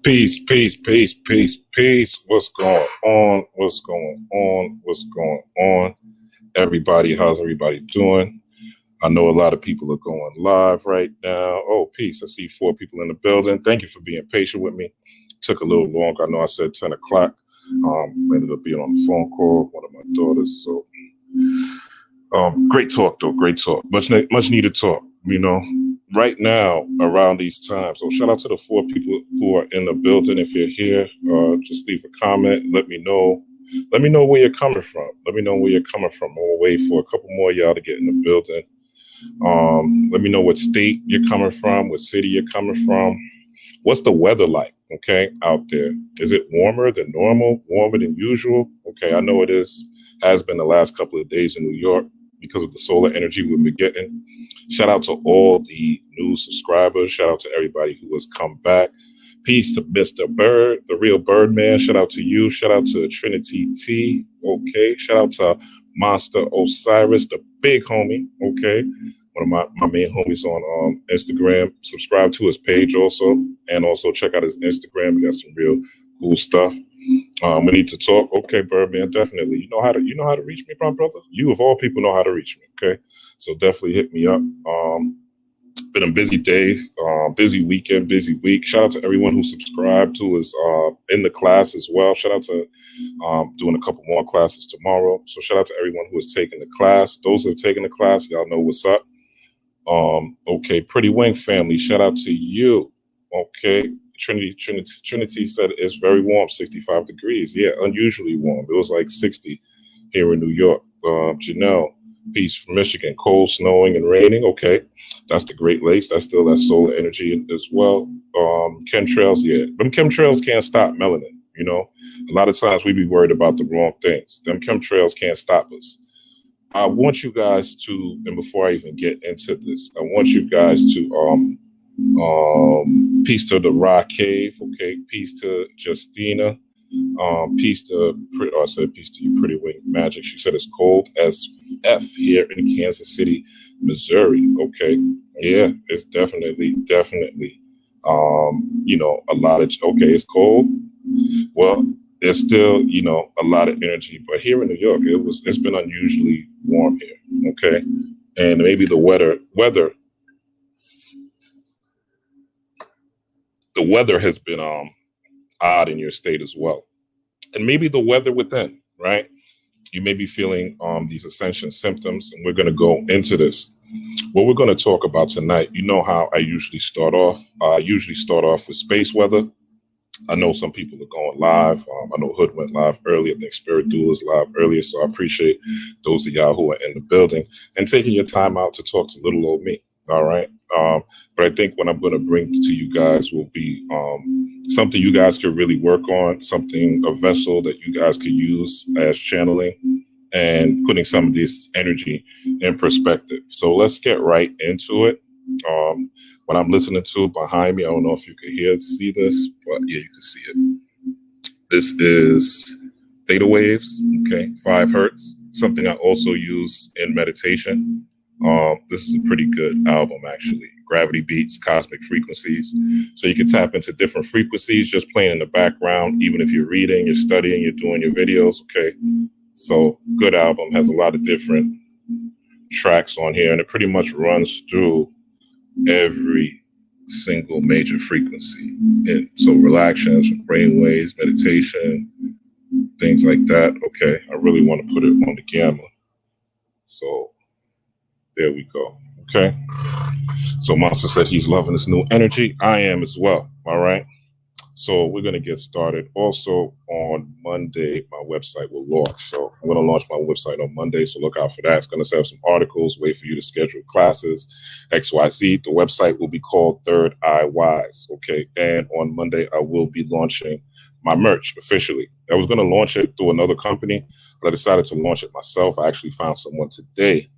Peace, peace, peace, peace, peace. What's going on? What's going on? What's going on? Everybody, how's everybody doing? I know a lot of people are going live right now. Oh, peace. I see 4 people in the building. Thank you for being patient with me. Took a little longer. I know I said 10 o'clock. Ended up being on a phone call with one of my daughters. So great talk, though. Great talk. Much needed talk, you know. Right now, around these times, so shout out to the 4 people who are in the building. If you're here, just leave a comment. Let me know. Let me know where you're coming from. Let me know where you're coming from. We'll wait for a couple more of y'all to get in the building. Let me know what state you're coming from, what city you're coming from. What's the weather like, okay, out there? Is it warmer than normal, warmer than usual? Okay, I know it has been the last couple of days in New York because of the solar energy we've been getting. Shout out to all the new subscribers. Shout out to everybody who has come back. Peace to Mr. Bird, the real Birdman. Shout out to you. Shout out to Trinity T. Okay. Shout out to Monster Osiris, the big homie. Okay. One of my main homies on Instagram. Subscribe to his page also. And also check out his Instagram. We got some real cool stuff. We need to talk. Okay, Birdman, definitely. You know how to reach me, my brother. You of all people know how to reach me. Okay, so definitely hit me up. Been a busy day, busy weekend, busy week. Shout out to everyone who subscribed, who is in the class as well. Shout out to doing a couple more classes tomorrow. So shout out to everyone who has taken the class. Those who have taken the class, y'all know what's up. Okay, Pretty Wing family. Shout out to you. Okay. Trinity said it's very warm, 65 degrees. Yeah, unusually warm. It was like 60 here in New York. Janelle, peace from Michigan. Cold, snowing, and raining. Okay, that's the Great Lakes. That's still that solar energy as well. Chemtrails, yeah. Them chemtrails can't stop melanin, you know. A lot of times we be worried about the wrong things. Them chemtrails can't stop us. I want you guys to, and before I even get into this, I want you guys to peace to the Rock Cave, okay, peace to Justina, peace to I said peace to you, Pretty Wing Magic. She said it's cold as F here in Kansas City, Missouri. Okay, yeah, it's definitely you know, a lot of it's cold. Well, there's still, you know, a lot of energy, but here in New York it's been unusually warm here. Okay, and maybe the weather has been odd in your state as well. And maybe the weather within, right? You may be feeling these ascension symptoms, and we're going to go into this. What we're going to talk about tonight, you know how I usually start off. I usually start off with space weather. I know some people are going live. I know Hood went live early. I think Spirit Duel is live earlier. So I appreciate those of y'all who are in the building and taking your time out to talk to little old me. All right. But I think what I'm going to bring to you guys will be something you guys could really work on, a vessel that you guys could use as channeling and putting some of this energy in perspective. So let's get right into it. What I'm listening to behind me, I don't know if you can see this, but yeah, you can see it. This is theta waves, okay, 5 hertz, something I also use in meditation. This is a pretty good album, actually. Gravity Beats, Cosmic Frequencies. So you can tap into different frequencies just playing in the background, even if you're reading, you're studying, you're doing your videos, okay? So good album, has a lot of different tracks on here, and it pretty much runs through every single major frequency. And so relaxations, brainwaves, meditation, things like that. Okay, I really want to put it on the gamma. So there we go. Okay. So Monster said he's loving this new energy. I am as well. All right. So we're going to get started. Also on Monday, my website will launch. So I'm going to launch my website on Monday. So look out for that. It's going to have some articles, wait for you to schedule classes, XYZ. The website will be called Third Eye Wise. Okay. And on Monday, I will be launching my merch officially. I was going to launch it through another company, but I decided to launch it myself. I actually found someone today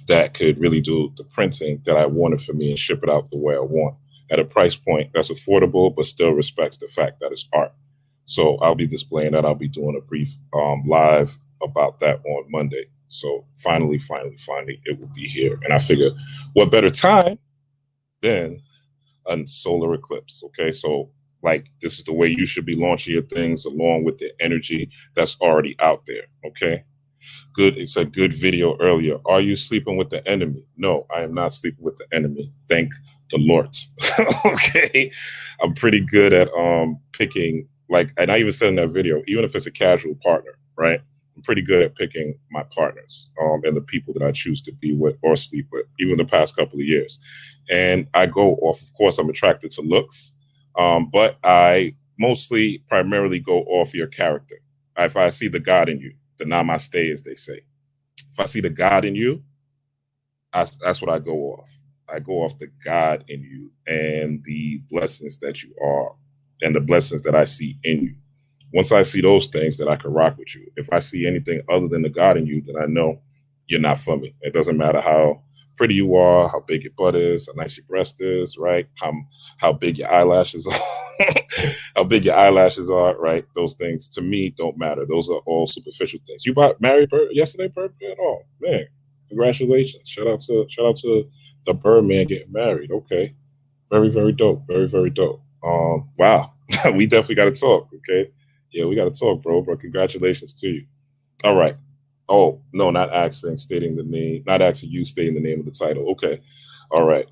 that could really do the printing that I wanted for me and ship it out the way I want at a price point that's affordable, but still respects the fact that it's art. So I'll be displaying that. I'll be doing a brief live about that on Monday. So finally, it will be here. And I figure what better time than a solar eclipse. Okay, so Like, this is the way you should be launching your things along with the energy that's already out there. Okay. Good. It's a good video earlier. Are you sleeping with the enemy? No, I am not sleeping with the enemy. Thank the Lord. Okay. I'm pretty good at picking, like, and I even said in that video, even if it's a casual partner, right? I'm pretty good at picking my partners and the people that I choose to be with or sleep with, even the past couple of years. And I go off, of course, I'm attracted to looks, but I mostly primarily go off your character. If I see the God in you, the namaste, as they say. If I see the God in you, that's what I go off. I go off the God in you and the blessings that you are and the blessings that I see in you. Once I see those things, then I can rock with you. If I see anything other than the God in you, then I know you're not for me. It doesn't matter how pretty you are, how big your butt is, how nice your breast is, right? How big your eyelashes are, how big your eyelashes are, right? Those things to me don't matter. Those are all superficial things. You got married yesterday, Birdman? Oh man, congratulations! Shout out to the Birdman getting married. Okay, very very dope, very very dope. Wow, we definitely got to talk. Okay, yeah, we got to talk, bro. But congratulations to you. All right. Oh, no, not stating the name, not actually you stating the name of the title. Okay. All right.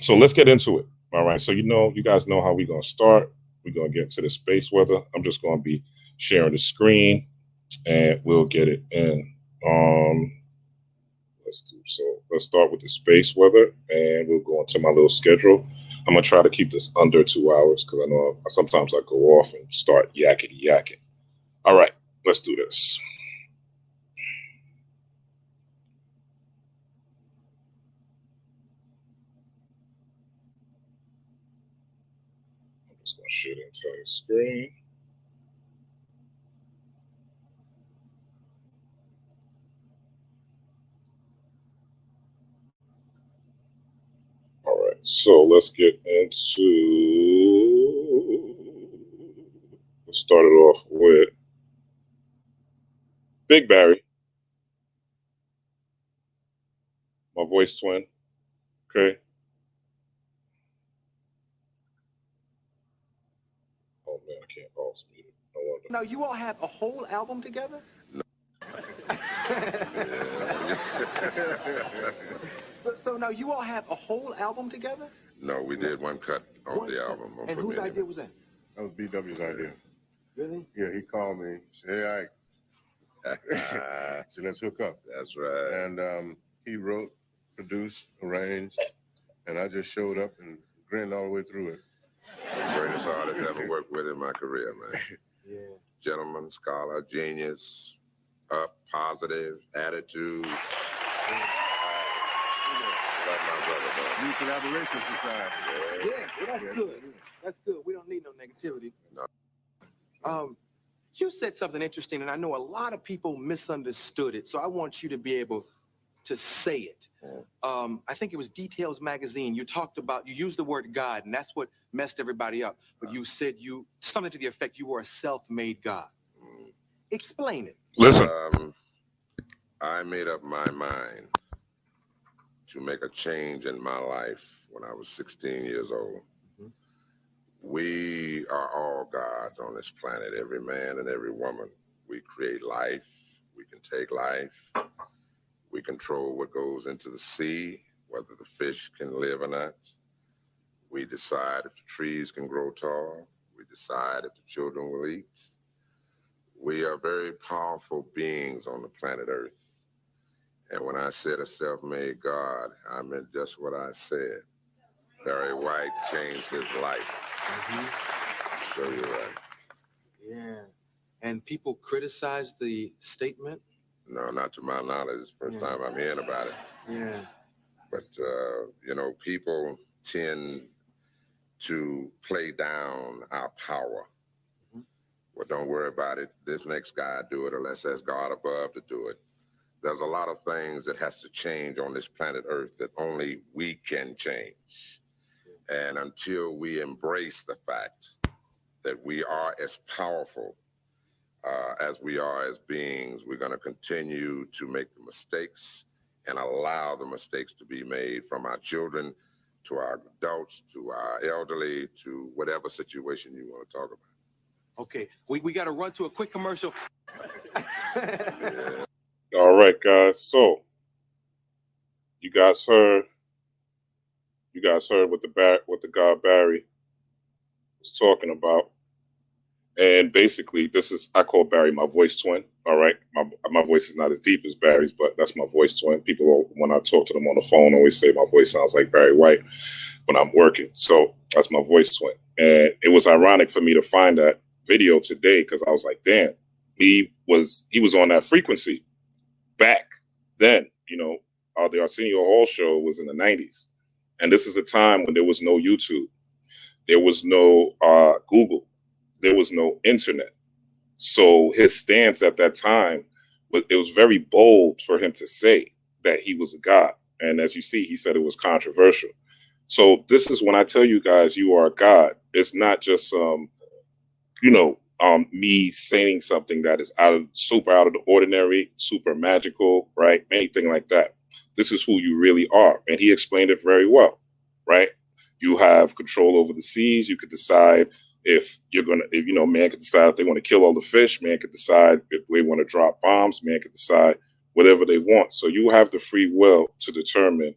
So let's get into it. All right. So you guys know how we're gonna start. We're gonna get to the space weather. I'm just gonna be sharing the screen and we'll get it in. Let's start with the space weather and we'll go into my little schedule. I'm gonna try to keep this under 2 hours because I know sometimes I go off and start yakety yakking. All right, let's do this. I'm just gonna share the entire screen. All right, so let's get into. Let's start it off with Big Barry, my voice twin. Okay. Oh man, I can't pause music. No wonder. Now you all have a whole album together? No. So now you all have a whole album together? No, we did one cut on the album. And whose idea was that? That was BW's idea. Really? Yeah, he called me. Said, "Hey, Ike." So let's hook up. That's right. And he wrote, produced, arranged, and I just showed up and grinned all the way through it. The greatest artist ever worked with in my career, man. Yeah. Gentleman, scholar, genius, up, positive, attitude. Love my brother, man. New Collaboration Society. Yeah, well, that's good. That's good. We don't need no negativity. No. You said something interesting, and I know a lot of people misunderstood it, so I want you to be able to say it. I think it was Details Magazine. You used the word God, and that's what messed everybody up. But you said something to the effect you were a self-made God. Explain it. Listen. I made up my mind to make a change in my life when I was 16 years old. Mm-hmm. We are all gods on this planet, every man and every woman. We create life. We can take life. We control what goes into the sea, whether the fish can live or not. We decide if the trees can grow tall. We decide if the children will eat. We are very powerful beings on the planet Earth. And when I said a self-made God, I meant just what I said. Barry White changed his life. Mm-hmm. So you're right. Yeah. And people criticize the statement? No, not to my knowledge. It's the first time I'm hearing about it. Yeah. But, people tend to play down our power. Mm-hmm. Well, don't worry about it. This next guy do it, or let's ask God above to do it. There's a lot of things that has to change on this planet Earth that only we can change. And until we embrace the fact that we are as powerful as we are as beings, we're going to continue to make the mistakes and allow the mistakes to be made from our children to our adults, to our elderly, to whatever situation you want to talk about. Okay, we got to run to a quick commercial. Yeah. All right, guys. So you guys heard what the god Barry was talking about. And basically, I call Barry my voice twin. All right. My voice is not as deep as Barry's, but that's my voice twin. People, when I talk to them on the phone, always say my voice sounds like Barry White when I'm working. So that's my voice twin. And it was ironic for me to find that video today because I was like, damn, he was on that frequency back then. You know, the Arsenio Hall show was in the 90s. And this is a time when there was no YouTube. There was no Google. There was no internet. So his stance at that time, it was very bold for him to say that he was a god. And as you see, he said it was controversial. So this is when I tell you guys you are a god. It's not just, me saying something that is super out of the ordinary, super magical, right? Anything like that. This is who you really are. And he explained it very well, right? You have control over the seas. You could decide man could decide if they want to kill all the fish. Man could decide if they want to drop bombs. Man could decide whatever they want. So you have the free will to determine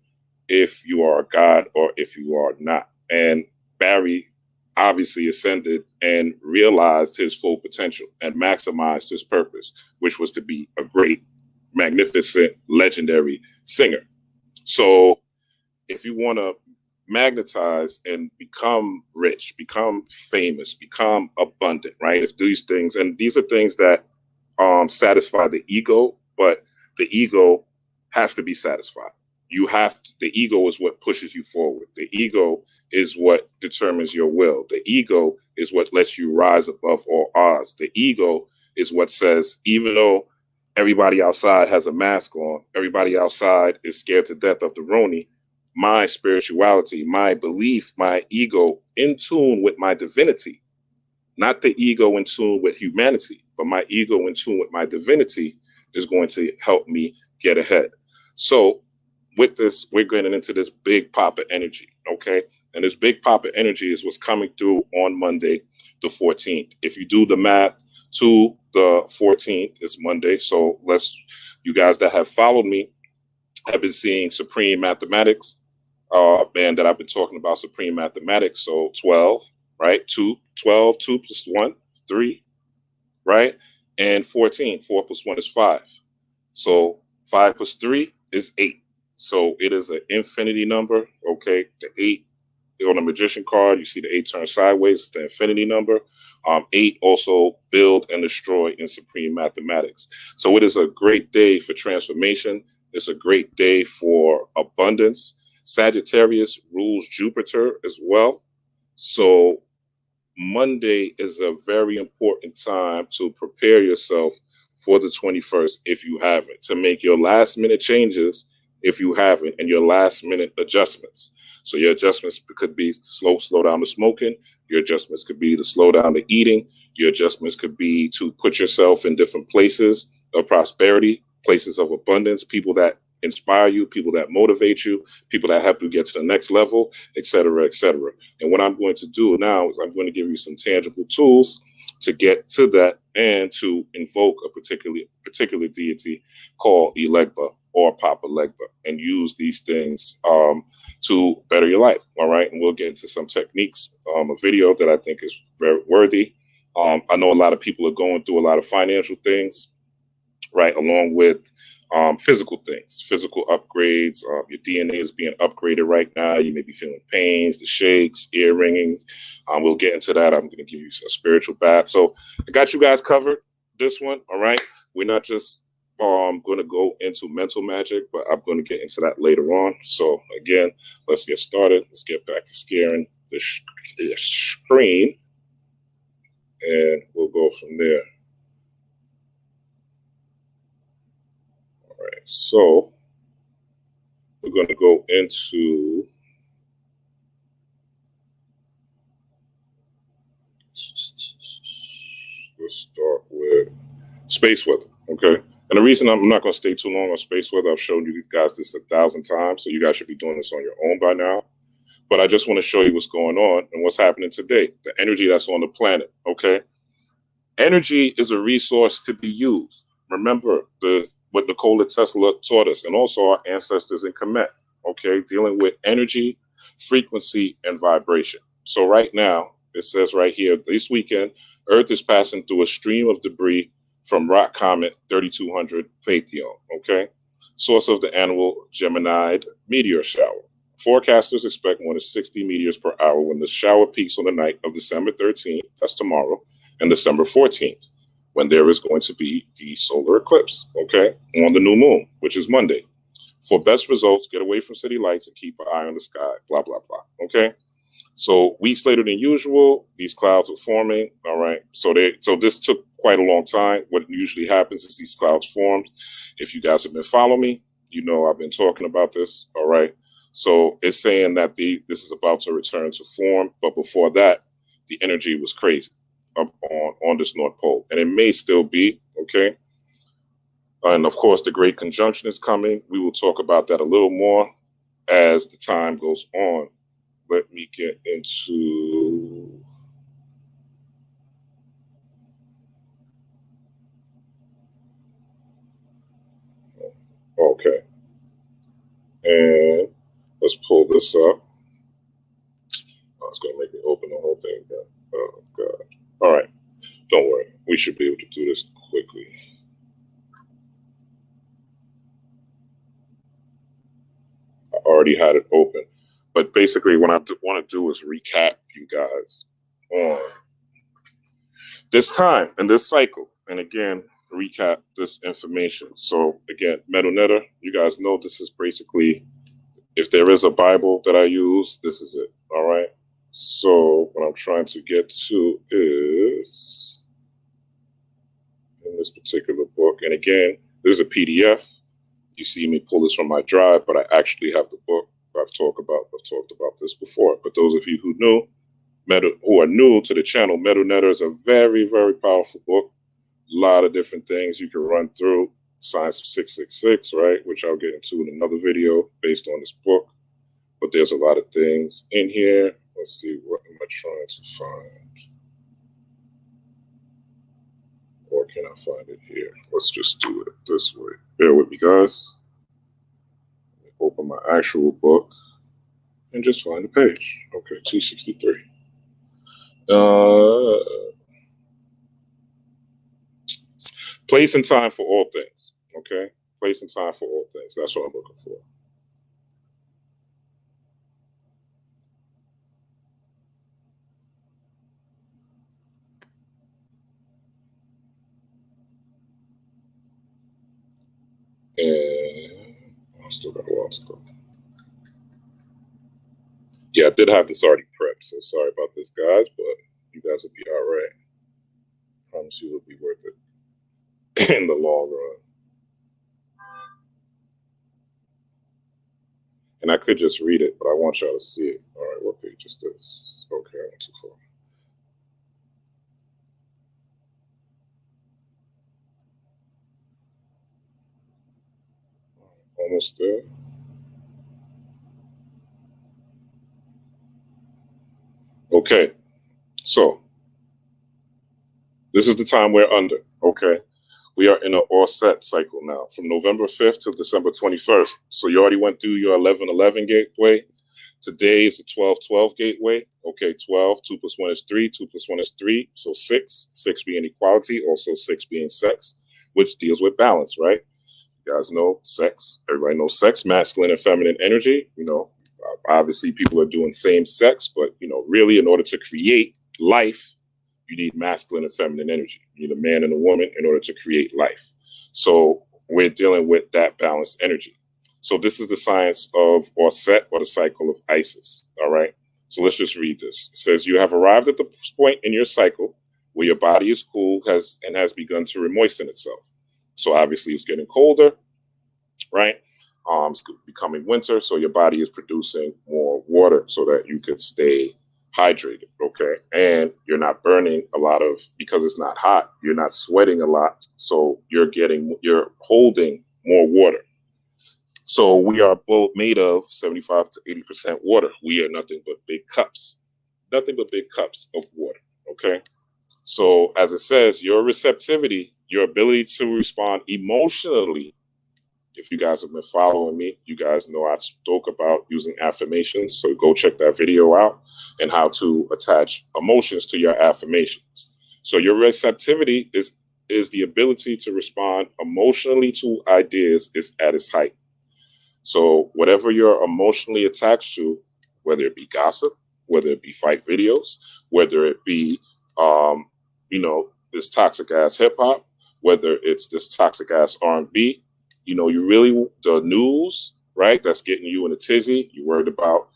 if you are a god or if you are not. And Barry obviously ascended and realized his full potential and maximized his purpose, which was to be a great, magnificent, legendary singer. So if you want to magnetize and become rich, become famous, become abundant, right? If these things, and these are things that satisfy the ego, but the ego has to be satisfied. The ego is what pushes you forward. The ego is what determines your will. The ego is what lets you rise above all odds. The ego is what says, even though everybody outside has a mask on, everybody outside is scared to death of the Roni, my spirituality, my belief, my ego in tune with my divinity, not the ego in tune with humanity, but my ego in tune with my divinity is going to help me get ahead. So with this, we're getting into this big Papa energy, okay? And this big Papa energy is what's coming through on Monday, the 14th. If you do the math to the 14th, it's Monday. So you guys that have followed me have been seeing Supreme Mathematics, and that I've been talking about Supreme Mathematics. So 12, right? 2 plus 1, 3, right? And 14, 4 plus 1 is 5. So 5 plus 3 is 8. So it is an infinity number, okay? The 8 on the magician card, you see the 8 turn sideways, it's the infinity number. 8 also build and destroy in Supreme Mathematics. So it is a great day for transformation. It's a great day for abundance. Sagittarius rules Jupiter as well. So Monday is a very important time to prepare yourself for the 21st if you haven't, to make your last minute changes if you haven't, and your last minute adjustments. So your adjustments could be to slow down the smoking. Your adjustments could be to slow down the eating. Your adjustments could be to put yourself in different places of prosperity, places of abundance, people that inspire you, people that motivate you, people that help you get to the next level, et cetera, et cetera. And what I'm going to do now is I'm going to give you some tangible tools to get to that and to invoke a particular deity called Legba or Papa Legba, and use these things to better your life. All right. And we'll get into some techniques, a video that I think is very worthy. I know a lot of people are going through a lot of financial things, right, along with physical things, physical upgrades. Your DNA is being upgraded right now. You may be feeling pains, the shakes, ear ringings. We'll get into that. I'm going to give you a spiritual bath. So I got you guys covered this one. All right. We're not just going to go into mental magic, but I'm going to get into that later on. So again, let's get started. Let's get back to scaring the screen, and we'll go from there. All right. So we're going to go into let's start with space weather. Okay. And the reason I'm not going to stay too long on space weather, I've shown you guys this 1,000 times, so you guys should be doing this on your own by now. But I just want to show you what's going on and what's happening today, the energy that's on the planet, okay? Energy is a resource to be used. Remember what Nikola Tesla taught us, and also our ancestors in Kemet, okay? Dealing with energy, frequency, and vibration. So right now, it says right here, this weekend, Earth is passing through a stream of debris from rock comet 3200 Phaethon, okay? Source of the annual Geminid meteor shower. Forecasters expect more than 60 meteors per hour when the shower peaks on the night of December 13th, that's tomorrow, and December 14th, when there is going to be the solar eclipse, okay, on the new moon, which is Monday. For best results, get away from city lights and keep an eye on the sky, blah, blah, blah, okay? So weeks later than usual, these clouds are forming, all right? So this took quite a long time. What usually happens is these clouds formed. If you guys have been following me, you know I've been talking about this, all right? So it's saying that this is about to return to form, but before that, the energy was crazy up on this North Pole, and it may still be, okay? And of course, the Great Conjunction is coming. We will talk about that a little more as the time goes on. Let me get into... Okay. And let's pull this up. Oh, it's going to make me open the whole thing again. Oh, God. All right. Don't worry. We should be able to do this quickly. I already had it open. But basically, what I want to do is recap you guys on this time and this cycle. And again, recap this information. So again, Metal Netter, you guys know this is basically, if there is a Bible that I use, this is it. All right. So what I'm trying to get to is in this particular book. And again, this is a PDF. You see me pull this from my drive, but I actually have the book. I've talked about this before. But those of you who are new to the channel, Metal Netter is a very, very powerful book. A lot of different things you can run through. Science of 666, right? Which I'll get into in another video based on this book. But there's a lot of things in here. Let's see, what am I trying to find? Or can I find it here? Let's just do it this way. Bear with me, guys. Open my actual book and just find the page. Okay, 263. Place and time for all things. Okay, place and time for all things. That's what I'm looking for. And I still got a while to go. Yeah, I did have this already prepped, so sorry about this, guys, but you guys will be all right. Promise you it'll be worth it in the long run. And I could just read it, but I want y'all to see it. All right, what page is this? Okay, I went too far. Almost there. Okay, so this is the time we're under, okay? We are in an all-set cycle now from November 5th to December 21st. So you already went through your 11-11 gateway. Today is the 12-12 gateway. Okay, 12, 2 plus 1 is 3, 2 plus 1 is 3. So 6, 6 being equality, also 6 being sex, which deals with balance, right? You guys know sex. Everybody knows sex, masculine and feminine energy. You know, obviously people are doing same sex, but, you know, really in order to create life, you need masculine and feminine energy. You need a man and a woman in order to create life. So we're dealing with that balanced energy. So this is the science of, or set, or the cycle of Isis. All right. So let's just read this. It says, you have arrived at the point in your cycle where your body is cool has begun to remoisten itself. So obviously it's getting colder, right? It's becoming winter. So your body is producing more water so that you could stay hydrated, okay? And you're not burning a lot of, because it's not hot, you're not sweating a lot. So you're holding more water. So we are both made of 75 to 80% water. We are nothing but big cups, nothing but big cups of water. Okay. So as it says, your receptivity, your ability to respond emotionally. If you guys have been following me, you guys know I spoke about using affirmations. So go check that video out and how to attach emotions to your affirmations. So your receptivity is the ability to respond emotionally to ideas is at its height. So whatever you're emotionally attached to, whether it be gossip, whether it be fight videos, whether it be, this toxic ass hip hop, whether it's this toxic ass R&B, the news, right? That's getting you in a tizzy. You're worried about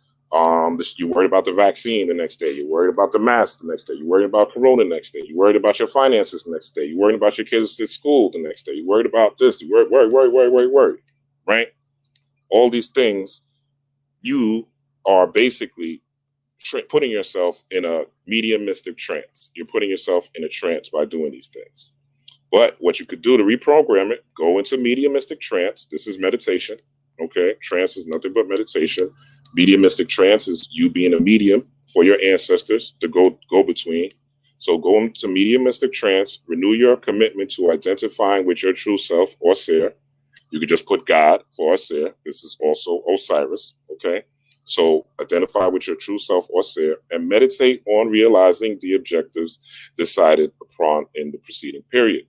you're worried about the vaccine the next day. You're worried about the mask the next day. You're worried about Corona the next day. You're worried about your finances the next day. You're worried about your kids at school the next day. You're worried about this. You're worried, right? All these things, you are basically putting yourself in a mediumistic trance. You're putting yourself in a trance by doing these things. But what you could do to reprogram it, go into mediumistic trance. This is meditation. Okay. Trance is nothing but meditation. Mediumistic trance is you being a medium for your ancestors to go between. So go into mediumistic trance, renew your commitment to identifying with your true self or seer. You could just put God for seer. This is also Osiris. Okay. So identify with your true self or seer and meditate on realizing the objectives decided upon in the preceding period.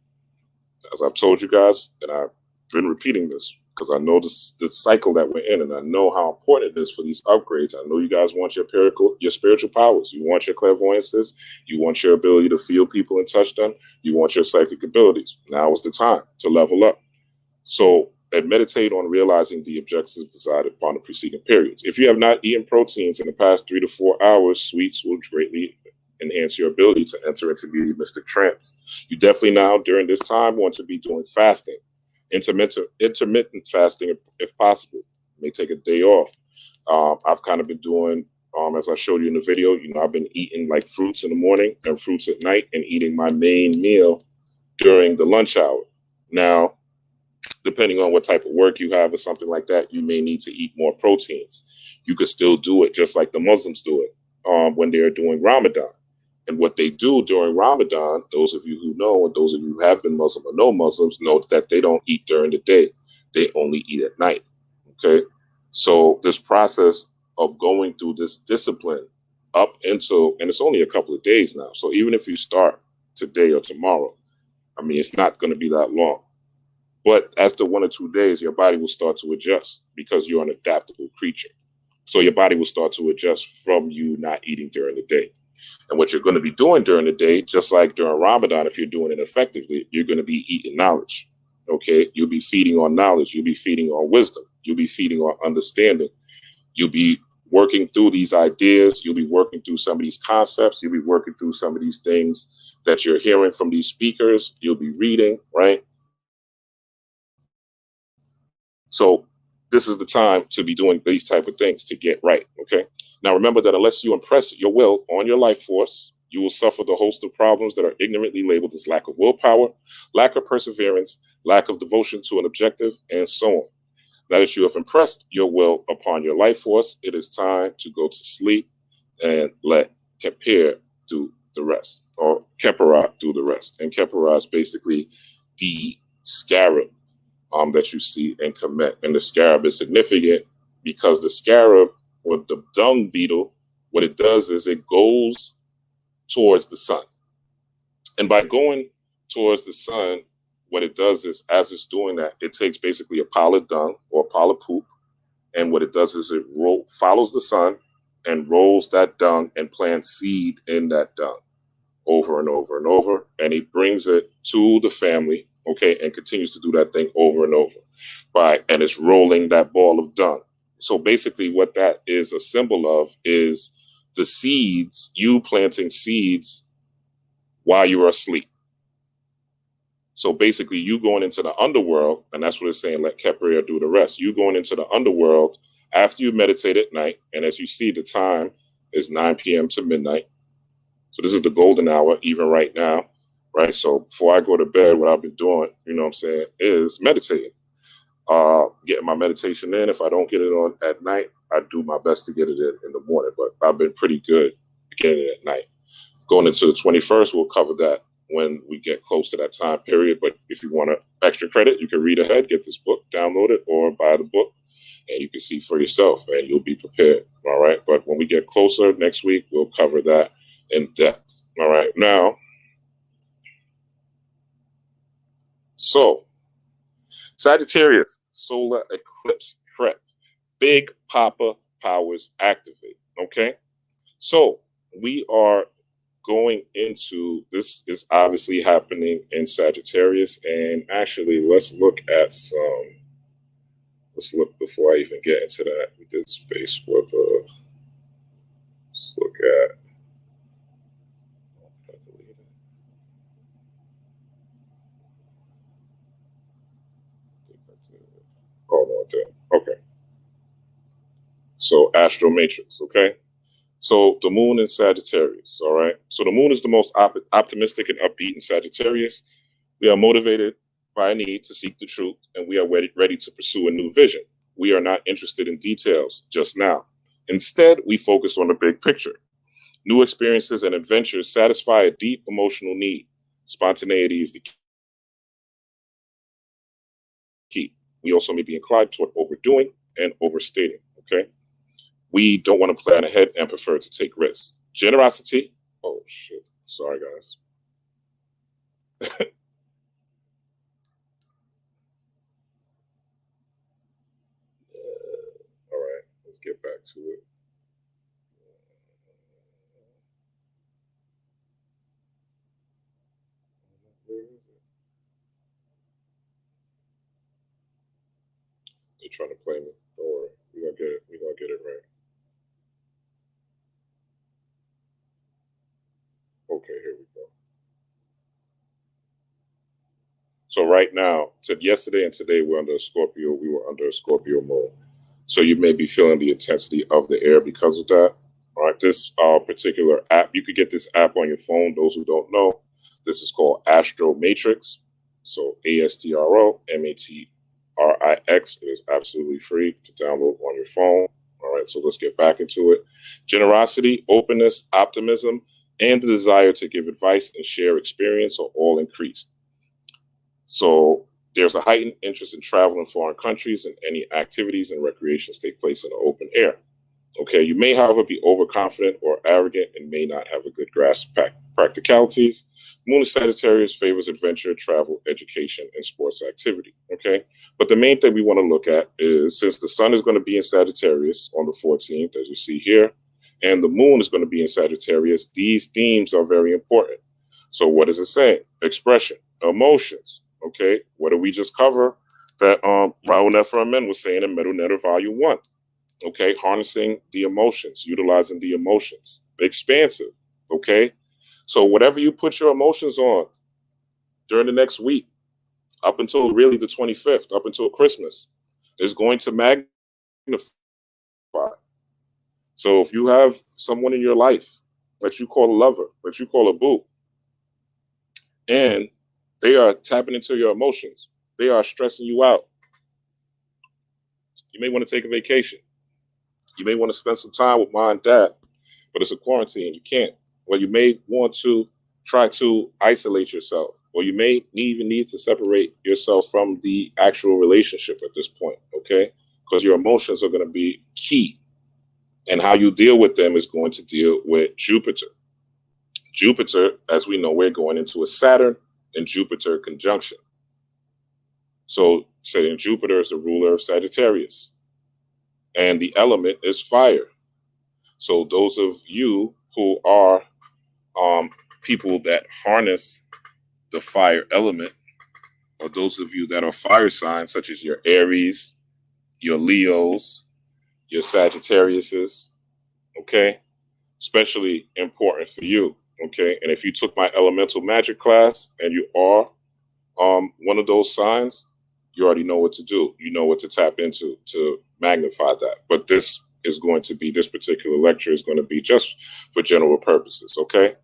As I've told you guys, and I've been repeating this because I know the cycle that we're in, and I know how important it is for these upgrades. I know you guys want your spiritual powers. You want your clairvoyances. You want your ability to feel people and touch them. You want your psychic abilities. Now is the time to level up. So and meditate on realizing the objectives decided upon the preceding periods. If you have not eaten proteins in the past 3 to 4 hours, sweets will greatly enhance your ability to enter into mediumistic trance. You definitely now, during this time, want to be doing fasting, intermittent fasting if possible. You may take a day off. I've kind of been doing, as I showed you in the video, I've been eating like fruits in the morning and fruits at night and eating my main meal during the lunch hour. Now, depending on what type of work you have or something like that, you may need to eat more proteins. You could still do it just like the Muslims do it when they're doing Ramadan. And what they do during Ramadan, those of you who know, and those of you who have been Muslim or know Muslims, know that they don't eat during the day. They only eat at night. Okay. So this process of going through this discipline up until, and it's only a couple of days now. So even if you start today or tomorrow, I mean, it's not going to be that long. But after 1 or 2 days, your body will start to adjust because you're an adaptable creature. So your body will start to adjust from you not eating during the day. And what you're going to be doing during the day, just like during Ramadan, if you're doing it effectively, you're going to be eating knowledge. Okay. You'll be feeding on knowledge. You'll be feeding on wisdom. You'll be feeding on understanding. You'll be working through these ideas. You'll be working through some of these concepts. You'll be working through some of these things that you're hearing from these speakers. You'll be reading, right? So this is the time to be doing these type of things to get right. Okay. Now, remember that unless you impress your will on your life force, you will suffer the host of problems that are ignorantly labeled as lack of willpower, lack of perseverance, lack of devotion to an objective, and so on. Now that you have impressed your will upon your life force, it is time to go to sleep and let Kepir do the rest, or Kepera do the rest. And Kepera is basically the scarab that you see in Kemet. And the scarab is significant because the scarab, or the dung beetle, what it does is it goes towards the sun. And by going towards the sun, what it does is, as it's doing that, it takes basically a pile of dung or a pile of poop. And what it does is it follows the sun and rolls that dung and plants seed in that dung over and over and over. And he brings it to the family, okay, and continues to do that thing over and over. And it's rolling that ball of dung. So basically what that is a symbol of is the seeds, you planting seeds while you are asleep. So basically you going into the underworld, and that's what it's saying, let Kepria do the rest. You going into the underworld after you meditate at night. And as you see, the time is 9 p.m. to midnight. So this is the golden hour, even right now, right? So before I go to bed, what I've been doing, is meditating. getting my meditation in. If I don't get it on at night, I do my best to get it in the morning, but I've been pretty good at getting it at night. Going into the 21st, we'll cover that when we get close to that time period. But if you want extra credit, you can read ahead, get this book, download it, or buy the book, and you can see for yourself, and you'll be prepared. All right. But when we get closer next week, we'll cover that in depth. All right. Now, so Sagittarius, solar eclipse prep, big Papa powers activate. Okay. So we are going into, this is obviously happening in Sagittarius. And actually, let's look before I even get into that. We did space with, let's look at, hold on there. Okay. So astro matrix. Okay. So the moon in Sagittarius, all right? So the moon is the most optimistic and upbeat in Sagittarius. We are motivated by a need to seek the truth, and we are ready to pursue a new vision. We are not interested in details just now. Instead, we focus on the big picture. New experiences and adventures satisfy a deep emotional need. Spontaneity is the key. We also may be inclined toward overdoing and overstating, okay? We don't want to plan ahead and prefer to take risks. Generosity. Oh, shit. Sorry, guys. All right. Let's get back to it. Where is it? They're trying to play me. Don't worry. We're going to get it. We're going to get it right. Okay, here we go. So right now, yesterday and today, we're under a Scorpio. We were under a Scorpio mode. So you may be feeling the intensity of the air because of that. All right, this particular app, you could get this app on your phone. Those who don't know, this is called Astro Matrix. So ASTRO MATRIX. It is absolutely free to download on your phone. All right, so let's get back into it. Generosity, openness, optimism, and the desire to give advice and share experience are all increased. So there's a heightened interest in travel in foreign countries, and any activities and recreations take place in the open air. Okay, you may, however, be overconfident or arrogant and may not have a good grasp of practicalities. Moon in Sagittarius favors adventure, travel, education, and sports activity. Okay, but the main thing we want to look at is, since the sun is going to be in Sagittarius on the 14th, as you see here, and the moon is going to be in Sagittarius, these themes are very important. So what is it saying? Expression, emotions. Okay, what did we just cover? That Raul Neferemen was saying in Middle Netter Volume 1. Okay, harnessing the emotions, utilizing the emotions. Expansive. Okay, so whatever you put your emotions on during the next week, up until really the 25th, up until Christmas, is going to magnify. So if you have someone in your life that you call a lover, that you call a boo, and they are tapping into your emotions, they are stressing you out, you may want to take a vacation. You may want to spend some time with mom and dad, but it's a quarantine. You can't. Well, you may want to try to isolate yourself, or you may even need to separate yourself from the actual relationship at this point, okay? Because your emotions are going to be key. And how you deal with them is going to deal with Jupiter. Jupiter, as we know, we're going into a Saturn and Jupiter conjunction. So saying Jupiter is the ruler of Sagittarius, and the element is fire. So those of you who are people that harness the fire element, or those of you that are fire signs, such as your Aries, your Leos, your Sagittariuses, okay, especially important for you, okay? And if you took my elemental magic class and you are one of those signs, you already know what to do. You know what to tap into to magnify that. But this particular lecture is going to be just for general purposes, okay?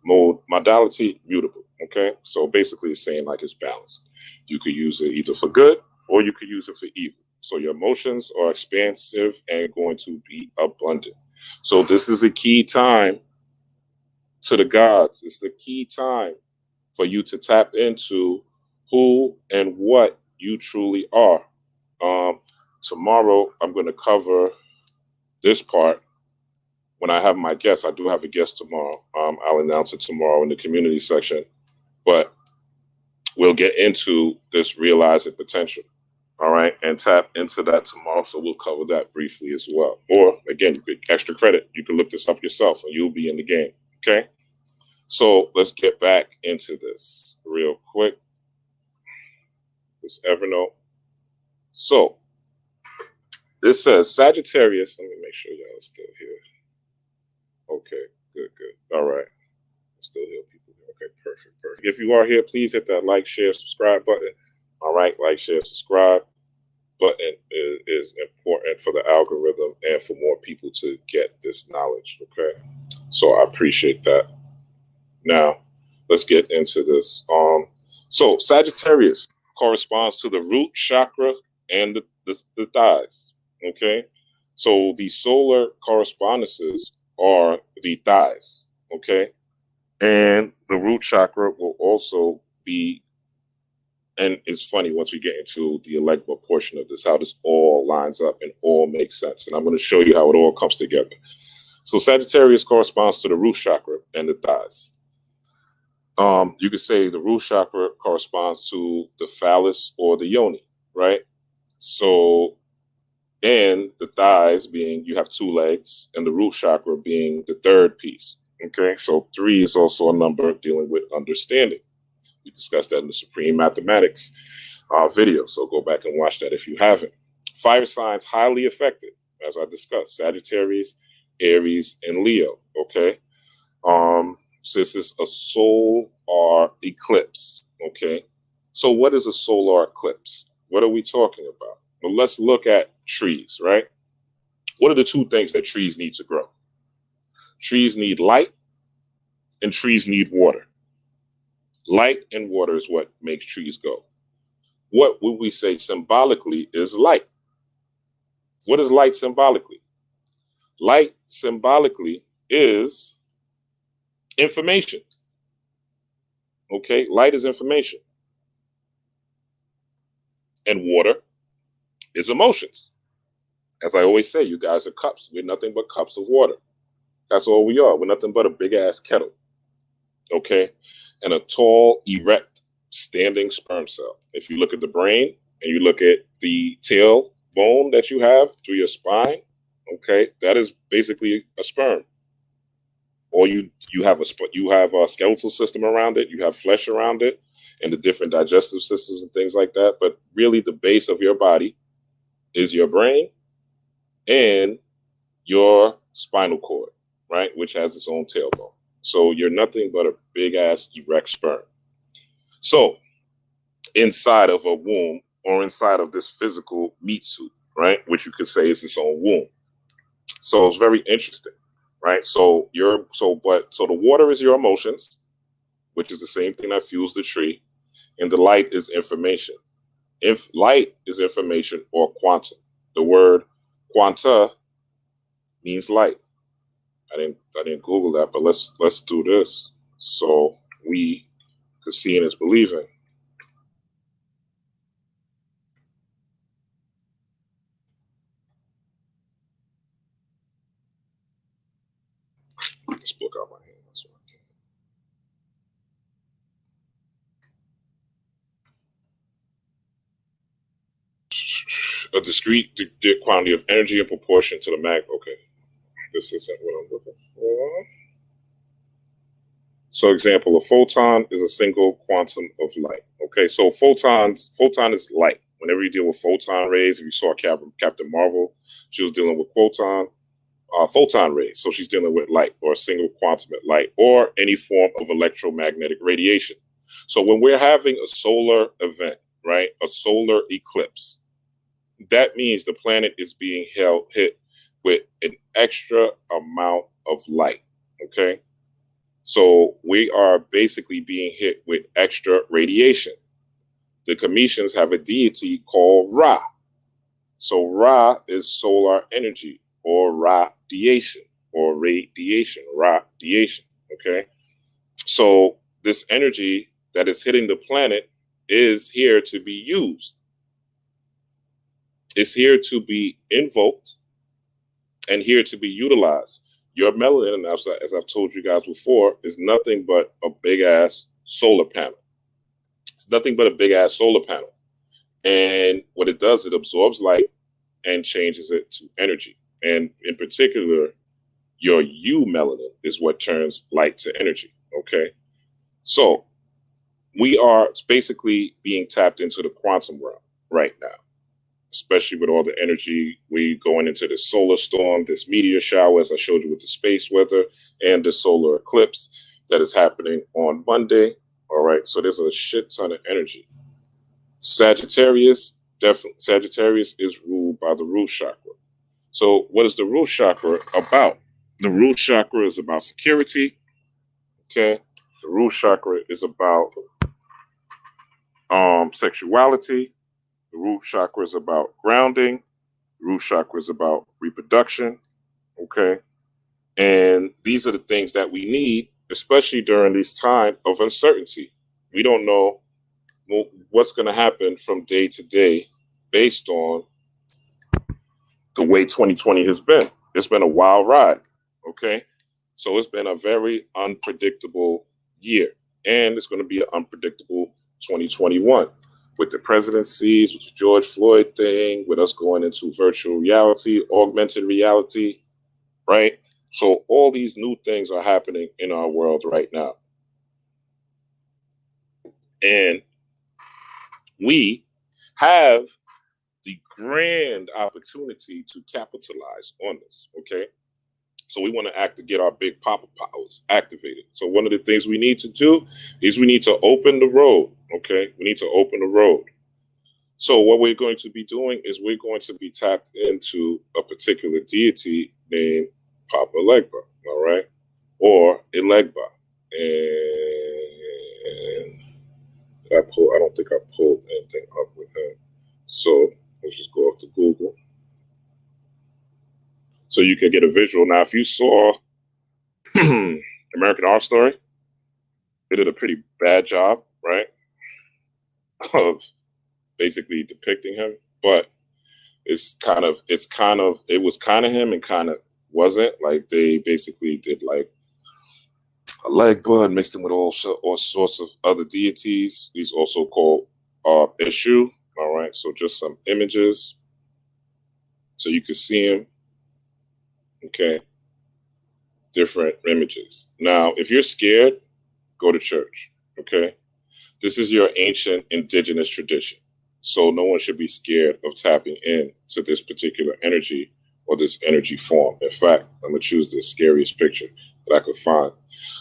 Mode, modality, mutable, okay? So basically it's saying like it's balanced. You could use it either for good or you could use it for evil. So your emotions are expansive and going to be abundant. So this is a key time to the gods. It's the key time for you to tap into who and what you truly are. Tomorrow, I'm going to cover this part when I have my guest. I do have a guest tomorrow. I'll announce it tomorrow in the community section, but we'll get into this realizing potential. All right, and tap into that tomorrow. So we'll cover that briefly as well. Or again, you could extra credit. You can look this up yourself and you'll be in the game. Okay. So let's get back into this real quick. This Evernote. So this says Sagittarius. Let me make sure y'all are still here. Okay, good. All right. Still here, people. Okay, perfect. If you are here, please hit that like, share, subscribe button. All right, like, share, subscribe button is important for the algorithm and for more people to get this knowledge. Okay, so I appreciate that. Now, let's get into this. So Sagittarius corresponds to the root chakra and the thighs. Okay, so the solar correspondences are the thighs. Okay, and the root chakra will also be. And it's funny once we get into the Legba portion of this, how this all lines up and all makes sense. And I'm going to show you how it all comes together. So Sagittarius corresponds to the root chakra and the thighs. You could say the root chakra corresponds to the phallus or the yoni, right? So, and the thighs being, you have two legs, and the root chakra being the third piece. Okay, so 3 is also a number dealing with understanding. We discussed that in the Supreme Mathematics video, so go back and watch that if you haven't. Fire signs highly affected, as I discussed, Sagittarius, Aries, and Leo, okay? So this is a solar eclipse, okay? So what is a solar eclipse? What are we talking about? Well, let's look at trees, right? What are the 2 things that trees need to grow? Trees need light, and trees need water. Light and water is what makes trees go. What would we say symbolically is light? What is light symbolically? Light symbolically is information. Okay, light is information. And water is emotions. As I always say, you guys are cups. We're nothing but cups of water. That's all we are. We're nothing but a big ass kettle. Okay, and a tall, erect, standing sperm cell. If you look at the brain and you look at the tailbone that you have through your spine, okay, that is basically a sperm. Or you have a skeletal system around it, you have flesh around it, and the different digestive systems and things like that. But really, the base of your body is your brain and your spinal cord, right, which has its own tailbone. So you're nothing but a big ass erect sperm. So inside of a womb or inside of this physical meat suit, right, which you could say is its own womb. So it's very interesting, right? So the water is your emotions, which is the same thing that fuels the tree, and the light is information. If light is information or quantum, the word quanta means light. I didn't Google that, but let's do this so we could seeing is believing. Let's book out my hand. That's what I can. A discrete quantity of energy in proportion to the mag. Okay, this isn't what I'm looking for. So, example, a photon is a single quantum of light. Okay, so photon is light. Whenever you deal with photon rays, if you saw Captain Marvel, she was dealing with photon rays. So she's dealing with light or a single quantum at light or any form of electromagnetic radiation. So when we're having a solar event, right, a solar eclipse, that means the planet is being hit with an extra amount of light. Okay. So we are basically being hit with extra radiation. The Cometians have a deity called Ra. So Ra is solar energy or radiation, okay? So this energy that is hitting the planet is here to be used. It's here to be invoked and here to be utilized. Your melanin, as I've told you guys before, is nothing but a big ass solar panel. It's nothing but a big ass solar panel. And what it does, it absorbs light and changes it to energy. And in particular, your U melanin is what turns light to energy. Okay. So we are basically being tapped into the quantum realm right now, especially with all the energy. We going into the solar storm, this meteor shower, as I showed you with the space weather, and the solar eclipse that is happening on Monday. All right. So there's a shit ton of energy. Sagittarius, definitely. Sagittarius is ruled by the root chakra. So what is the root chakra about? The root chakra is about security. Okay. The root chakra is about sexuality. The root chakra is about grounding. The root chakra is about reproduction. Okay. And these are the things that we need, especially during this time of uncertainty. We don't know what's going to happen from day to day based on the way 2020 has been. It's been a wild ride. Okay. So it's been a very unpredictable year. And it's going to be an unpredictable 2021 with the presidencies, with the George Floyd thing, with us going into virtual reality, augmented reality, right? So all these new things are happening in our world right now. And we have the grand opportunity to capitalize on this, okay? So we want to get our big Papa powers activated. So one of the things we need to do is we need to open the road, okay? We need to open the road. So what we're going to be doing is we're going to be tapped into a particular deity named Papa Legba, all right? Or Legba. And I don't think I pulled anything up with him. So let's just go off to Google. So you can get a visual. Now, if you saw American Horror Story, they did a pretty bad job, right, of basically depicting him. But it was kind of him and kind of wasn't. Like they basically did like a Legba and mixed him with all sorts of other deities. He's also called Eshu. All right, so just some images so you can see him. Okay. Different images. Now, if you're scared, go to church. Okay. This is your ancient indigenous tradition. So no one should be scared of tapping in to this particular energy or this energy form. In fact, I'm going to choose the scariest picture that I could find.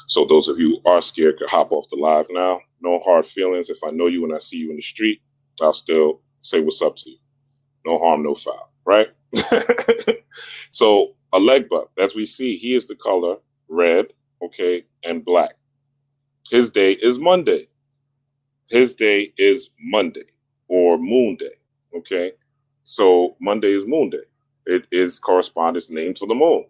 So those of you who are scared could hop off the live now. No hard feelings. If I know you and I see you in the street, I'll still say what's up to you. No harm, no foul, right? So a Legba, as we see, he is the color red, okay, and black. His day is Monday. His day is Monday or Moon Day, okay? So Monday is Moon Day. It is correspondence named to the moon.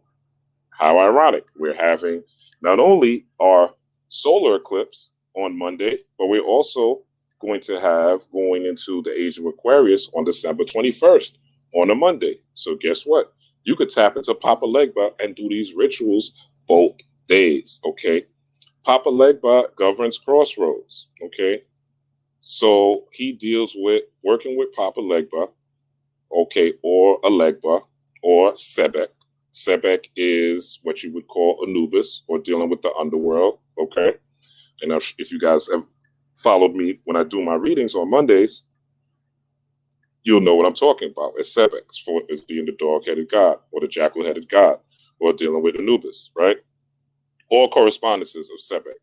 How ironic. We're having not only our solar eclipse on Monday, but we're also going to have going into the age of Aquarius on December 21st on a Monday. So guess what? You could tap into Papa Legba and do these rituals both days, okay? Papa Legba governs crossroads, okay? So he deals with working with Papa Legba, okay, or a Legba, or Sebek. Sebek is what you would call Anubis, or dealing with the underworld, okay? And if you guys have followed me when I do my readings on Mondays, you'll know what I'm talking about. It's Sebek, it's being the dog-headed god, or the jackal-headed god, or dealing with Anubis, right? All correspondences of Sebek.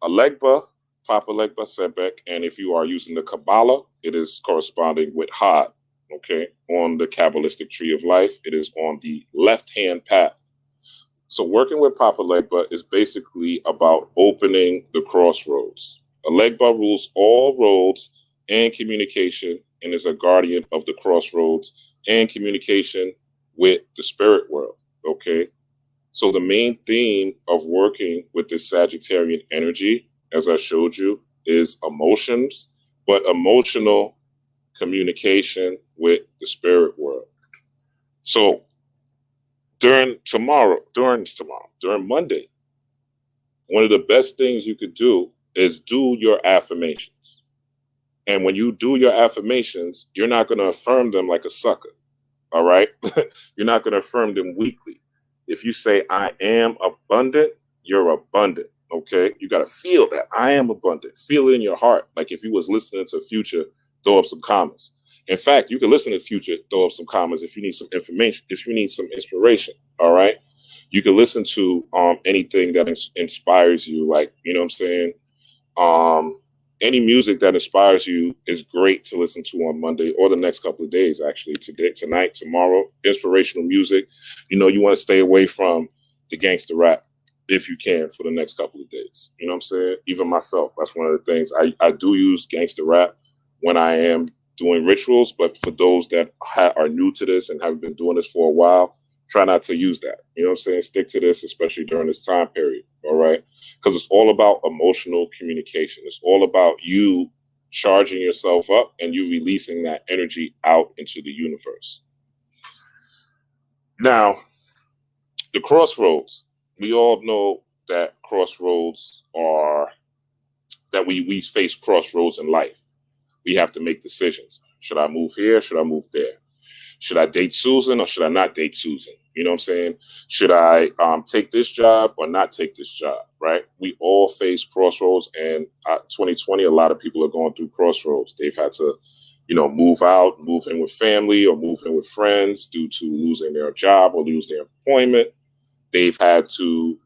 A Legba, Papa Legba, Sebek, and if you are using the Kabbalah, it is corresponding with Had, okay? On the Kabbalistic tree of life, it is on the left-hand path. So working with Papa Legba is basically about opening the crossroads. A Legba rules all roads and communication, and is a guardian of the crossroads and communication with the spirit world. Okay. So the main theme of working with this Sagittarian energy, as I showed you, is emotions, but emotional communication with the spirit world. So during Monday, one of the best things you could do is do your affirmations. And when you do your affirmations, you're not going to affirm them like a sucker. All right. You're not going to affirm them weekly. If you say, I am abundant, you're abundant. Okay. You got to feel that I am abundant. Feel it in your heart. Like if you was listening to Future, throw up some comments. In fact, you can listen to Future, throw up some comments if you need some information, if you need some inspiration. All right. You can listen to anything that inspires you. Like, you know what I'm saying? Any music that inspires you is great to listen to on Monday or the next couple of days, actually, today, tonight, tomorrow. Inspirational music. You know, you want to stay away from the gangster rap if you can for the next couple of days. You know what I'm saying? Even myself, that's one of the things. I do use gangster rap when I am doing rituals, but for those that are new to this and haven't been doing this for a while, try not to use that. You know what I'm saying? Stick to this, especially during this time period. All right. Because it's all about emotional communication. It's all about you charging yourself up and you releasing that energy out into the universe. Now, the crossroads. We all know that crossroads are, that we face crossroads in life. We have to make decisions. Should I move here? Should I move there? Should I date Susan or should I not date Susan? You know what I'm saying? Should I take this job or not take this job, right? We all face crossroads, and 2020, a lot of people are going through crossroads. They've had to, you know, move out, move in with family or move in with friends due to losing their job or lose their employment. They've had to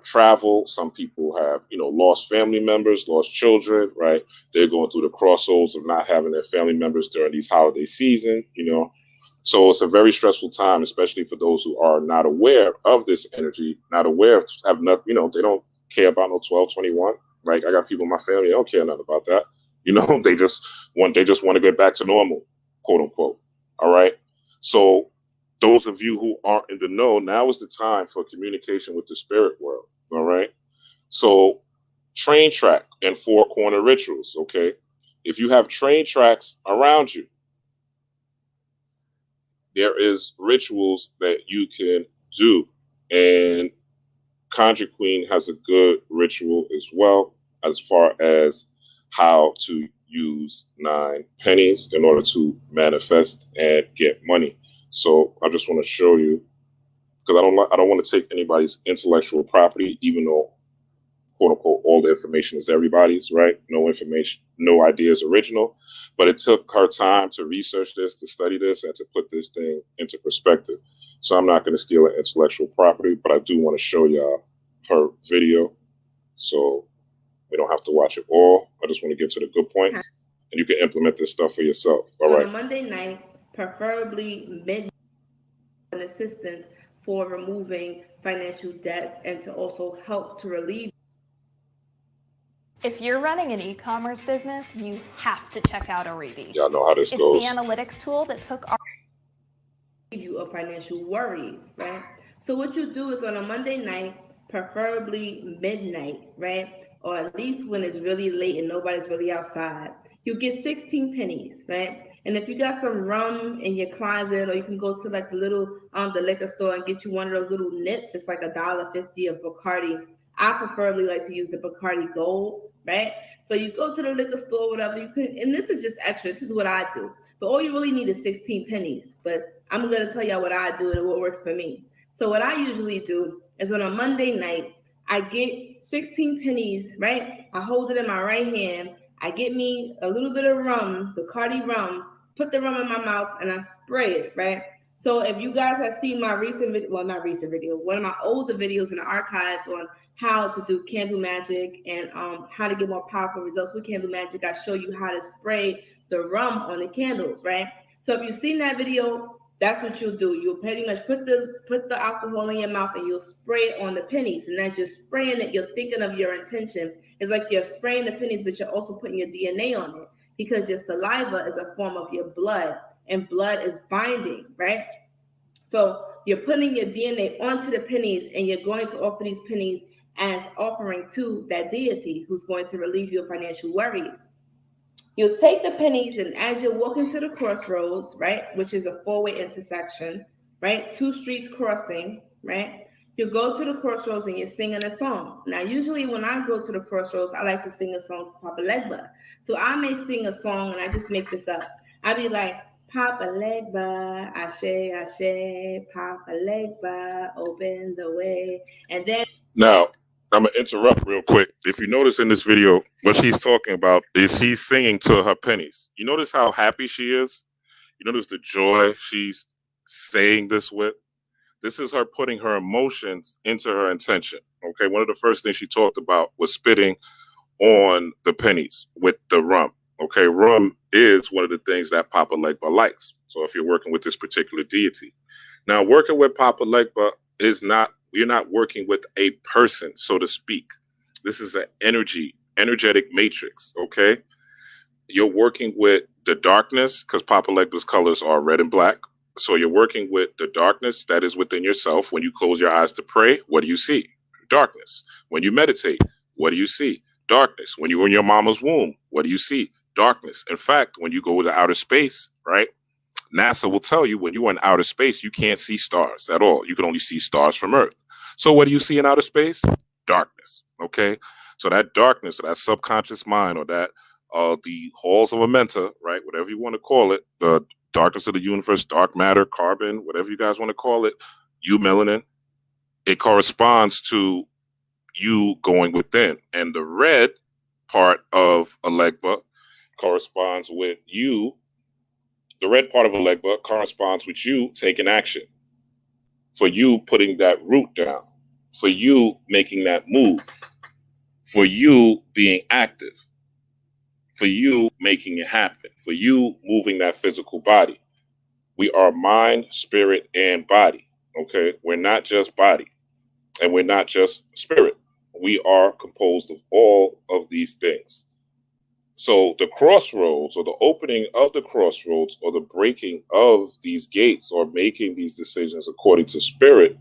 travel. Some people have, you know, lost family members, lost children, right? They're going through the crossroads of not having their family members during these holiday season, you know. So it's a very stressful time, especially for those who are not aware of this energy, not aware of, have not, you know, they don't care about no 12/21. Like I got people in my family, they don't care nothing about that. You know, they just want to get back to normal, quote unquote. All right. So those of you who aren't in the know, now is the time for communication with the spirit world. All right. So train track and four corner rituals. Okay. If you have train tracks around you, there is rituals that you can do. And Conjure Queen has a good ritual as well, as far as how to use 9 pennies in order to manifest and get money. So I just want to show you, because I don't want to take anybody's intellectual property, even though, quote unquote, all the information is everybody's, right? No information, no idea is original. But it took her time to research this, to study this, and to put this thing into perspective. So I'm not going to steal her intellectual property, but I do want to show y'all her video. So we don't have to watch it all. I just want to get to the good points, and you can implement this stuff for yourself. All right. On a Monday night, preferably midnight, assistance for removing financial debts and to also help to relieve. If you're running an e-commerce business, you have to check out Aribi. Y'all know how this goes. It's the analytics tool that took our you of financial worries, right? So what you do is on a Monday night, preferably midnight, right? Or at least when it's really late and nobody's really outside, you get 16 pennies, right? And if you got some rum in your closet, or you can go to like the little the liquor store and get you one of those little nips. It's like $1.50 of Bacardi. I preferably like to use the Bacardi Gold, right? So you go to the liquor store, whatever you can, and this is just extra. This is what I do. But all you really need is 16 pennies. But I'm going to tell y'all what I do and what works for me. So what I usually do is on a Monday night, I get 16 pennies, right? I hold it in my right hand. I get me a little bit of rum, Bacardi rum, put the rum in my mouth, and I spray it, right? So if you guys have seen my recent video, well, not recent video, one of my older videos in the archives on how to do candle magic and how to get more powerful results with candle magic, I show you how to spray the rum on the candles, right? So if you've seen that video, that's what you'll do. You'll pretty much put the alcohol in your mouth and you'll spray it on the pennies. And that's just spraying it. You're thinking of your intention. It's like you're spraying the pennies, but you're also putting your DNA on it. because your saliva is a form of your blood, and blood is binding, right? So you're putting your DNA onto the pennies, and you're going to offer these pennies as offering to that deity who's going to relieve your financial worries. You'll take the pennies, and as you're walking to the crossroads, right, which is a four-way intersection, right, two streets crossing, right, you go to the crossroads and you're singing a song. Now, usually when I go to the crossroads, I like to sing a song to Papa Legba. So I may sing a song, and I just make this up. I'd be like, Papa Legba, Ashe, Ashe, Papa Legba, open the way. And then Now, I'm going to interrupt real quick. If you notice in this video, what she's talking about is she's singing to her pennies. You notice how happy she is? You notice the joy she's saying this with? This is her putting her emotions into her intention. Okay, one of the first things she talked about was spitting on the pennies with the rum. Okay, rum is one of the things that Papa Legba likes. So if you're working with this particular deity. Now, working with Papa Legba is not, you're not working with a person, so to speak. This is an energetic matrix, okay? You're working with the darkness, because Papa Legba's colors are red and black. So you're working with the darkness that is within yourself. When you close your eyes to pray, what do you see? Darkness. When you meditate, what do you see? Darkness. When you're in your mama's womb, what do you see? Darkness. In fact, when you go to outer space, right? NASA will tell you when you're in outer space, you can't see stars at all. You can only see stars from Earth. So what do you see in outer space? Darkness. Okay. So that darkness, or that subconscious mind, or that the halls of Amenta, right? Whatever you want to call it, the darkness of the universe, dark matter, carbon, whatever you guys want to call it, you melanin, it corresponds to you going within. And the red part of Legba corresponds with you. The red part of Legba corresponds with you taking action, for you putting that root down, for you making that move, for you being active, for you making it happen, for you moving that physical body. We are mind, spirit, and body. Okay, we're not just body, and we're not just spirit. We are composed of all of these things. So the crossroads, or the opening of the crossroads, or the breaking of these gates, or making these decisions according to spirit,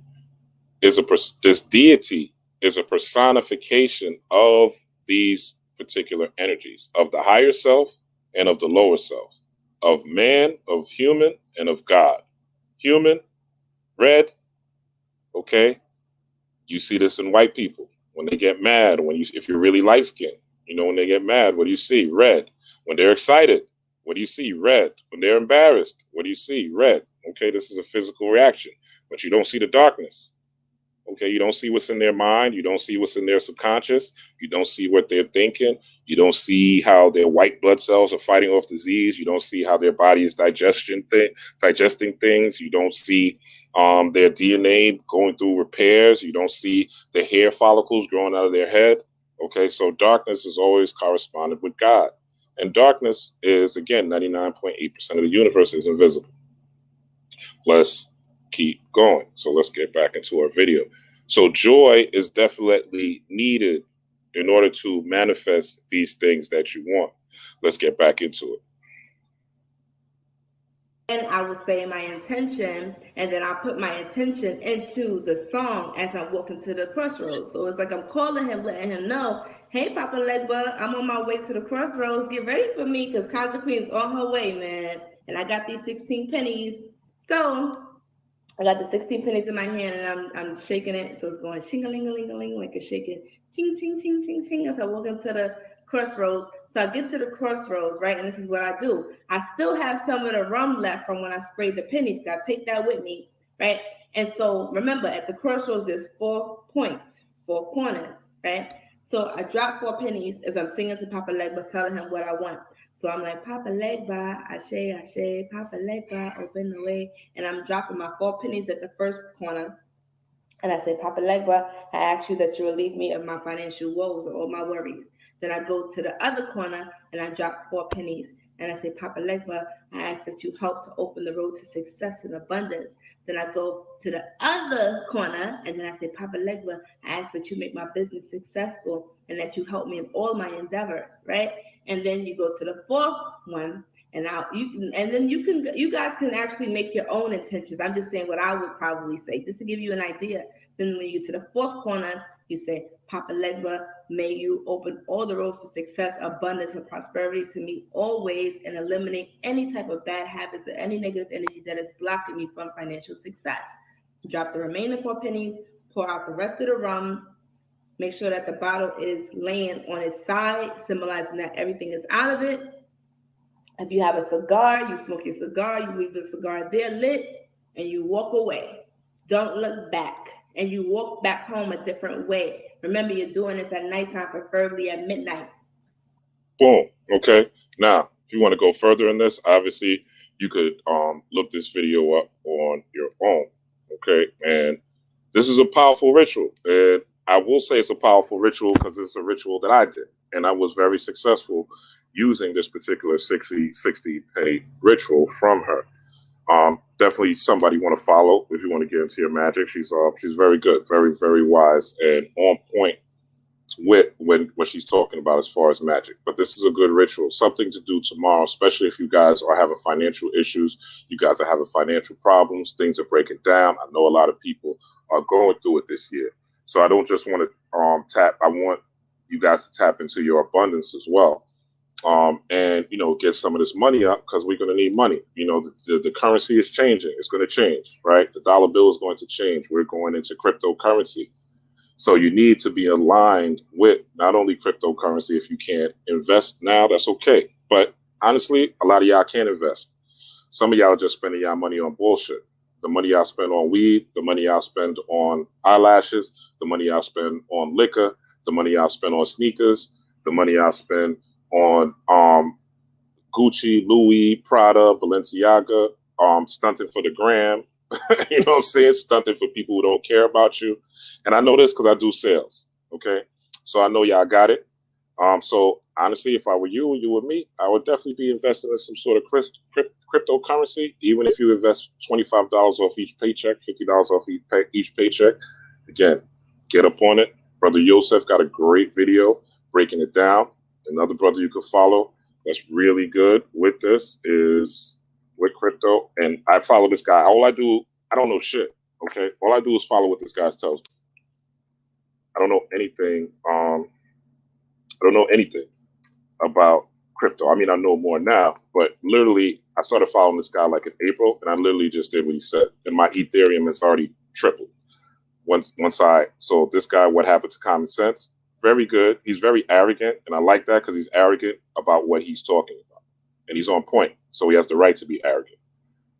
is this deity is a personification of these particular energies, of the higher self and of the lower self, of man, of human, and of God. Human, red, okay? You see this in white people when they get mad, if you're really light skinned, when they get mad, what do you see? Red. When they're excited, what do you see? Red. When they're embarrassed, what do you see? Red. Okay, this is a physical reaction, but you don't see the darkness. Okay, you don't see what's in their mind. You don't see what's in their subconscious. You don't see what they're thinking. You don't see how their white blood cells are fighting off disease. You don't see how their body is digesting things. You don't see their DNA going through repairs. You don't see the hair follicles growing out of their head. Okay, so darkness is always corresponded with God. And darkness is, again, 99.8% of the universe is invisible. Let's keep going. So let's get back into our video. So joy is definitely needed in order to manifest these things that you want. Let's get back into it. And I would say my intention, and then I put my intention into the song as I'm walking to the crossroads. So it's like I'm calling him, letting him know, hey, Papa Legba, I'm on my way to the crossroads. Get ready for me, because Conjure Queen's on her way, man. And I got these 16 pennies. So I got the 16 pennies in my hand, and I'm shaking it. So it's going shing-a-ling-a-ling-a-ling, like it's shaking. Ching, ching, ching, ching, ching, as I walk into the crossroads. So I get to the crossroads, right? And this is what I do. I still have some of the rum left from when I sprayed the pennies. I take that with me, right? And so remember, at the crossroads, there's 4 points, 4 corners, right? So I drop 4 pennies as I'm singing to Papa Legba, telling him what I want. So I'm like, Papa Legba, Ashe, Ashe, Papa Legba, open the way. And I'm dropping my 4 pennies at the first corner. And I say, Papa Legba, I ask you that you relieve me of my financial woes or all my worries. Then I go to the other corner and I drop 4 pennies. and I say, Papa Legba, I ask that you help to open the road to success and abundance. Then I go to the other corner, and then I say, Papa Legba, I ask that you make my business successful and that you help me in all my endeavors, right? And then you go to the fourth one, and you guys can actually make your own intentions. I'm just saying what I would probably say, just to give you an idea. Then when you get to the fourth corner, you say, Papa Legba, may you open all the roads to success, abundance, and prosperity to me always, and eliminate any type of bad habits or any negative energy that is blocking me from financial success. Drop the remaining 4 pennies, pour out the rest of the rum. Make sure that the bottle is laying on its side, symbolizing that everything is out of it. If you have a cigar, you smoke your cigar, you leave the cigar there lit, and you walk away. Don't look back. And you walk back home a different way. Remember, you're doing this at nighttime, preferably at midnight. Boom. Okay. Now, if you want to go further in this, obviously you could look this video up on your own. Okay. And this is a powerful ritual. And I will say it's a powerful ritual because it's a ritual that I did. And I was very successful using this particular 60 penny ritual from her. Definitely somebody you want to follow if you want to get into your magic. She's very good, very, very wise, and on point with what she's talking about as far as magic. But this is a good ritual, something to do tomorrow, especially if you guys are having financial issues, you guys are having financial problems, things are breaking down. I know a lot of people are going through it this year. So I don't just want to I want you guys to tap into your abundance as well. And, get some of this money up because we're going to need money. The currency is changing. It's going to change, right? The dollar bill is going to change. We're going into cryptocurrency. So you need to be aligned with not only cryptocurrency. If you can't invest now, that's okay. But honestly, a lot of y'all can't invest. Some of y'all are just spending y'all money on bullshit. The money y'all spend on weed, the money y'all spend on eyelashes, the money y'all spend on liquor, the money y'all spend on sneakers, the money y'all spend on Gucci, Louis, Prada, Balenciaga, stunting for the gram. You know what I'm saying? Stunting for people who don't care about you. And I know this because I do sales. Okay. So I know y'all got it. So honestly, if I were you and you were me, I would definitely be investing in some sort of cryptocurrency. Even if you invest $25 off each paycheck, $50 off each paycheck. Again, get up on it. Brother Yosef got a great video breaking it down. Another brother you could follow that's really good with this is with crypto. And I follow this guy. All I do, I don't know shit. Okay. All I do is follow what this guy tells me. I don't know anything. I don't know anything about crypto. I mean, I know more now, but literally I started following this guy like in April, and I literally just did what he said. And my Ethereum has already tripled one side. So this guy, what happened to common sense? Very good. He's very arrogant, and I like that because he's arrogant about what he's talking about, and he's on point. So he has the right to be arrogant.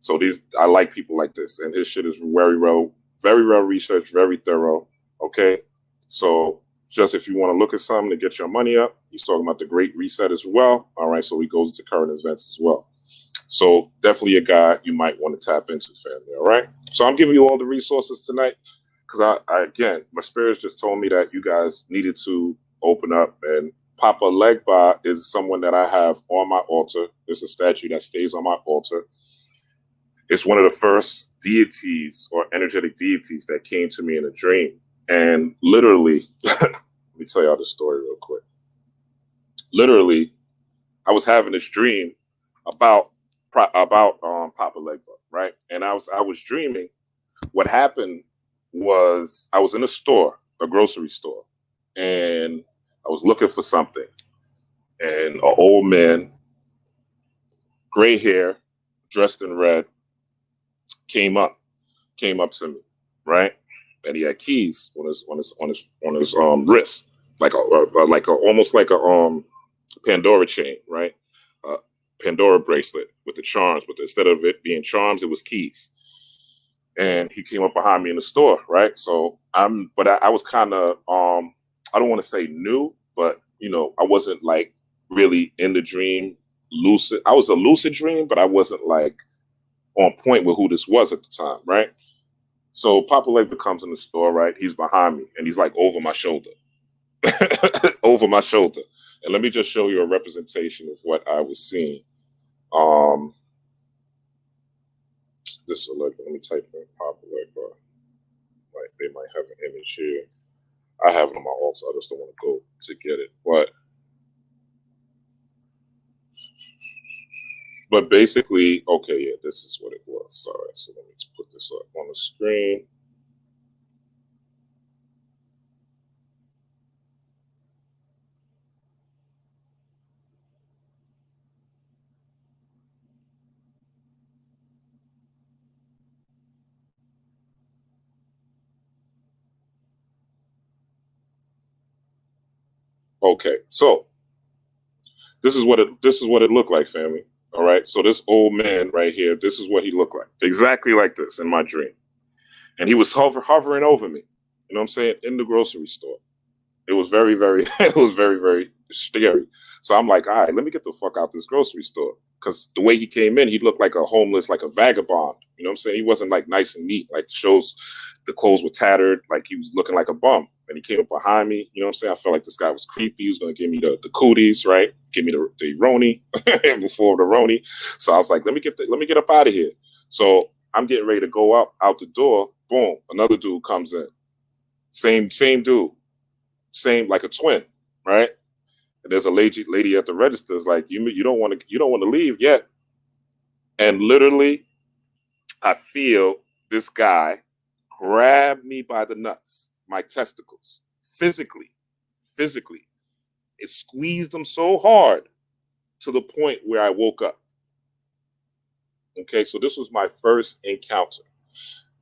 So I like people like this, and his shit is very well researched, very thorough. Okay, so just if you want to look at something to get your money up, he's talking about the Great Reset as well. All right, so he goes into current events as well. So definitely a guy you might want to tap into, family. All right, so I'm giving you all the resources tonight. Because again, my spirits just told me that you guys needed to open up, and Papa Legba is someone that I have on my altar. It's a statue that stays on my altar. It's one of the first deities or energetic deities that came to me in a dream. And literally, let me tell y'all the story real quick. Literally, I was having this dream about Papa Legba, right? And I was dreaming. What happened was I was in a store, a grocery store, and I was looking for something. And an old man, gray hair, dressed in red, came up to me, right? And he had keys on his wrist, almost like a Pandora chain, right? Pandora bracelet with the charms, but instead of it being charms, it was keys. And he came up behind me in the store, right? So I was kind of, I don't want to say new, but I wasn't like really in the dream lucid. I was a lucid dream, but I wasn't like on point with who this was at the time, right? So Papa Legba comes in the store, right? He's behind me and he's like over my shoulder, over my shoulder. And let me just show you a representation of what I was seeing. This is let me type in Papa Legba. Like they might have an image here. I have it on my altar. I just don't want to go to get it. But basically, okay, yeah, this is what it was. Sorry, so let me just put this up on the screen. Okay, so this is what it looked like, family. All right, so this old man right here, this is what he looked like, exactly like this in my dream, and he was hovering over me. You know what I'm saying? In the grocery store. It was very, very, it was very, very scary. So I'm like, all right, let me get the fuck out this grocery store. Because the way he came in, he looked like a homeless, like a vagabond. You know what I'm saying? He wasn't like nice and neat. Like shows, the clothes were tattered. Like he was looking like a bum. And he came up behind me. You know what I'm saying? I felt like this guy was creepy. He was going to give me the cooties, right? Give me the Roni before the Roni. So I was like, let me get up out of here. So I'm getting ready to go out the door. Boom, another dude comes in. Same dude. Same, like a twin, right? And there's a lady at the registers like, you don't want to leave yet. And literally, I feel this guy grab me by the nuts, my testicles, physically. It squeezed them so hard to the point where I woke up. Okay, so this was my first encounter.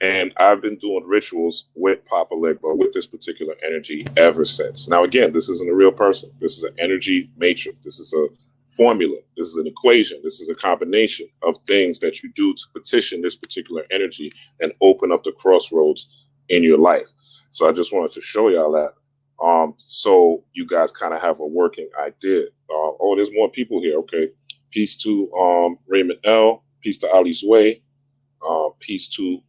And I've been doing rituals with Papa Legba, with this particular energy ever since. Now, again, this isn't a real person. This is an energy matrix. This is a formula. This is an equation. This is a combination of things that you do to petition this particular energy and open up the crossroads in your life. So I just wanted to show y'all that. So you guys kind of have a working idea. Oh, there's more people here. Okay. Peace to Raymond L. Peace to Ali's Way. Peace to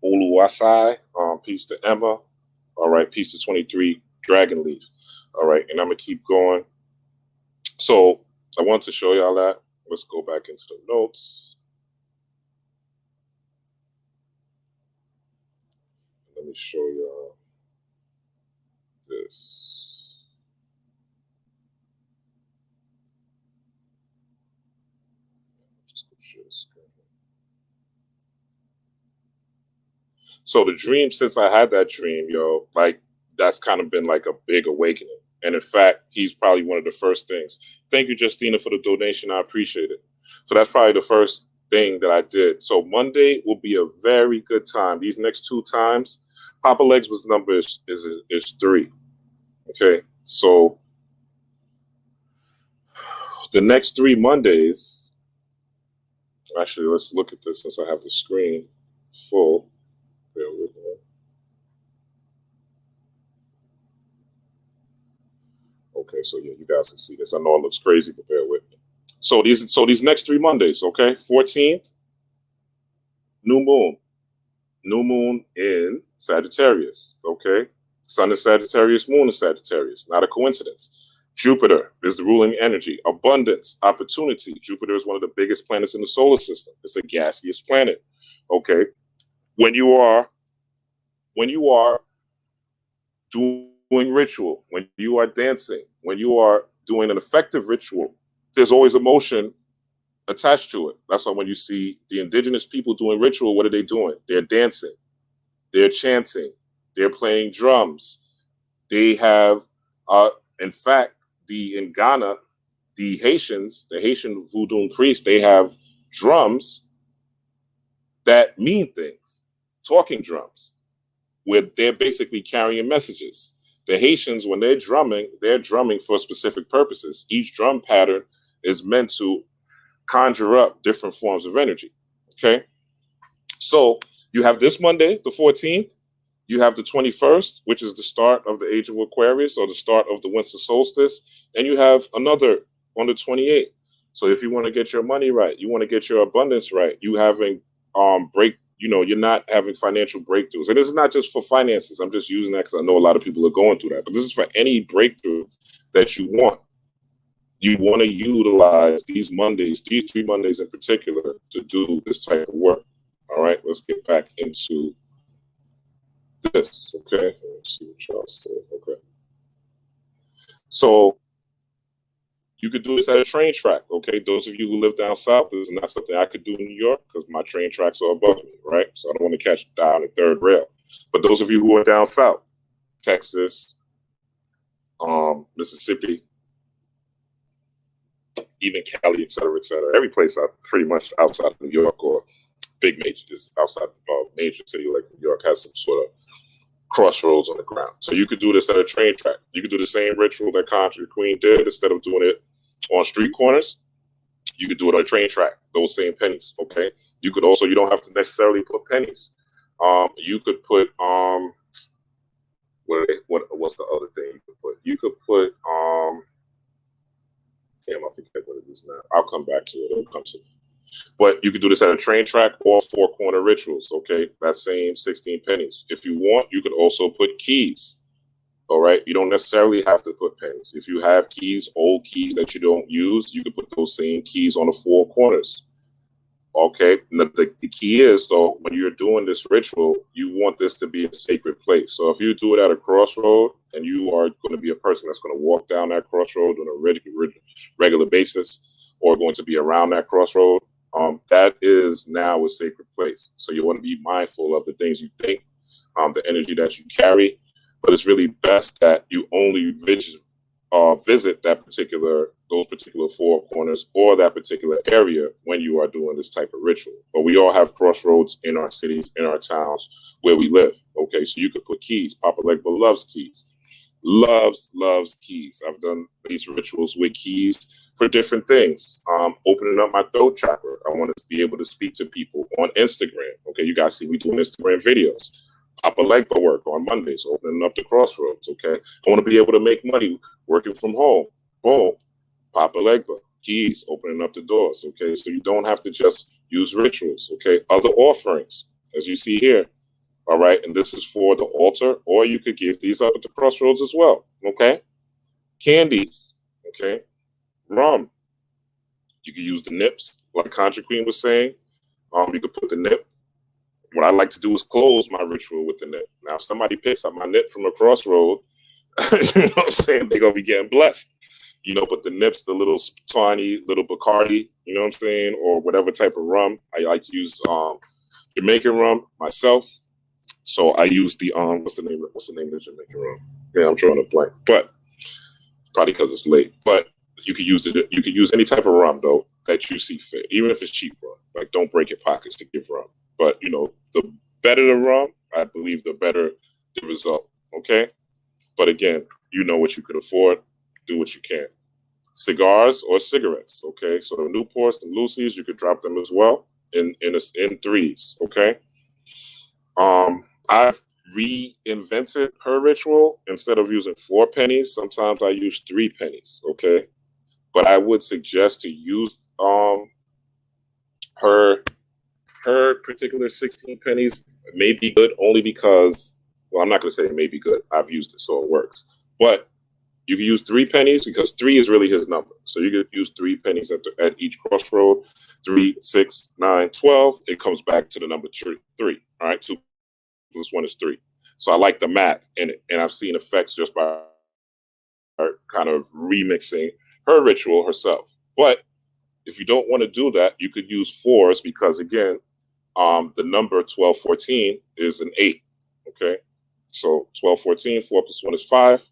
Oluwasai, peace to Emma. All right, peace to 23 Dragon Leaf. All right, and I'm gonna keep going. So I want to show y'all that. Let's go back into the notes. Let me show y'all this. Just go share the screen. So the dream, since I had that dream, like that's kind of been like a big awakening. And in fact, he's probably one of the first things. Thank you, Justina, for the donation. I appreciate it. So that's probably the first thing that I did. So Monday will be a very good time. These next 2 times, Papa Legba's number is 3. Okay. So the next 3 Mondays, actually, let's look at this since I have the screen full. Bear with me. Okay, so yeah, you guys can see this. I know it looks crazy, but bear with me. So these next 3 Mondays, okay? 14th, new moon in Sagittarius, okay? Sun is Sagittarius, moon is Sagittarius. Not a coincidence. Jupiter is the ruling energy, abundance, opportunity. Jupiter is one of the biggest planets in the solar system. It's a gaseous planet, okay? When you are doing ritual, when you are dancing, when you are doing an effective ritual, there's always emotion attached to it. That's why when you see the indigenous people doing ritual, what are they doing? They're dancing, they're chanting, they're playing drums. They have, in fact, in Ghana, the Haitian voodoo priests, they have drums that mean things, talking drums, where they're basically carrying messages. The Haitians, when they're drumming for specific purposes. Each drum pattern is meant to conjure up different forms of energy, okay? So you have this Monday, the 14th. You have the 21st, which is the start of the age of Aquarius, or the start of the winter solstice. And you have another on the 28th. So if you want to get your money right, you want to get your abundance right, you having you're not having financial breakthroughs. And this is not just for finances. I'm just using that because I know a lot of people are going through that. But this is for any breakthrough that you want. you want to utilize these Mondays, these 3 Mondays in particular, to do this type of work. All right, let's get back into this. Okay, let's see what y'all say. Okay, so you could do this at a train track. Okay, those of you who live down south, this is not something I could do in New York because my train tracks are above me, right? So I don't want to catch down the third rail. But those of you who are down south, Texas, Mississippi, even Cali, et cetera, every place pretty much outside of New York or big majors outside of a major city like New York has some sort of crossroads on the ground. So you could do this at a train track. You could do the same ritual that Conjure Queen did. Instead of doing it on street corners, you could do it on a train track, those same pennies, okay? You could also, you don't have to necessarily put pennies. You could put, what's the other thing you could put? You could put, damn, I forget what it is now. I'll come back to it. It'll come to me. But you could do this at a train track or 4-corner rituals, okay? That same 16 pennies. If you want, you could also put keys, all right? You don't necessarily have to put pennies. If you have keys, old keys that you don't use, you could put those same keys on the 4 corners, okay? The key is, though, when you're doing this ritual, you want this to be a sacred place. So if you do it at a crossroad and you are going to be a person that's going to walk down that crossroad on a regular basis or going to be around that crossroad, that is now a sacred place. So you want to be mindful of the things you think, the energy that you carry, but it's really best that you only visit those particular 4 corners or that particular area when you are doing this type of ritual. But we all have crossroads in our cities, in our towns where we live. Okay, so you could put keys. Papa Legba loves keys. Loves keys. I've done these rituals with keys for different things. Opening up my throat chakra. I want to be able to speak to people on Instagram. Okay, you guys see me doing Instagram videos. Papa Legba work on Mondays, opening up the crossroads. Okay, I want to be able to make money working from home. Boom, Papa Legba, keys, opening up the doors. Okay, so you don't have to just use rituals. Okay, other offerings, as you see here. All right, and this is for the altar, or you could give these up at the crossroads as well. Okay, candies. Okay, rum. You could use the nips, like Conjure Queen was saying. You could put the nip. What I like to do is close my ritual with the nip. Now, if somebody picks up my nip from a crossroad, you know what I'm saying, they're going to be getting blessed. You know, but the nips, the little tiny little Bacardi, you know what I'm saying, or whatever type of rum. I like to use Jamaican rum myself. So I use the, what's the name of the Jamaican rum? Yeah, I'm drawing a blank, but probably because it's late. But you could use it. You could use any type of rum, though, that you see fit, even if it's cheap rum. Like, don't break your pockets to give rum. But, you know, the better the rum, I believe the better the result, okay? But again, you know what you could afford. Do what you can. Cigars or cigarettes, okay? So the Newports and Lucy's, you could drop them as well in threes, okay? I've reinvented her ritual. Instead of using 4 pennies, sometimes I use 3 pennies, okay? But I would suggest to use her particular 16 pennies may be good only because, well, I'm not going to say it may be good. I've used it, so it works. But you can use 3 pennies because 3 is really his number. So you could use 3 pennies at each crossroad. 3, 6, 9, 12. It comes back to the number 3. All right, 2 plus 1 is 3. So I like the math in it, and I've seen effects just by kind of remixing her ritual herself. But if you don't want to do that, you could use 4s because, again, the number 1214 is an 8. Okay, so 1214, 4 plus 1 is 5,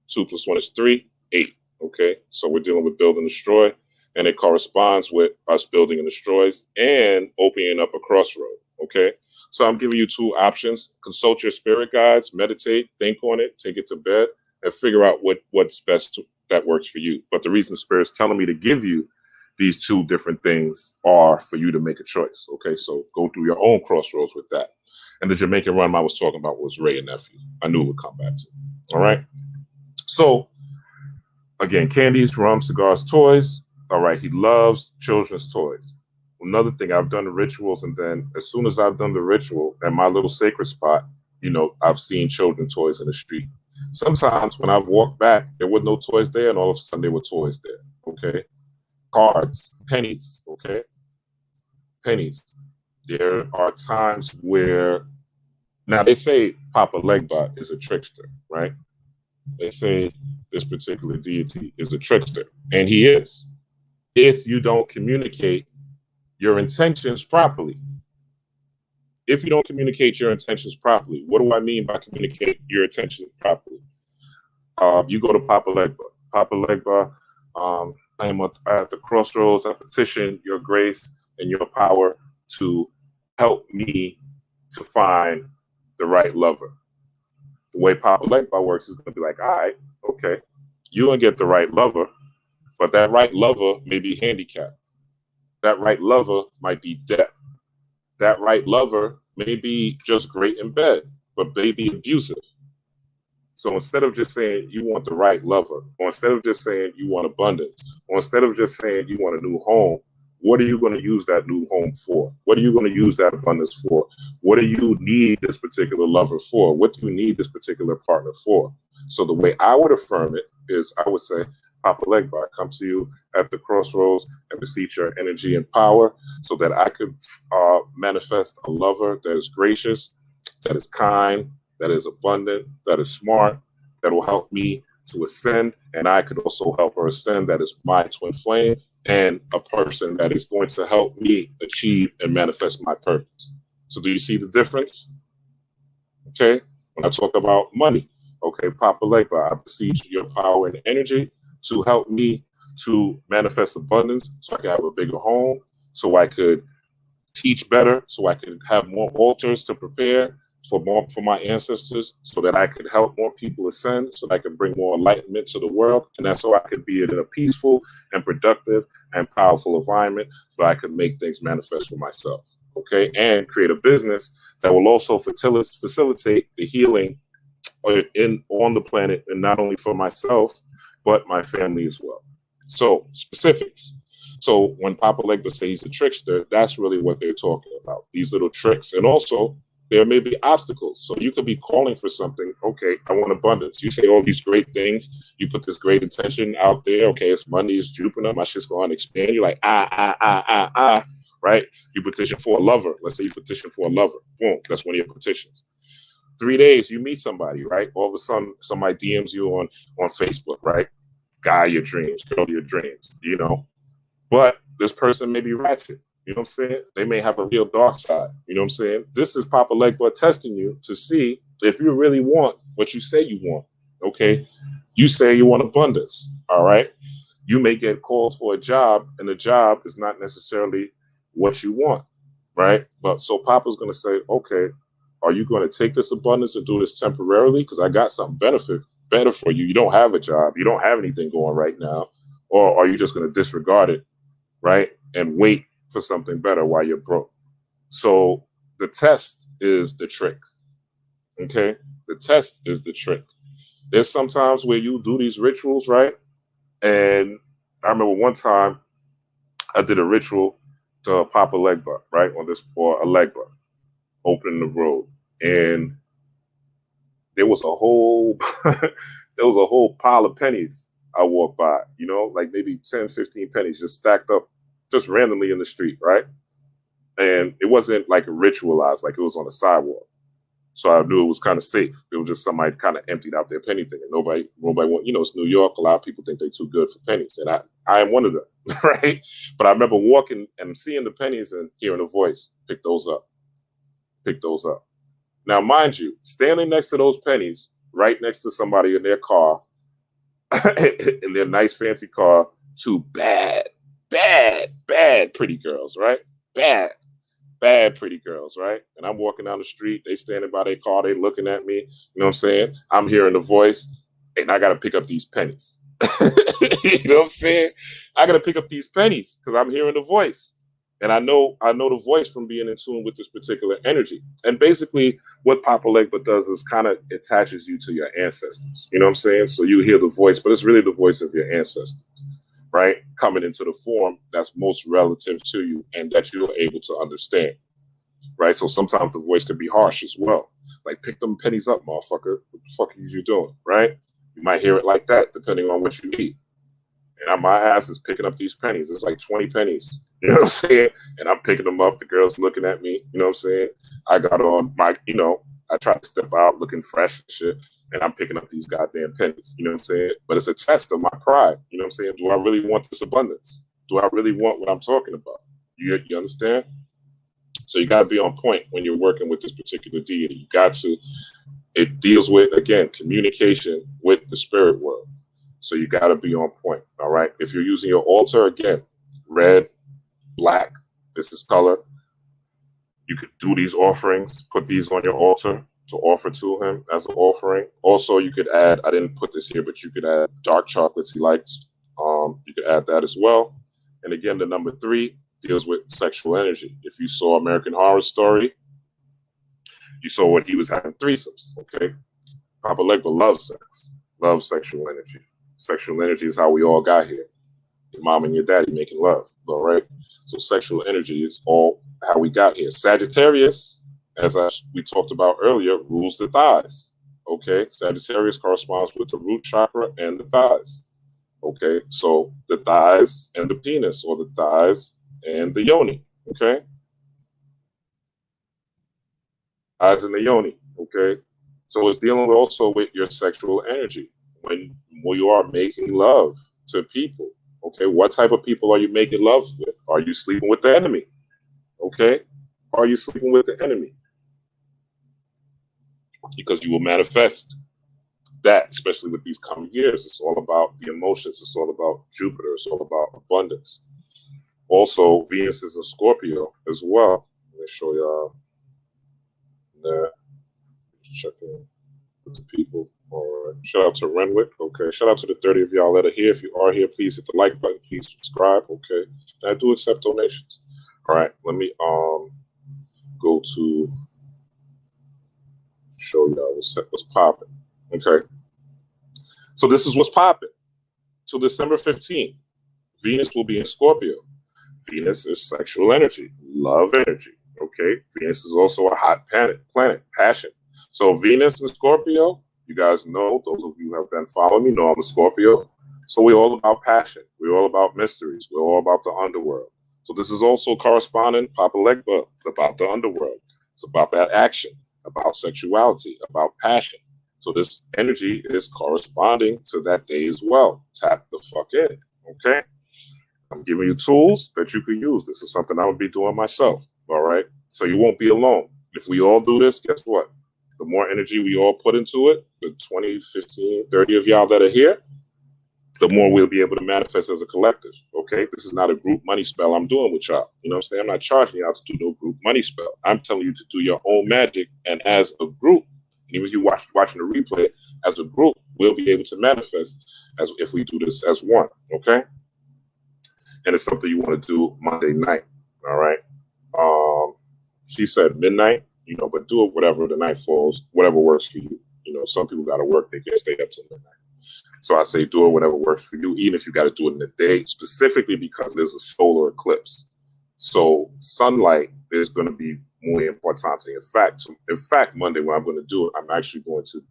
2 plus 1 is 3, 8. Okay, so we're dealing with build and destroy, and it corresponds with us building and destroys and opening up a crossroad. Okay, so I'm giving you 2 options. Consult your spirit guides, meditate, think on it, take it to bed, and figure out what's best that works for you. But the reason Spirit's telling me to give you these 2 different things are for you to make a choice. Okay, so go through your own crossroads with that. And the Jamaican rum I was talking about was Ray and Nephew. I knew it would come back to. All right. So again, candies, rum, cigars, toys. All right. He loves children's toys. Another thing, I've done the rituals, and then as soon as I've done the ritual at my little sacred spot, you know, I've seen children's toys in the street. Sometimes when I've walked back, there were no toys there, and all of a sudden there were toys there. okay? Cards, pennies, okay? Pennies. There are times where, now they say Papa Legba is a trickster, right? They say this particular deity is a trickster, and he is. If you don't communicate your intentions properly. If you don't communicate your intentions properly, what do I mean by communicate your intentions properly? You go to Papa Legba. Papa Legba, I am at the crossroads. I petition your grace and your power to help me to find the right lover. The way Papa Legba works is going to be like, all right, okay, you're going to get the right lover, but that right lover may be handicapped. That right lover might be deaf. That right lover may be just great in bed, but may be abusive. So instead of just saying you want the right lover, or instead of just saying you want abundance, or instead of just saying you want a new home, what are you going to use that new home for? What are you going to use that abundance for? What do you need this particular lover for? What do you need this particular partner for? So the way I would affirm it is I would say, Papa Legba, I come to you at the crossroads and beseech your energy and power so that I could manifest a lover that is gracious, that is kind, that is abundant, that is smart, that will help me to ascend, and I could also help her ascend. That is my twin flame, and a person that is going to help me achieve and manifest my purpose. So do you see the difference? Okay, when I talk about money, okay, Papa Legba, I beseech your power and energy to help me to manifest abundance so I can have a bigger home, so I could teach better, so I could have more altars to prepare for my ancestors, so that I could help more people ascend, so that I could bring more enlightenment to the world, and that's so I could be in a peaceful and productive and powerful environment, so I could make things manifest for myself, okay? And create a business that will also facilitate the healing on the planet, and not only for myself, but my family as well. So specifics. So when Papa Legba says he's a trickster, that's really what they're talking about, these little tricks. And also there may be obstacles. So you could be calling for something. Okay, I want abundance. You say all these great things. You put this great intention out there. Okay, it's Monday, it's Jupiter. My shit's going to expand. You're like, right? You petition for a lover. Let's say you petition for a lover. Boom, that's one of your petitions. 3 days, you meet somebody, right? All of a sudden, somebody DMs you on Facebook, right? Guy your dreams, girl your dreams, you know. But this person may be ratchet, you know what I'm saying? They may have a real dark side, you know what I'm saying? This is Papa Legba testing you to see if you really want what you say you want, okay? You say you want abundance, all right? You may get called for a job, and the job is not necessarily what you want, right? But so Papa's going to say, okay, are you going to take this abundance and do this temporarily? Because I got something better for you. You don't have a job. You don't have anything going right now. Or are you just going to disregard it, right? And wait for something better while you're broke. So the test is the trick, okay? The test is the trick. There's sometimes where you do these rituals, right? And I remember one time I did a ritual to Papa Legba, right? Or a Legba, opening the road. And there was a whole pile of pennies I walked by, you know, like maybe 10, 15 pennies just stacked up just randomly in the street, right? And it wasn't like ritualized, like it was on the sidewalk. So I knew it was kind of safe. It was just somebody kind of emptied out their penny thing, and nobody want, you know, it's New York. A lot of people think they're too good for pennies, and I am one of them, right? But I remember walking and seeing the pennies and hearing a voice, pick those up. Now, mind you, standing next to those pennies, right next to somebody in their car, in their nice fancy car, two bad pretty girls, right? Bad pretty girls, right? And I'm walking down the street, they standing by their car, they looking at me, you know what I'm saying? I'm hearing the voice, and I gotta pick up these pennies. You know what I'm saying? I gotta pick up these pennies because I'm hearing the voice. And I know the voice from being in tune with this particular energy. And basically what Papa Legba does is kind of attaches you to your ancestors. You know what I'm saying? So you hear the voice, but it's really the voice of your ancestors, right? Coming into the form that's most relative to you and that you're able to understand, right? So sometimes the voice can be harsh as well. Like, pick them pennies up, motherfucker. What the fuck are you doing, right? You might hear it like that, depending on what you need. And my ass is picking up these pennies. It's like 20 pennies. You know what I'm saying? And I'm picking them up. The girl's looking at me. You know what I'm saying? I got on my, I try to step out looking fresh and shit. And I'm picking up these goddamn pennies. You know what I'm saying? But it's a test of my pride. You know what I'm saying? Do I really want this abundance? Do I really want what I'm talking about? You understand? So you got to be on point when you're working with this particular deity. You got to, it deals with, again, communication with the spirit world. So you got to be on point. All right. If you're using your altar, again, red, black, this is color. You could do these offerings, put these on your altar to offer to him as an offering. Also, you could add, I didn't put this here, but you could add dark chocolates he likes. You could add that as well. And again, the number 3 deals with sexual energy. If you saw American Horror Story, you saw what he was having threesomes. Okay. Papa Legba loves sex, loves sexual energy. Sexual energy is how we all got here. Your mom and your daddy making love. All right. So sexual energy is all how we got here. Sagittarius, as we talked about earlier, rules the thighs. Okay. Sagittarius corresponds with the root chakra and the thighs. Okay. So the thighs and the penis, or the thighs and the yoni. Okay. Thighs and the yoni. Okay. So it's dealing also with your sexual energy. When you are making love to people, okay, what type of people are you making love with? Are you sleeping with the enemy? Okay, are you sleeping with the enemy? Because you will manifest that, especially with these coming years. It's all about the emotions. It's all about Jupiter. It's all about abundance. Also, Venus is a Scorpio as well. Let me show y'all that. Check in with the people. All right. Shout out to Renwick. Okay. Shout out to the 30 of y'all that are here. If you are here, please hit the like button. Please subscribe. Okay. And I do accept donations. All right. Let me go to show y'all what's popping. Okay. So this is what's popping. So December 15th, Venus will be in Scorpio. Venus is sexual energy, love energy. Okay. Venus is also a hot planet, passion. So Venus in Scorpio, you guys know, those of you who have been following me know I'm a Scorpio. So we're all about passion. We're all about mysteries. We're all about the underworld. So this is also corresponding, Papa Legba. It's about the underworld. It's about that action, about sexuality, about passion. So this energy is corresponding to that day as well. Tap the fuck in, okay? I'm giving you tools that you can use. This is something I would be doing myself, all right? So you won't be alone. If we all do this, guess what? The more energy we all put into it, the 20, 15, 30 of y'all that are here, the more we'll be able to manifest as a collective, okay? This is not a group money spell I'm doing with y'all. You know what I'm saying? I'm not charging y'all to do no group money spell. I'm telling you to do your own magic, and as a group, even if you watching the replay, as a group, we'll be able to manifest as if we do this as one, okay? And it's something you want to do Monday night, all right? She said midnight, but do it whatever the night falls, whatever works for you. Some people got to work, they can't stay up till midnight. So I say do it whatever works for you, even if you got to do it in the day, specifically because there's a solar eclipse. So sunlight is going to be muy importante. In fact, Monday when I'm going to do it, I'm actually going to,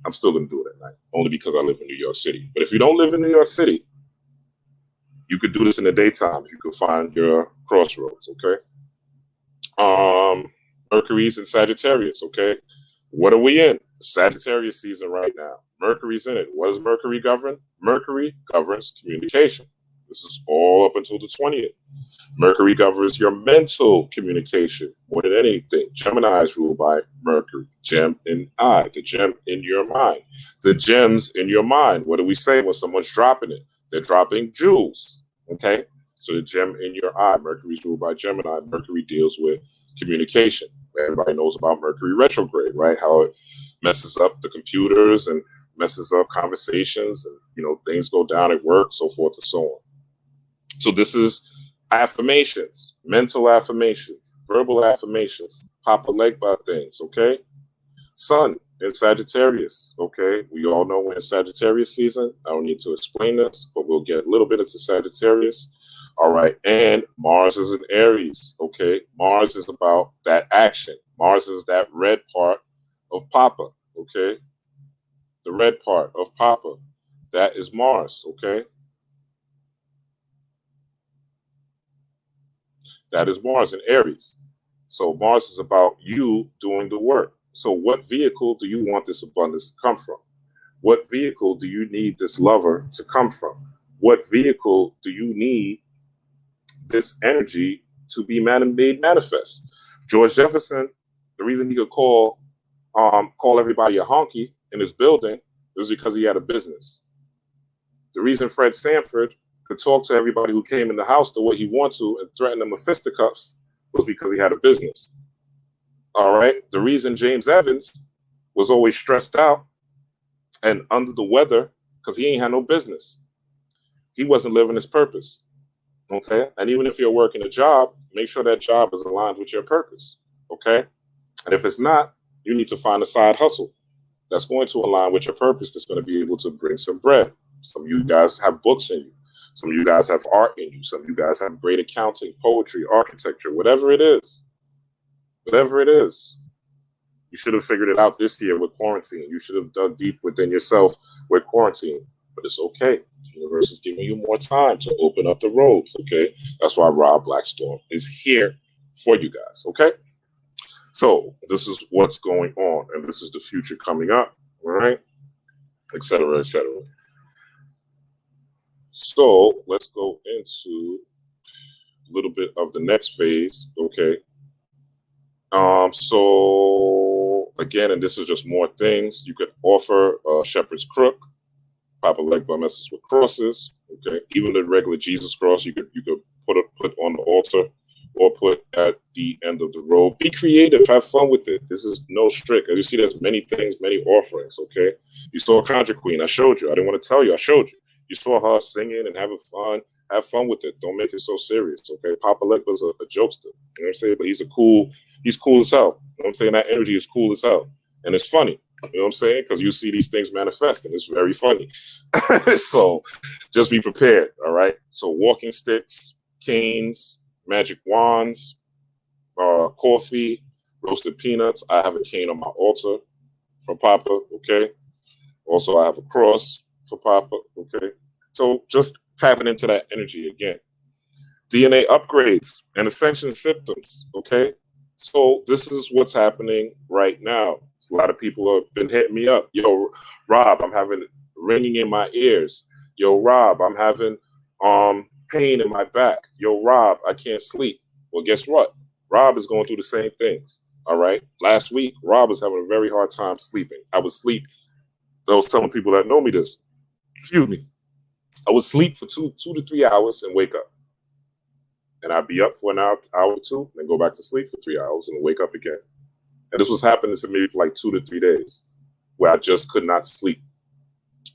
I'm still going to do it at night, only because I live in New York City. But if you don't live in New York City, you could do this in the daytime. You could find your crossroads, okay? Mercury's in Sagittarius, okay? What are we in? Sagittarius season right now. Mercury's in it. What does Mercury govern? Mercury governs communication. This is all up until the 20th. Mercury governs your mental communication more than anything. Gemini is ruled by Mercury. Gem in eye, the gem in your mind. The gems in your mind. What do we say when someone's dropping it? They're dropping jewels, okay? So the gem in your eye, Mercury is ruled by Gemini. Mercury deals with communication. Everybody knows about Mercury retrograde, right? How it messes up the computers and messes up conversations, and things go down at work, so forth and so on. So this is affirmations, mental affirmations, verbal affirmations, Papa Legba things, okay? Sun in Sagittarius, okay? We all know we're in Sagittarius season. I don't need to explain this, but we'll get a little bit into Sagittarius. All right, and Mars is in Aries, okay? Mars is about that action. Mars is that red part of Papa, okay? The red part of Papa, that is Mars, okay? That is Mars in Aries. So Mars is about you doing the work. So what vehicle do you want this abundance to come from? What vehicle do you need this lover to come from? What vehicle do you need this energy to be made manifest? George Jefferson, the reason he could call everybody a honky in his building was because he had a business. The reason Fred Sanford could talk to everybody who came in the house the way he wanted to and threaten them with fisticuffs was because he had a business. All right. The reason James Evans was always stressed out and under the weather because he ain't had no business. He wasn't living his purpose. Okay. And even if you're working a job, make sure that job is aligned with your purpose. Okay. And if it's not, you need to find a side hustle that's going to align with your purpose, that's going to be able to bring some bread. Some of you guys have books in you. Some of you guys have art in you. Some of you guys have great accounting, poetry, architecture, whatever it is. Whatever it is. You should have figured it out this year with quarantine. You should have dug deep within yourself with quarantine. But it's okay. The universe is giving you more time to open up the roads, okay? That's why Rob Blackstorm is here for you guys, okay? So this is what's going on, and this is the future coming up, all right? Et cetera, et cetera. So let's go into a little bit of the next phase, okay? So again, and this is just more things. You could offer shepherd's crook. Papa Legba messes with crosses, okay? Even the regular Jesus cross, you could put on the altar or put at the end of the road. Be creative, have fun with it. This is no strict. As you see, there's many things, many offerings, okay? You saw Conjure Queen, I showed you. I didn't want to tell you, I showed you. You saw her singing and having fun. Have fun with it. Don't make it so serious, okay? Papa Legba's a jokester, you know what I'm saying? But he's cool as hell. You know what I'm saying? That energy is cool as hell. And it's funny, you know what I'm saying? Because you see these things manifest and it's very funny. So just be prepared, all right? So walking sticks, canes, magic wands, coffee, roasted peanuts. I have a cane on my altar for Papa, okay? Also, I have a cross for Papa, okay? So just tapping into that energy again. DNA upgrades and ascension symptoms, okay? So this is what's happening right now. A lot of people have been hitting me up. Yo, Rob, I'm having ringing in my ears. Yo, Rob, I'm having pain in my back. Yo, Rob, I can't sleep. Well, guess what? Rob is going through the same things, all right? Last week, Rob was having a very hard time sleeping. I would sleep. I was telling people that know me this. Excuse me. I would sleep for 2 to 3 hours and wake up. And I'd be up for an hour or two, and go back to sleep for 3 hours and wake up again. And this was happening to me for like 2 to 3 days, where I just could not sleep.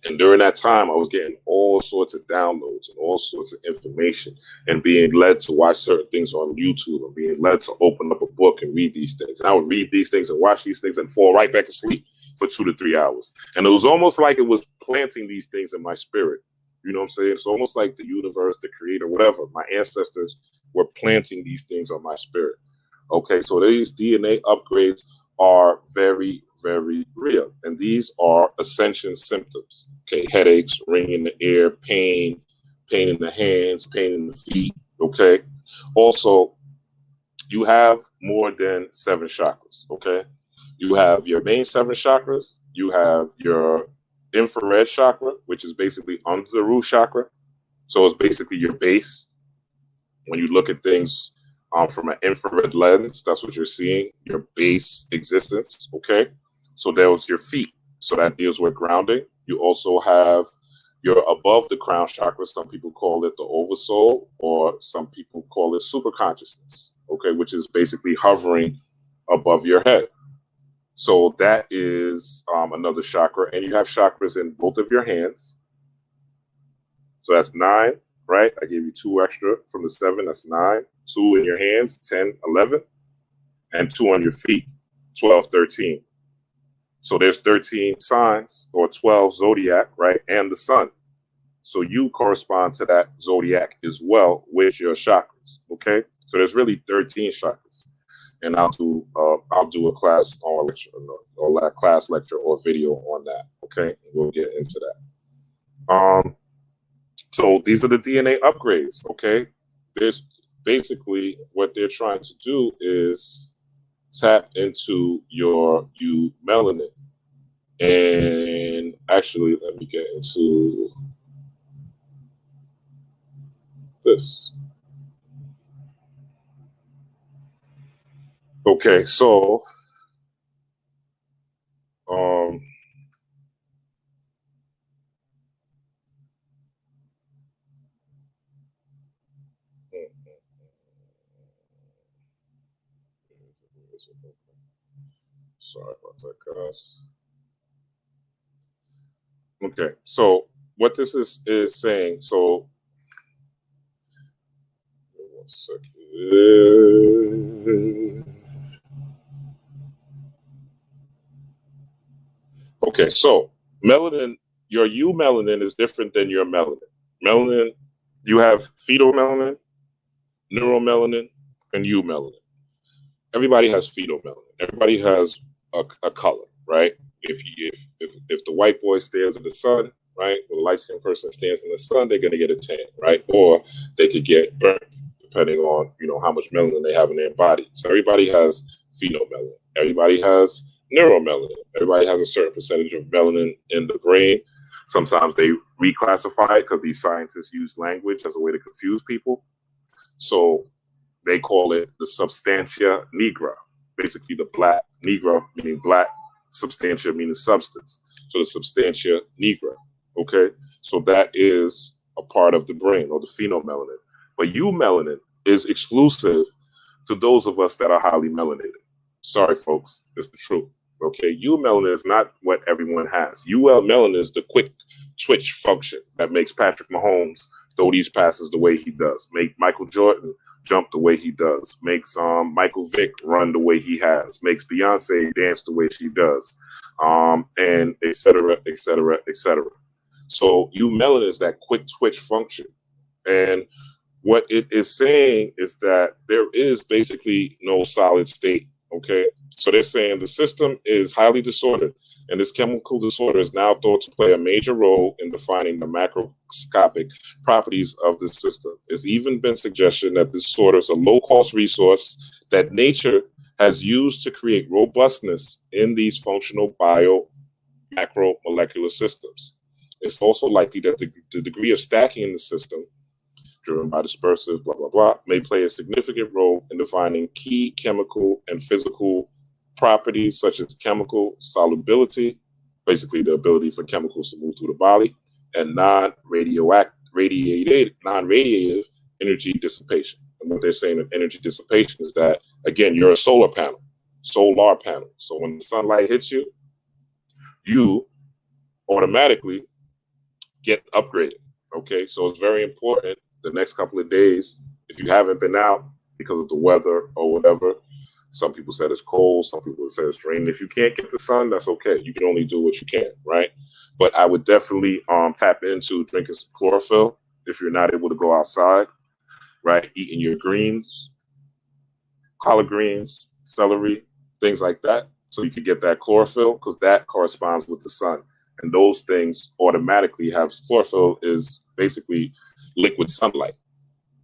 And during that time, I was getting all sorts of downloads and all sorts of information and being led to watch certain things on YouTube and being led to open up a book and read these things. And I would read these things and watch these things and fall right back to sleep for 2 to 3 hours. And it was almost like it was planting these things in my spirit. You know what I'm saying? It's almost like the universe, the creator, whatever, my ancestors were planting these things on my spirit. Okay, so these DNA upgrades are very, very real. And these are ascension symptoms. Okay, headaches, ringing in the ear, pain in the hands, pain in the feet. Okay. Also, you have more than 7 chakras. Okay. You have your main 7 chakras. You have your infrared chakra, which is basically under the root chakra. So it's basically your base. When you look at things from an infrared lens, that's what you're seeing, your base existence, okay? So there's your feet. So that deals with grounding. You also have your above the crown chakra. Some people call it the oversoul, or some people call it super consciousness, okay? Which is basically hovering above your head. So that is another chakra. And you have chakras in both of your hands. So that's 9, right? I gave you 2 extra from the 7. That's 9. 2 in your hands, 10, 11. And 2 on your feet, 12, 13. So there's 13 signs, or 12 zodiac, right? And the sun. So you correspond to that zodiac as well with your chakras, okay? So there's really 13 chakras. And I'll do a class or lecture, or a class lecture or video on that. Okay, we'll get into that. So these are the DNA upgrades. Okay, there's basically what they're trying to do is tap into your melanin. And actually, let me get into this. Okay, so sorry about that, guys. Okay, so what this is saying, so 1 second. Okay, so melanin, your melanin is different than your melanin. Melanin, you have fetal melanin, neuromelanin, and melanin. Everybody has fetal melanin. Everybody has a color, right? If the white boy stares at the sun, right, or the light skinned person stands in the sun, they're gonna get a tan, right? Or they could get burnt, depending on how much melanin they have in their body. So everybody has fetal melanin. Everybody has neuromelanin. Everybody has a certain percentage of melanin in the brain. Sometimes they reclassify it because these scientists use language as a way to confuse people. So they call it the substantia nigra, basically the black nigra, meaning black, substantia meaning substance. So the substantia nigra, okay? So that is a part of the brain, or the phenomelanin. But melanin is exclusive to those of us that are highly melanated. Sorry, folks, it's the truth. Okay, melanin is not what everyone has. Melanin is the quick twitch function that makes Patrick Mahomes throw these passes the way he does, make Michael Jordan jump the way he does, makes Michael Vick run the way he has, makes Beyonce dance the way she does, and et cetera, et cetera, et cetera. So melanin is that quick twitch function. And what it is saying is that there is basically no solid state, okay? So they're saying the system is highly disordered, and this chemical disorder is now thought to play a major role in defining the macroscopic properties of the system. It's even been suggested that this disorder is a low-cost resource that nature has used to create robustness in these functional macromolecular systems. It's also likely that the degree of stacking in the system, driven by dispersive, blah, blah, blah, may play a significant role in defining key chemical and physical properties such as chemical solubility, basically the ability for chemicals to move through the body, and non-radiative energy dissipation. And what they're saying of energy dissipation is that, again, you're a solar panel. So when the sunlight hits you, you automatically get upgraded. Okay, so it's very important the next couple of days, if you haven't been out because of the weather or whatever. Some people said it's cold, some people said it's raining. If you can't get the sun, that's okay. You can only do what you can, right? But I would definitely tap into drinking some chlorophyll if you're not able to go outside, right? Eating your greens, collard greens, celery, things like that, so you can get that chlorophyll, because that corresponds with the sun. And those things automatically have chlorophyll is basically liquid sunlight.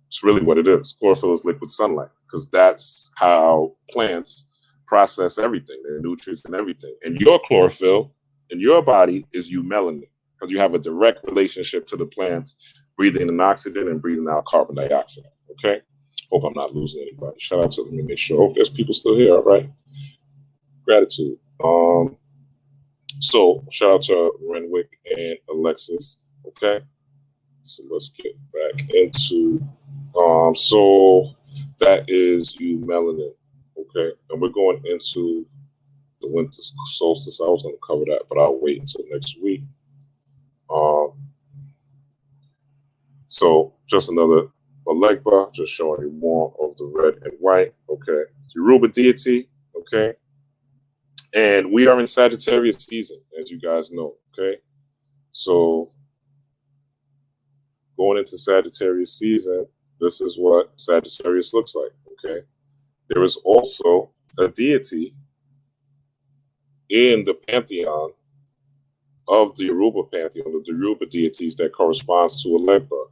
It's really what it is. Chlorophyll is liquid sunlight, because that's how plants process everything, their nutrients and everything. And your chlorophyll in your body is melanin, because you have a direct relationship to the plants breathing in oxygen and breathing out carbon dioxide. Okay? Hope I'm not losing anybody. Shout out to them and make sure. Hope there's people still here. All right. Gratitude. So shout out to Renwick and Alexis. Okay. So let's get back into so that is melanin. Okay. And we're going into the winter solstice. I was going to cover that, but I'll wait until next week. So just another Legba, just showing you more of the red and white. Okay. Yoruba deity. Okay. And we are in Sagittarius season, as you guys know. Okay. So going into Sagittarius season, this is what Sagittarius looks like. Okay. There is also a deity in the pantheon of the Yoruba pantheon, of the Yoruba deities, that corresponds to a Legba,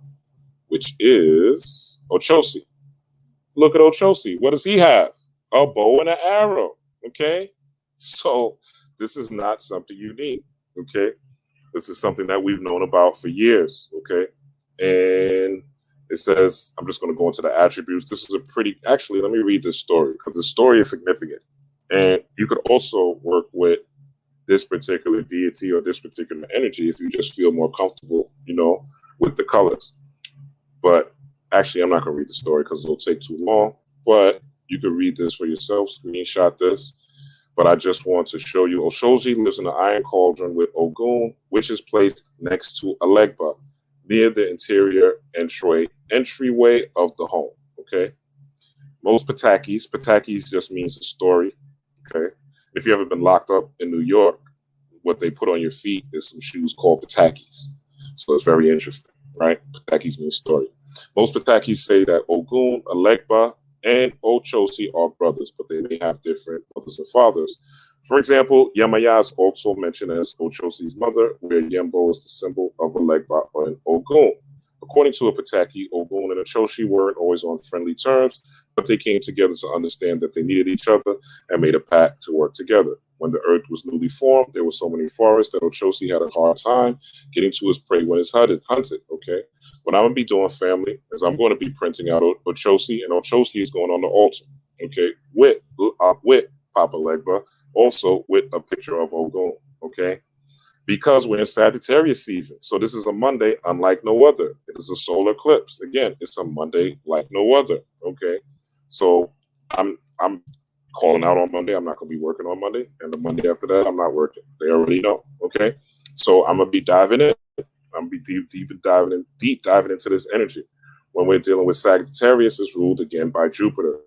which is Ochosi. look at Ochosi. What does he have? A bow and an arrow. Okay. So this is not something unique. Okay. This is something that we've known about for years. Okay. And it says, I'm just going to go into the attributes. This is a pretty, actually, let me read this story because the story is significant. And you could also work with this particular deity or this particular energy if you just feel more comfortable, you know, with the colors. But actually, I'm not going to read the story because it'll take too long. But you can read this for yourself, screenshot this. But I just want to show you, Oshoji lives in an iron cauldron with Ogun, which is placed next to Legba, near the interior entryway of the home. Okay. Most patakis just means a story. Okay. If you ever been locked up in New York, what they put on your feet is some shoes called patakis. So it's very interesting, right? Patakis means story. Most patakis say that Ogun, Legba, and Ochosi are brothers, but they may have different mothers and fathers. For example, Yamaya is also mentioned as Ochosi's mother, where Yembo is the symbol of Legba and Ogun. According to a Pataki, Ogun and Ochosi weren't always on friendly terms, but they came together to understand that they needed each other and made a pact to work together. When the earth was newly formed, there were so many forests that Ochosi had a hard time getting to his prey when it's hunted. Okay. What I'm going to be doing, family, is I'm going to be printing out Ochosi, and Ochosi is going on the altar, okay, with Papa Legba, also with a picture of Ogun, okay, because we're in Sagittarius season. So this is a Monday unlike no other. It is a solar eclipse. Again, it's a Monday like no other, okay. So I'm calling out on Monday. I'm not going to be working on Monday, and the Monday after that, I'm not working. They already know, okay. So I'm going to be diving in. I'm gonna be deep diving into this energy. When we're dealing with Sagittarius, is ruled again by Jupiter.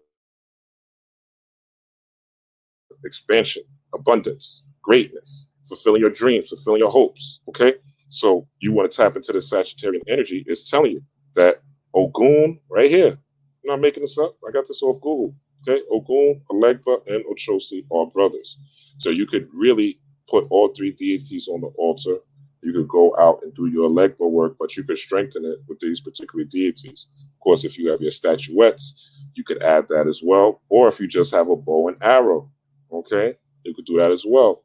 Expansion, abundance, greatness, fulfilling your dreams, fulfilling your hopes. Okay, so you want to tap into the Sagittarian energy. It's telling you that Ogun, right here. I'm not making this up. I got this off Google. Okay, Ogun, Legba, and Ochosi are brothers. So you could really put all three deities on the altar. You could go out and do your Legba work, but you could strengthen it with these particular deities. Of course, if you have your statuettes, you could add that as well. Or if you just have a bow and arrow, okay, you could do that as well.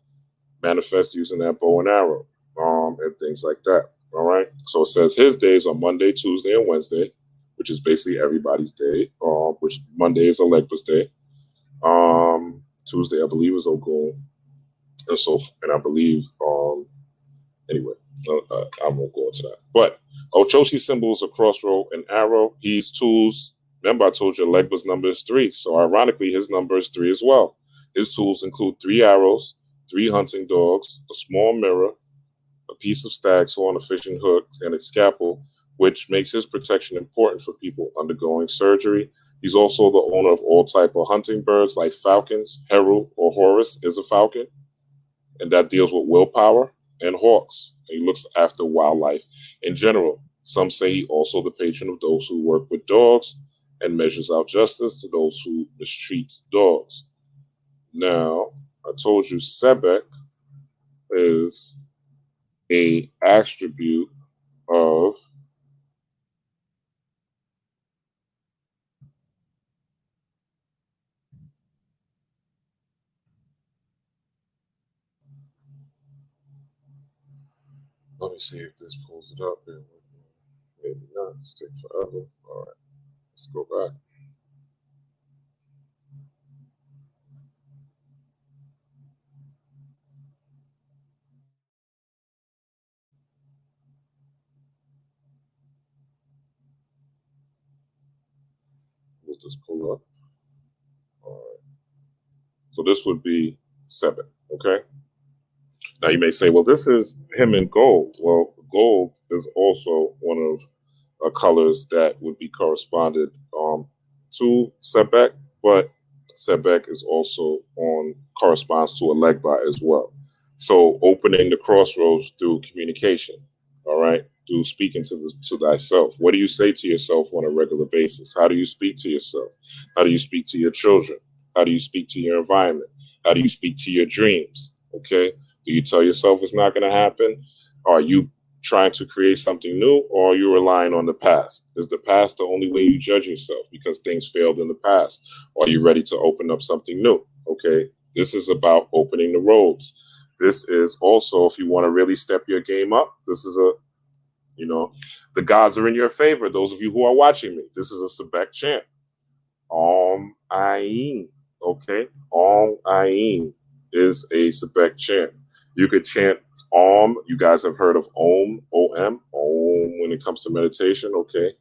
Manifest using that bow and arrow, and things like that. All right. So it says his days are Monday, Tuesday, and Wednesday, which is basically everybody's day. Which Monday is Legba's day. Tuesday, I believe, is Ogun, and I believe. Anyway, I won't go into that. But Ochosi symbols a crossroad and arrow. He's tools. Remember, I told you Legba's number is 3. So ironically, his number is 3 as well. His tools include 3 arrows, 3 hunting dogs, a small mirror, a piece of stag's horn, a fishing hook, and a scalpel, which makes his protection important for people undergoing surgery. He's also the owner of all type of hunting birds like falcons. Heru or Horus is a falcon, and that deals with willpower. And hawks. He looks after wildlife in general. Some say he also the patron of those who work with dogs and measures out justice to those who mistreat dogs. Now, I told you Sebek is a attribute of let me see if this pulls it up. Maybe not. It's taking forever. All right. Let's go back. We'll just pull up. All right. So this would be 7. Okay. Now you may say, well, this is him in gold. Well, gold is also one of colors that would be corresponded to Sebek, but Sebek is also corresponds to a Legba as well. So opening the crossroads through communication, all right, through speaking to thyself. What do you say to yourself on a regular basis? How do you speak to yourself? How do you speak to your children? How do you speak to your environment? How do you speak to your dreams? Okay. Do you tell yourself it's not going to happen? Are you trying to create something new, or are you relying on the past? Is the past the only way you judge yourself because things failed in the past? Or are you ready to open up something new? Okay, this is about opening the roads. This is also, if you want to really step your game up, this is a, the gods are in your favor. Those of you who are watching me, this is a Sebek chant. Om Ayin. Okay, Om Ayin is a Sebek chant. You could chant Om. You guys have heard of Om, O-M, Om when it comes to meditation, okay?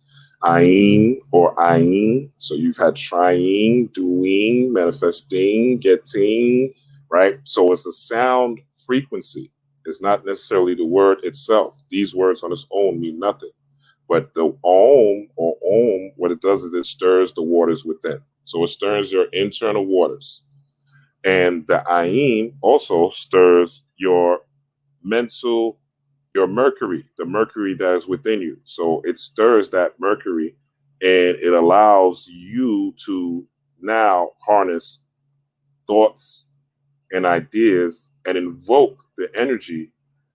Ayin or Ayin. So you've had trying, doing, manifesting, getting, right? So it's a sound frequency. It's not necessarily the word itself. These words on its own mean nothing. But the Om or Om, what it does is it stirs the waters within. So it stirs your internal waters. And the Ayin also stirs your mental, your mercury, the mercury that is within you. So it stirs that mercury and it allows you to now harness thoughts and ideas and invoke the energy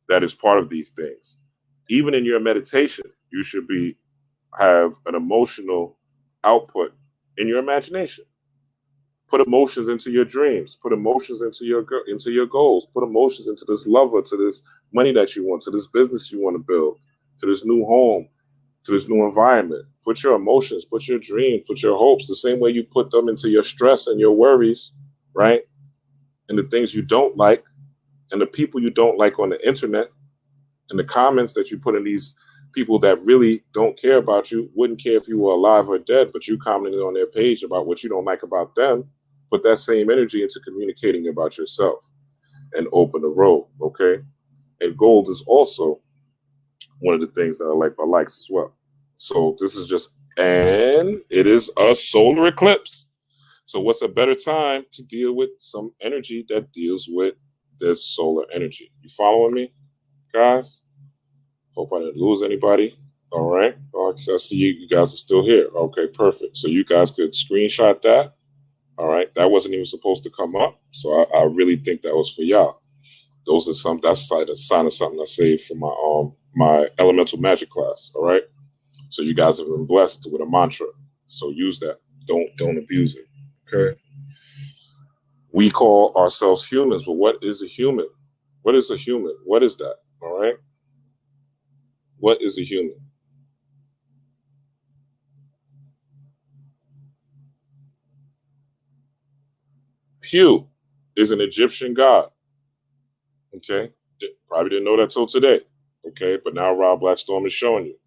that is part of these things. Even in your meditation, you should have an emotional output in your imagination. Put emotions into your dreams. Put emotions into your goals. Put emotions into this lover, to this money that you want, to this business you want to build, to this new home, to this new environment. Put your emotions, put your dreams, put your hopes, the same way you put them into your stress and your worries, right? And the things you don't like, and the people you don't like on the internet, and the comments that you put in these people that really don't care about you, wouldn't care if you were alive or dead, but you commented on their page about what you don't like about them. Put that same energy into communicating about yourself and open the road, okay? And gold is also one of the things that I like by likes as well. So this is just, and it is a solar eclipse. So what's a better time to deal with some energy that deals with this solar energy? You following me, guys? Hope I didn't lose anybody. All right. I see you guys are still here. Okay, perfect. So you guys could screenshot that. All right. That wasn't even supposed to come up. So I really think that was for y'all. That's a sign of something I saved for my elemental magic class. All right. So you guys have been blessed with a mantra. So use that. Don't abuse it. Okay. We call ourselves humans, but what is a human? What is a human? What is that? All right. What is a human? Hu is an Egyptian god. Okay. Probably didn't know that till today. Okay. But now Rob Blackstorm is showing you.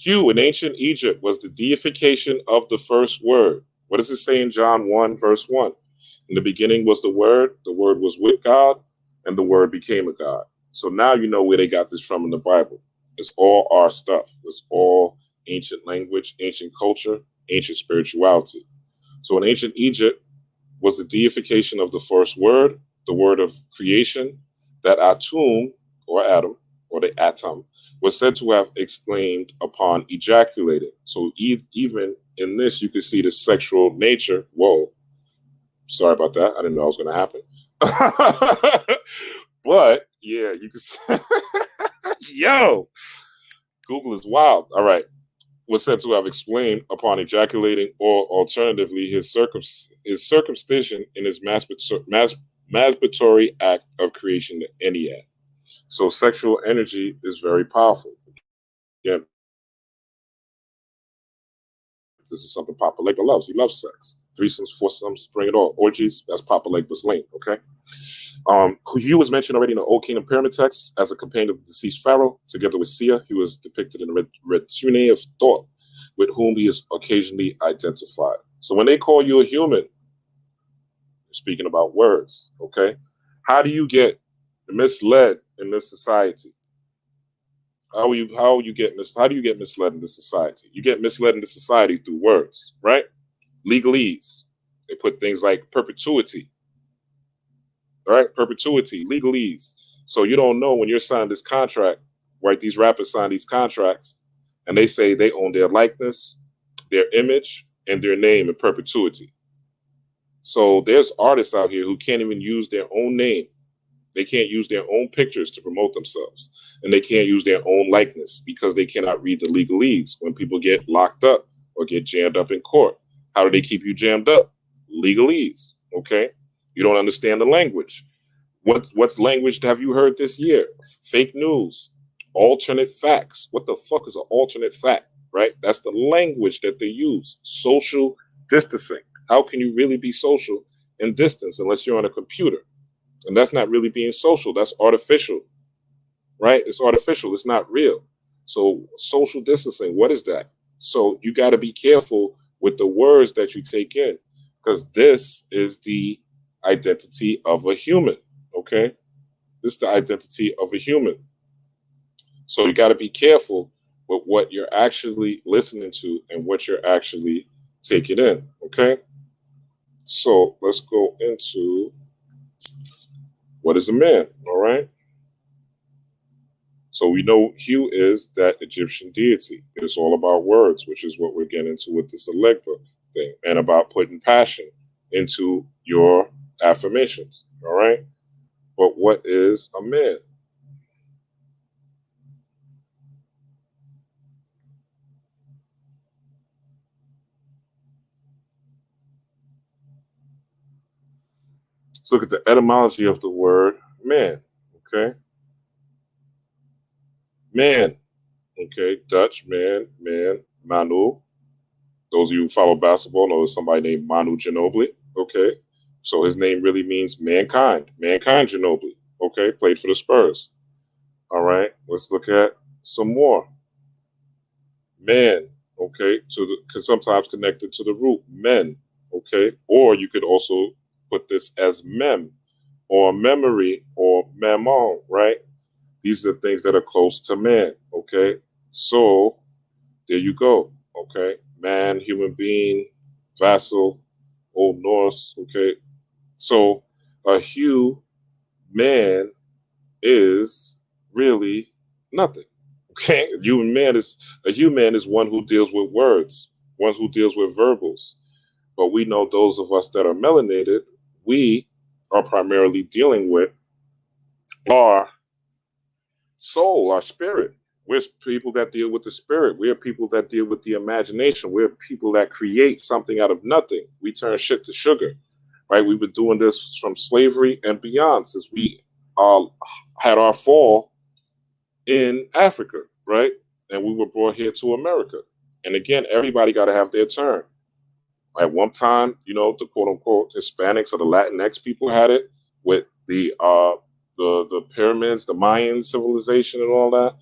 Hu in ancient Egypt was the deification of the first word. What does it say in John 1, verse 1? In the beginning was the word was with God, and the word became a God. So now you know where they got this from in the Bible. It's all our stuff. It's all ancient language, ancient culture, ancient spirituality. So in ancient Egypt was the deification of the first word, the word of creation, that Atum, or Adam, or the atom, was said to have exclaimed upon ejaculating. So even in this, you could see the sexual nature. Whoa, sorry about that. I didn't know it was going to happen. But yeah, you can see. Yo, Google is wild. All right. Was said to have exclaimed upon ejaculating, or alternatively, his circumcision in his masturbatory act of creation, the Ennead. So sexual energy is very powerful. Again, this is something Papa Legba loves. He loves sex. Threesomes, foursomes, bring it all. Orgies, that's Papa Legba's lane, okay? Hu was mentioned already in the Old Kingdom pyramid text as a companion of the deceased pharaoh. Together with Sia, he was depicted in the retinue of thought, with whom he is occasionally identified. So when they call you a human, they're speaking about words, okay? How do you get misled in this society? How do you get misled in this society? You get misled in this society through words, right? Legalese. They put things like perpetuity. Right? Perpetuity, legalese. So you don't know when you're signing this contract, right? These rappers sign these contracts and they say they own their likeness, their image, and their name in perpetuity. So there's artists out here who can't even use their own name They can't use their own pictures to promote themselves. And they can't use their own likeness because they cannot read the legalese. When people get locked up or get jammed up in court, how do they keep you jammed up? Legalese, okay? You don't understand the language. What's language have you heard this year? Fake news, alternate facts. What the fuck is an alternate fact, right? That's the language that they use. Social distancing. How can you really be social in distance unless you're on a computer? And that's not really being social. That's artificial, right? It's artificial. It's not real. So social distancing, what is that? So you got to be careful with the words that you take in, because this is the identity of a human, okay? This is the identity of a human. So you got to be careful with what you're actually listening to and what you're actually taking in, okay? So let's go into what is a man, all right? So we know Hu is that Egyptian deity. It's all about words, which is what we're getting into with this Legba thing, and about putting passion into your affirmations, all right? But what is a man? Let's look at the etymology of the word man, okay? Man, okay, Dutch, man, Manu. Those of you who follow basketball know there's somebody named Manu Ginobili, okay? So his name really means mankind Ginobili, okay? Played for the Spurs. All right, let's look at some more. Man, okay, sometimes connected to the root, men, okay? Or you could also put this as mem, or memory, or mammon, right? These are things that are close to man, okay? So there you go, okay? Man, human being, vassal, Old Norse, okay? So a Hu man is really nothing, okay? A human man is one who deals with words, one who deals with verbals. But we know those of us that are melanated, we are primarily dealing with our soul, our spirit. We're people that deal with the spirit. We're people that deal with the imagination. We're people that create something out of nothing. We turn shit to sugar, right? We've been doing this from slavery and beyond since we had our fall in Africa, right? And we were brought here to America. And again, everybody got to have their turn. At one time, the quote unquote Hispanics or the Latinx people had it with the pyramids, the Mayan civilization and all that.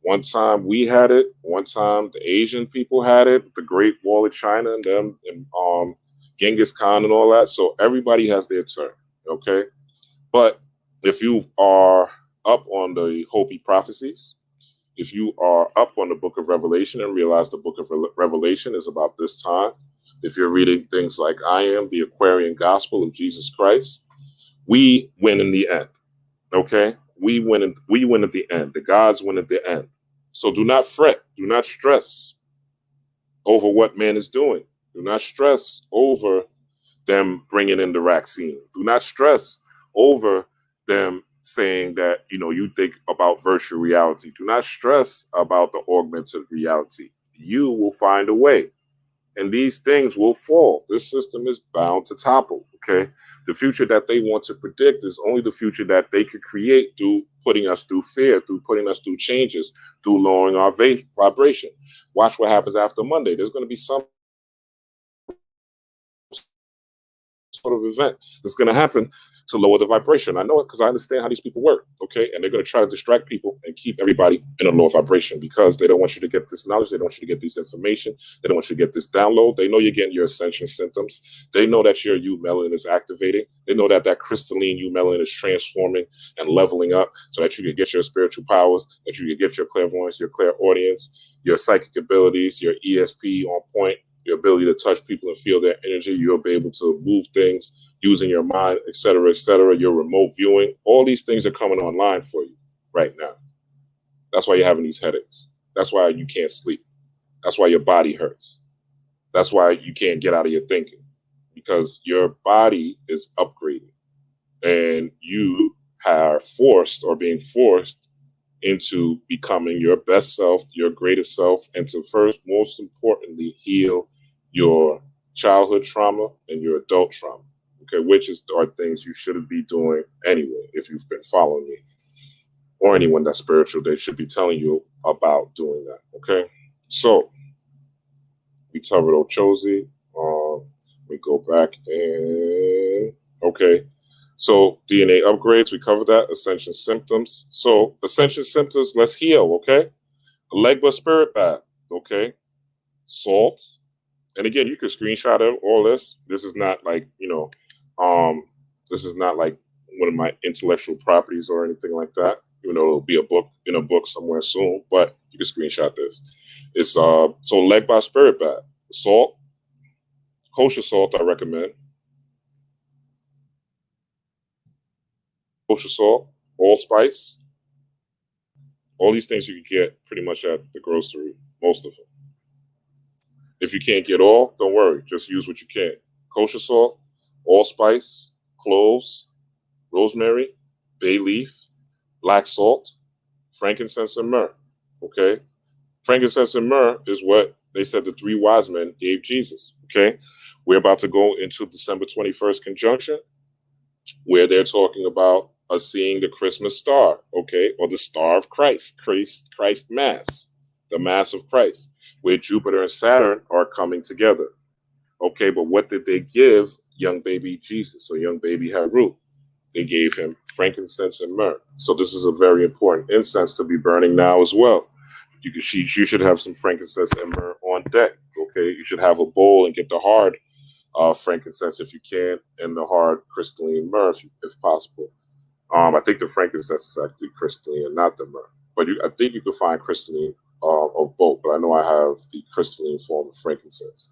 One time we had it. One time the Asian people had it, the Great Wall of China and them, and Genghis Khan and all that. So everybody has their turn, okay? But if you are up on the Hopi prophecies, if you are up on the book of Revelation and realize the book of Revelation is about this time, if you're reading things like I Am, the Aquarian Gospel of Jesus Christ, we win in the end, okay? We win at the end. The gods win at the end. So do not fret. Do not stress over what man is doing. Do not stress over them bringing in the vaccine. Do not stress over them saying that, you think about virtual reality. Do not stress about the augmented reality. You will find a way. And these things will fall. This system is bound to topple, okay? The future that they want to predict is only the future that they could create through putting us through fear, through putting us through changes, through lowering our vibration. Watch what happens after Monday. There's going to be some sort of event that's going to happen to lower the vibration. I know it because I understand how these people work, okay? And they're going to try to distract people and keep everybody in a lower vibration because they don't want you to get this knowledge. They don't want you to get this information. They don't want you to get this download. They know you're getting your ascension symptoms. They know that your melanin is activating. They know that crystalline melanin is transforming and leveling up so that you can get your spiritual powers, that you can get your clairvoyance, your clairaudience, your psychic abilities, your ESP on point, your ability to touch people and feel their energy. You'll be able to move things using your mind, et cetera, your remote viewing. All these things are coming online for you right now. That's why you're having these headaches. That's why you can't sleep. That's why your body hurts. That's why you can't get out of your thinking, because your body is upgrading and you are forced or being forced into becoming your best self, your greatest self, and to first, most importantly, heal your childhood trauma and your adult trauma. Okay, which are things you shouldn't be doing anyway. If you've been following me or anyone that's spiritual, they should be telling you about doing that. Okay, so we covered Ochozi. We go back and okay. So DNA upgrades, we covered that. Ascension symptoms. So ascension symptoms, let's heal, okay? Legba spirit bath, okay? Salt. And again, you could screenshot it, all this. This is not like, this is not like one of my intellectual properties or anything like that. Even though it'll be in a book somewhere soon, but you can screenshot this. It's so Legba spirit bath. Salt, kosher salt, I recommend. Kosher salt, allspice, all these things you can get pretty much at the grocery, most of them. If you can't get all, don't worry, just use what you can. Kosher salt, allspice, cloves, rosemary, bay leaf, black salt, frankincense, and myrrh. Okay? Frankincense and myrrh is what they said the 3 wise men gave Jesus. Okay? We're about to go into December 21st conjunction, where they're talking about us seeing the Christmas star, okay, or the star of Christ Mass, the Mass of Christ, where Jupiter and Saturn are coming together. Okay, but what did they give young baby Jesus or young baby Haru? They gave him frankincense and myrrh. So this is a very important incense to be burning now as well. You should have some frankincense and myrrh on deck. Okay, you should have a bowl and get the hard frankincense if you can, and the hard crystalline myrrh if possible. I think the frankincense is actually crystalline and not the myrrh, but I think you can find crystalline of both. But I know I have the crystalline form of frankincense.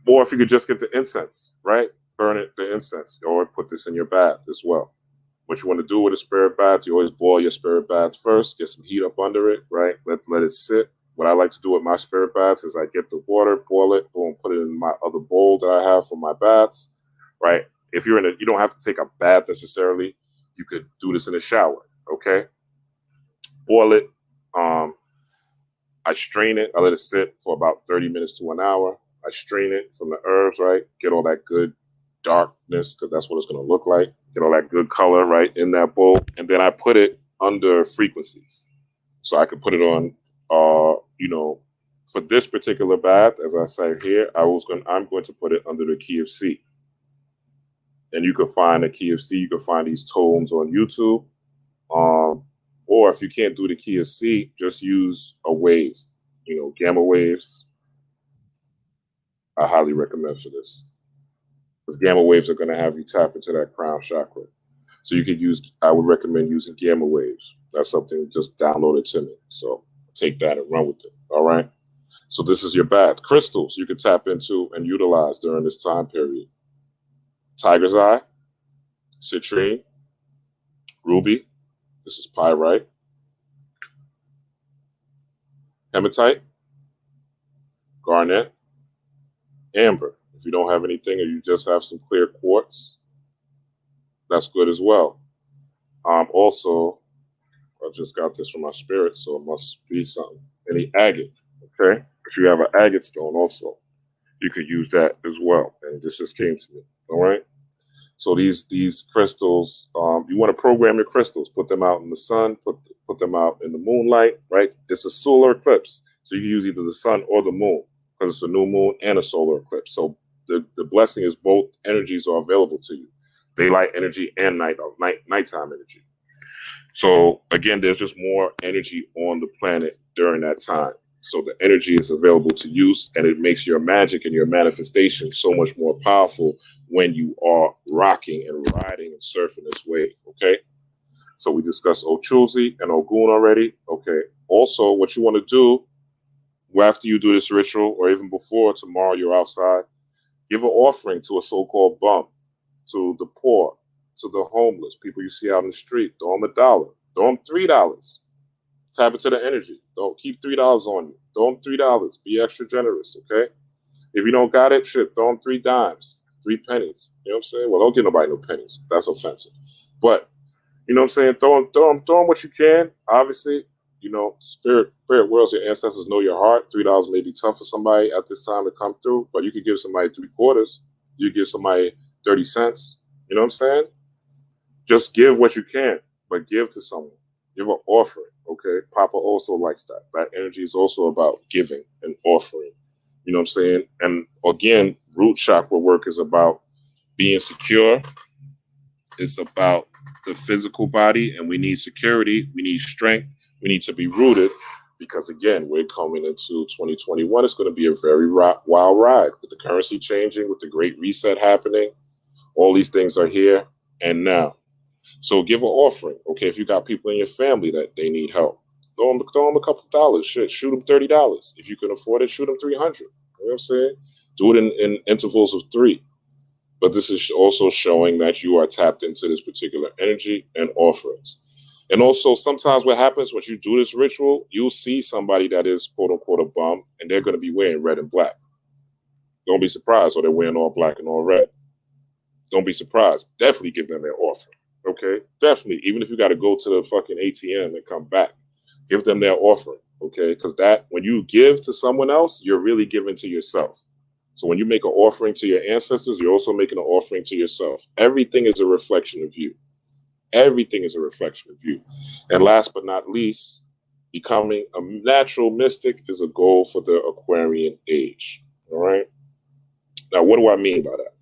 Or if you could just get the incense, right? Burn it, the incense, or put this in your bath as well. What you want to do with a spirit bath, you always boil your spirit bath first, get some heat up under it, right? Let it sit. What I like to do with my spirit baths is I get the water, boil it, boom, put it in my other bowl that I have for my baths, right? If you're you don't have to take a bath necessarily. You could do this in the shower, okay? Boil it. I strain it. I let it sit for about 30 minutes to an hour. I strain it from the herbs, right? Get all that good darkness, because that's what it's going to look like. Get all that good color, right, in that bowl. And then I put it under frequencies. So I could put it on, for this particular bath, as I say here, I'm going to put it under the key of C. And you can find a key of C. You can find these tones on YouTube. Or if you can't do the key of C, just use a wave, gamma waves. I highly recommend for this. Because gamma waves are going to have you tap into that crown chakra. So I would recommend using gamma waves. That's something, just download it to me. So take that and run with it. All right. So this is your bath. Crystals you can tap into and utilize during this time period. Tiger's eye, citrine, ruby. This is pyrite. Hematite, garnet, amber. If you don't have anything or you just have some clear quartz, that's good as well. Also, I just got this from my spirit, so it must be something. Any agate, okay? If you have an agate stone also, you could use that as well. And this just came to me, all right? So these crystals, you want to program your crystals, put them out in the sun, put them out in the moonlight, right? It's a solar eclipse. So you can use either the sun or the moon, because it's a new moon and a solar eclipse. So the blessing is both energies are available to you. Daylight energy and nighttime energy. So again, there's just more energy on the planet during that time. So the energy is available to use, and it makes your magic and your manifestation so much more powerful when you are rocking and riding and surfing this wave, okay? So we discussed Ochuzi and Ogun already, okay? Also, what you want to do after you do this ritual, or even before, tomorrow you're outside, give an offering to a so-called bum, to the poor, to the homeless, people you see out in the street. Throw them $1, throw them $3. Tap into the energy. Don't keep $3 on you. Throw them $3. Be extra generous, okay? If you don't got it, shit, throw them 3 dimes, 3 pennies. You know what I'm saying? Well, don't give nobody no pennies. That's offensive. But You know what I'm saying? Throw them what you can. Obviously, you know, spirit worlds, your ancestors know your heart. $3 may be tough for somebody at this time to come through, but you could give somebody 3/4. You give somebody 30 cents. You know what I'm saying? Just give what you can, but give to someone. Give an offering, okay? Papa also likes that. That energy is also about giving and offering. You know what I'm saying? And again, root chakra work is about being secure. It's about the physical body, and we need security. We need strength. We need to be rooted because, again, we're coming into 2021. It's going to be a very wild ride with the currency changing, with the great reset happening. All these things are here and now. So give an offering. Okay, if you got people in your family that they need help, throw them a couple of dollars. Shit, shoot them $30. If you can afford it, shoot them 300. You know what I'm saying? Do it in intervals of 3. But this is also showing that you are tapped into this particular energy and offerings. And also, sometimes what happens when you do this ritual, you'll see somebody that is quote unquote a bum, and they're going to be wearing red and black. Don't be surprised, or they're wearing all black and all red. Don't be surprised. Definitely give them their offering. Okay, definitely. Even if you got to go to the fucking ATM and come back, give them their offering. Okay, because that when you give to someone else, you're really giving to yourself. So when you make an offering to your ancestors, you're also making an offering to yourself. Everything is a reflection of you. Everything is a reflection of you. And last but not least, becoming a natural mystic is a goal for the Aquarian age. All right. Now, what do I mean by that?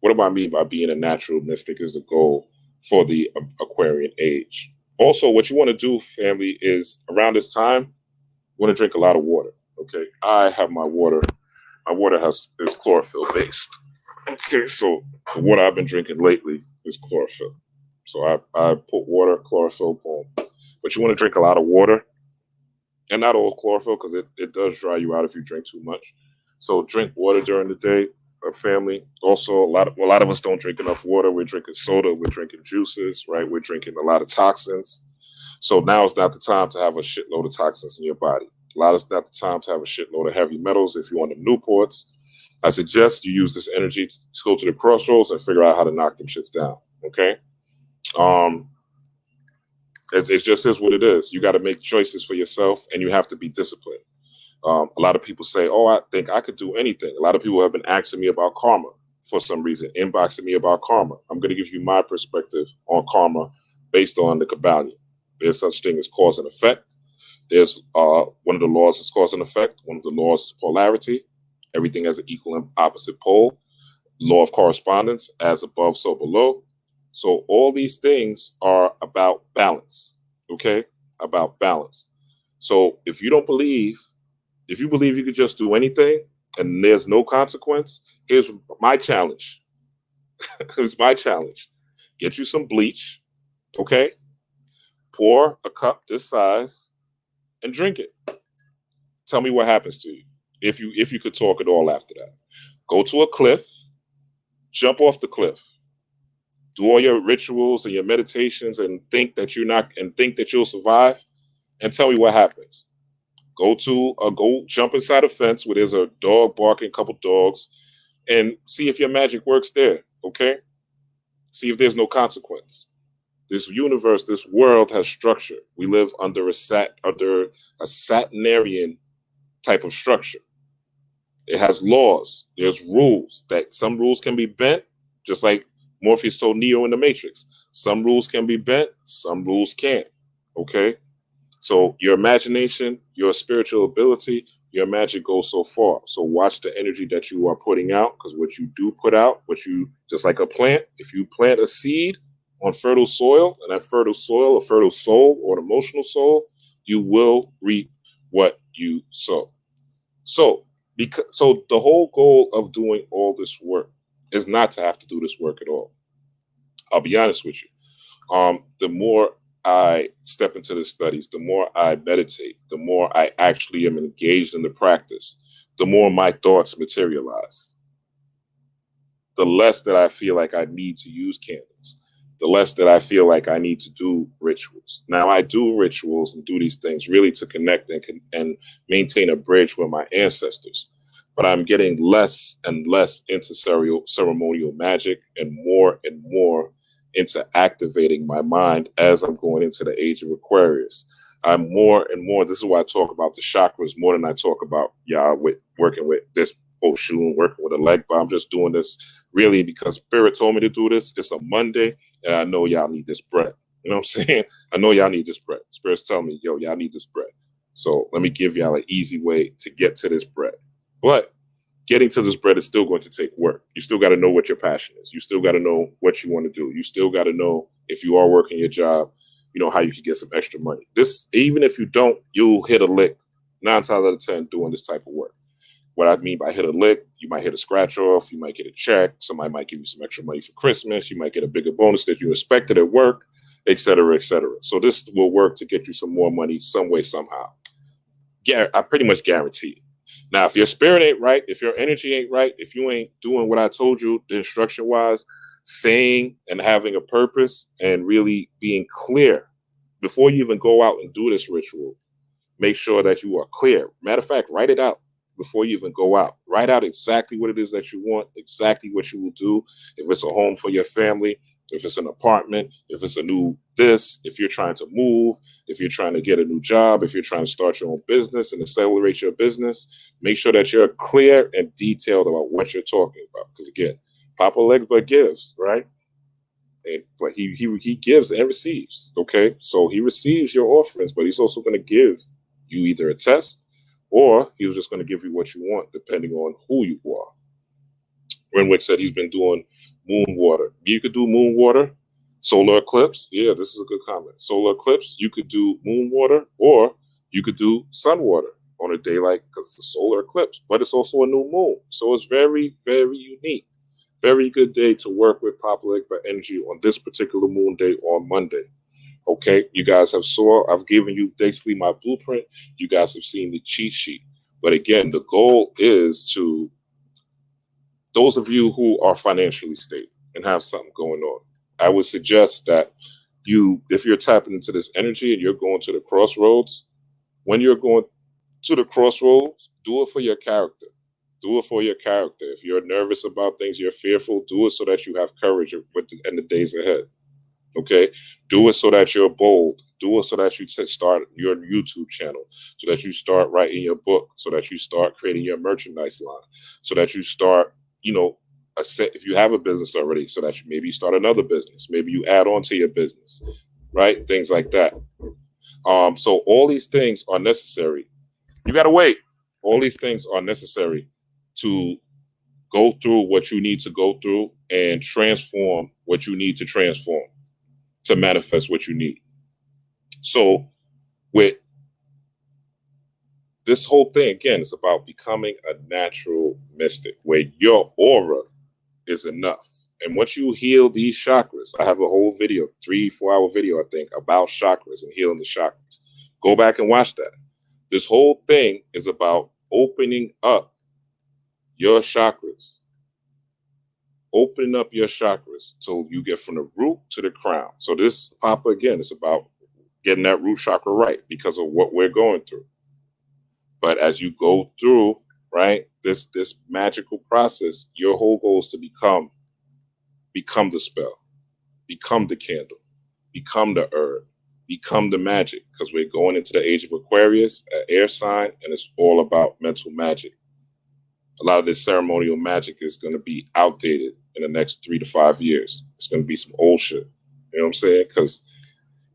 What do I mean by being a natural mystic is a goal for the Aquarian age? Also, what you want to do, family, is around this time, you want to drink a lot of water. Okay. I have my water. My water is chlorophyll based. Okay. So the water I've been drinking lately is chlorophyll. So I put water, chlorophyll, boom. But you want to drink a lot of water, and not all chlorophyll because it does dry you out if you drink too much. So drink water during the day, family. Also, a lot of us don't drink enough water. We're drinking soda, we're drinking juices, right? We're drinking a lot of toxins. So now is not the time to have a shitload of toxins in your body. It's not the time to have a shitload of heavy metals. If you want them Newports, I suggest you use this energy to go to the crossroads and figure out how to knock them shits down. Okay. It's just is what it is. You got to make choices for yourself, and you have to be disciplined. A lot of people say, "Oh, I think I could do anything." A lot of people have been asking me about karma for some reason, inboxing me about karma. I'm going to give you my perspective on karma based on the Kabbalion. There's such thing as cause and effect. There's one of the laws is cause and effect. One of the laws is polarity. Everything has an equal and opposite pole. Law of correspondence, as above, so below. So all these things are about balance, okay? About balance. So if you believe you could just do anything and there's no consequence, here's my challenge. Here's my challenge. Get you some bleach, okay? Pour a cup this size and drink it. Tell me what happens to you if you could talk at all after that. Go to a cliff, jump off the cliff. Do all your rituals and your meditations and think that you'll survive, and tell me what happens. Go jump inside a fence where there's a dog barking, a couple dogs, and see if your magic works there. Okay? See if there's no consequence. This universe, this world has structure. We live under a Saturnarian type of structure. It has laws. There's rules that some rules can be bent, just like Morpheus told Neo in the Matrix. Some rules can be bent, some rules can't. Okay? So your imagination, your spiritual ability, your magic goes so far. So watch the energy that you are putting out, because what you do put out, just like a plant, if you plant a seed on fertile soil, and that fertile soil, a fertile soul or an emotional soul, you will reap what you sow. So the whole goal of doing all this work is not to have to do this work at all. I'll be honest with you. The more I step into the studies, the more I meditate, the more I actually am engaged in the practice, the more my thoughts materialize. The less that I feel like I need to use candles, the less that I feel like I need to do rituals. Now, I do rituals and do these things really to connect and maintain a bridge with my ancestors. But I'm getting less and less into ceremonial magic and more into activating my mind as I'm going into the age of Aquarius. I'm more and more, this is why I talk about the chakras more than I talk about y'all with working with this Oshun, working with a Legba. I'm just doing this really because Spirit told me to do this. It's a Monday, and I know y'all need this bread. You know what I'm saying? I know y'all need this bread. Spirit's telling me, yo, y'all need this bread. So let me give y'all an easy way to get to this bread. But getting to this bread is still going to take work. You still got to know what your passion is. You still got to know what you want to do. You still got to know, if you are working your job, you know, how you can get some extra money. This, even if you don't, you'll hit a lick 9 times out of 10 doing this type of work. What I mean by hit a lick, you might hit a scratch off, you might get a check, somebody might give you some extra money for Christmas, you might get a bigger bonus that you expected at work, et cetera, et cetera. So this will work to get you some more money some way, somehow. Yeah, I pretty much guarantee it. Now, if your spirit ain't right, if your energy ain't right, if you ain't doing what I told you, the instruction wise, saying and having a purpose and really being clear before you even go out and do this ritual, make sure that you are clear. Matter of fact, write it out before you even go out. Write out exactly what it is that you want, exactly what you will do. If it's a home for your family, if it's an apartment, if it's a new this, if you're trying to move, if you're trying to get a new job, if you're trying to start your own business and accelerate your business, make sure that you're clear and detailed about what you're talking about. Because again, Papa Legba gives, right? But he gives and receives, okay? So he receives your offerings, but he's also going to give you either a test or he's just going to give you what you want, depending on who you are. Renwick said he's been doing moon water. You could do moon water, solar eclipse. Yeah, this is a good comment. Solar eclipse, you could do moon water, or you could do sun water on a day like, because it's a solar eclipse, but it's also a new moon. So it's very, very unique. Very good day to work with Papa Legba energy on this particular moon day on Monday. Okay, you guys have saw, I've given you basically my blueprint. You guys have seen the cheat sheet. But again, the goal is to, those of you who are financially stable and have something going on, I would suggest that you, if you're tapping into this energy and you're going to the crossroads, when you're going to the crossroads, do it for your character. Do it for your character. If you're nervous about things, you're fearful, do it so that you have courage in the days ahead. Okay? Do it so that you're bold. Do it so that you start your YouTube channel, so that you start writing your book, so that you start creating your merchandise line, so that you start, you know, if you have a business already, so that maybe you start another business, maybe you add on to your business, right? Things like that. So all these things are necessary. You got to wait. All these things are necessary to go through what you need to go through and transform what you need to transform to manifest what you need. So with this whole thing, again, it's about becoming a natural mystic where your aura is enough. And once you heal these chakras, I have a whole video, 3-4 hour video, I think, about chakras and healing the chakras. Go back and watch that. This whole thing is about opening up your chakras. Opening up your chakras so you get from the root to the crown. So this, Papa, again, is about getting that root chakra right because of what we're going through. But as you go through, right, this magical process, your whole goal is to become the spell, become the candle, become the herb, become the magic, because we're going into the age of Aquarius, an air sign, and it's all about mental magic. A lot of this ceremonial magic is going to be outdated in the next 3 to 5 years. It's going to be some old shit. You know what I'm saying? Because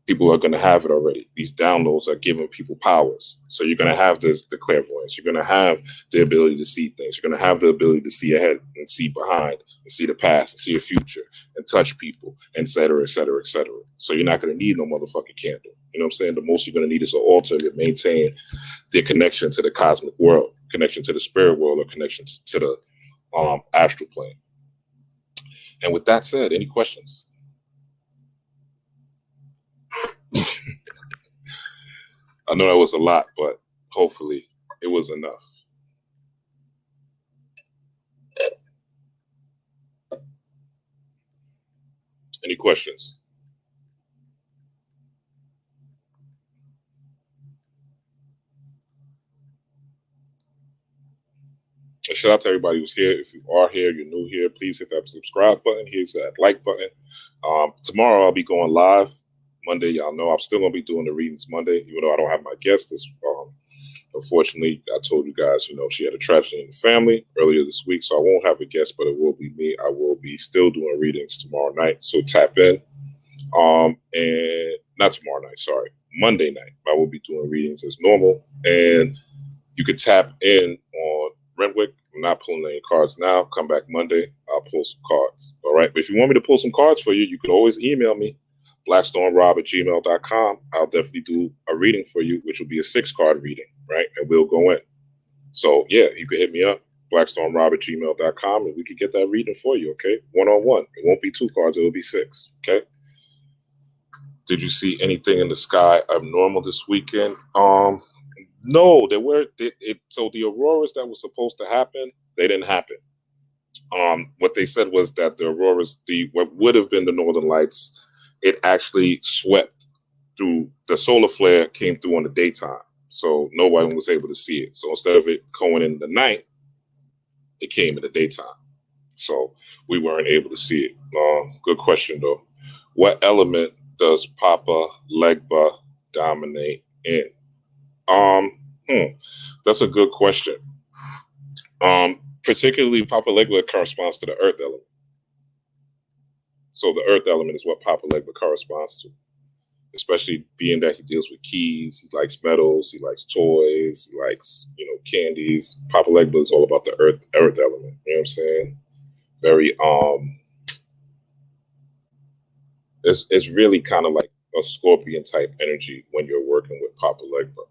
people are going to have it already. These downloads are giving people powers. So you're going to have the clairvoyance. You're going to have the ability to see things. You're going to have the ability to see ahead and see behind and see the past and see the future and touch people, et cetera, et cetera, et cetera. So you're not going to need no motherfucking candle. You know what I'm saying? The most you're going to need is an altar to maintain the connection to the cosmic world, connection to the spirit world, or connection to the astral plane. And with that said, any questions? I know that was a lot, but hopefully it was enough. Any questions? And shout out to everybody who's here. If you are here, you're new here, please hit that subscribe button. Here's that like button. Tomorrow I'll be going live. Monday, y'all know I'm still going to be doing the readings Monday, even though I don't have my guest. Unfortunately, I told you guys, she had a tragedy in the family earlier this week, so I won't have a guest, but it will be me. I will be still doing readings tomorrow night, so tap in. And not tomorrow night, sorry, Monday night, I will be doing readings as normal, and you can tap in on Renwick. I'm not pulling any cards now. Come back Monday, I'll pull some cards. All right, but if you want me to pull some cards for you, you can always email me, blackstormrob@gmail.com. I'll definitely do a reading for you, which will be a 6-card reading, right? And we'll go in. So yeah, you can hit me up, blackstormrob@gmail.com, and we can get that reading for you, okay? One-on-one. It won't be 2 cards, it will be 6, okay? Did you see anything in the sky abnormal this weekend? No, there were. So the auroras that were supposed to happen, they didn't happen. What they said was that the auroras, what would have been the northern lights, it actually swept through. The solar flare came through in the daytime, so no one was able to see it. So instead of it going in the night, it came in the daytime. So we weren't able to see it. Good question though. What element does Papa Legba dominate in? That's a good question. Particularly Papa Legba corresponds to the earth element. So the earth element is what Papa Legba corresponds to, especially being that he deals with keys. He likes metals. He likes toys. He likes, candies. Papa Legba is all about the earth element. You know what I'm saying? Very, it's really kind of like a scorpion type energy when you're working with Papa Legba.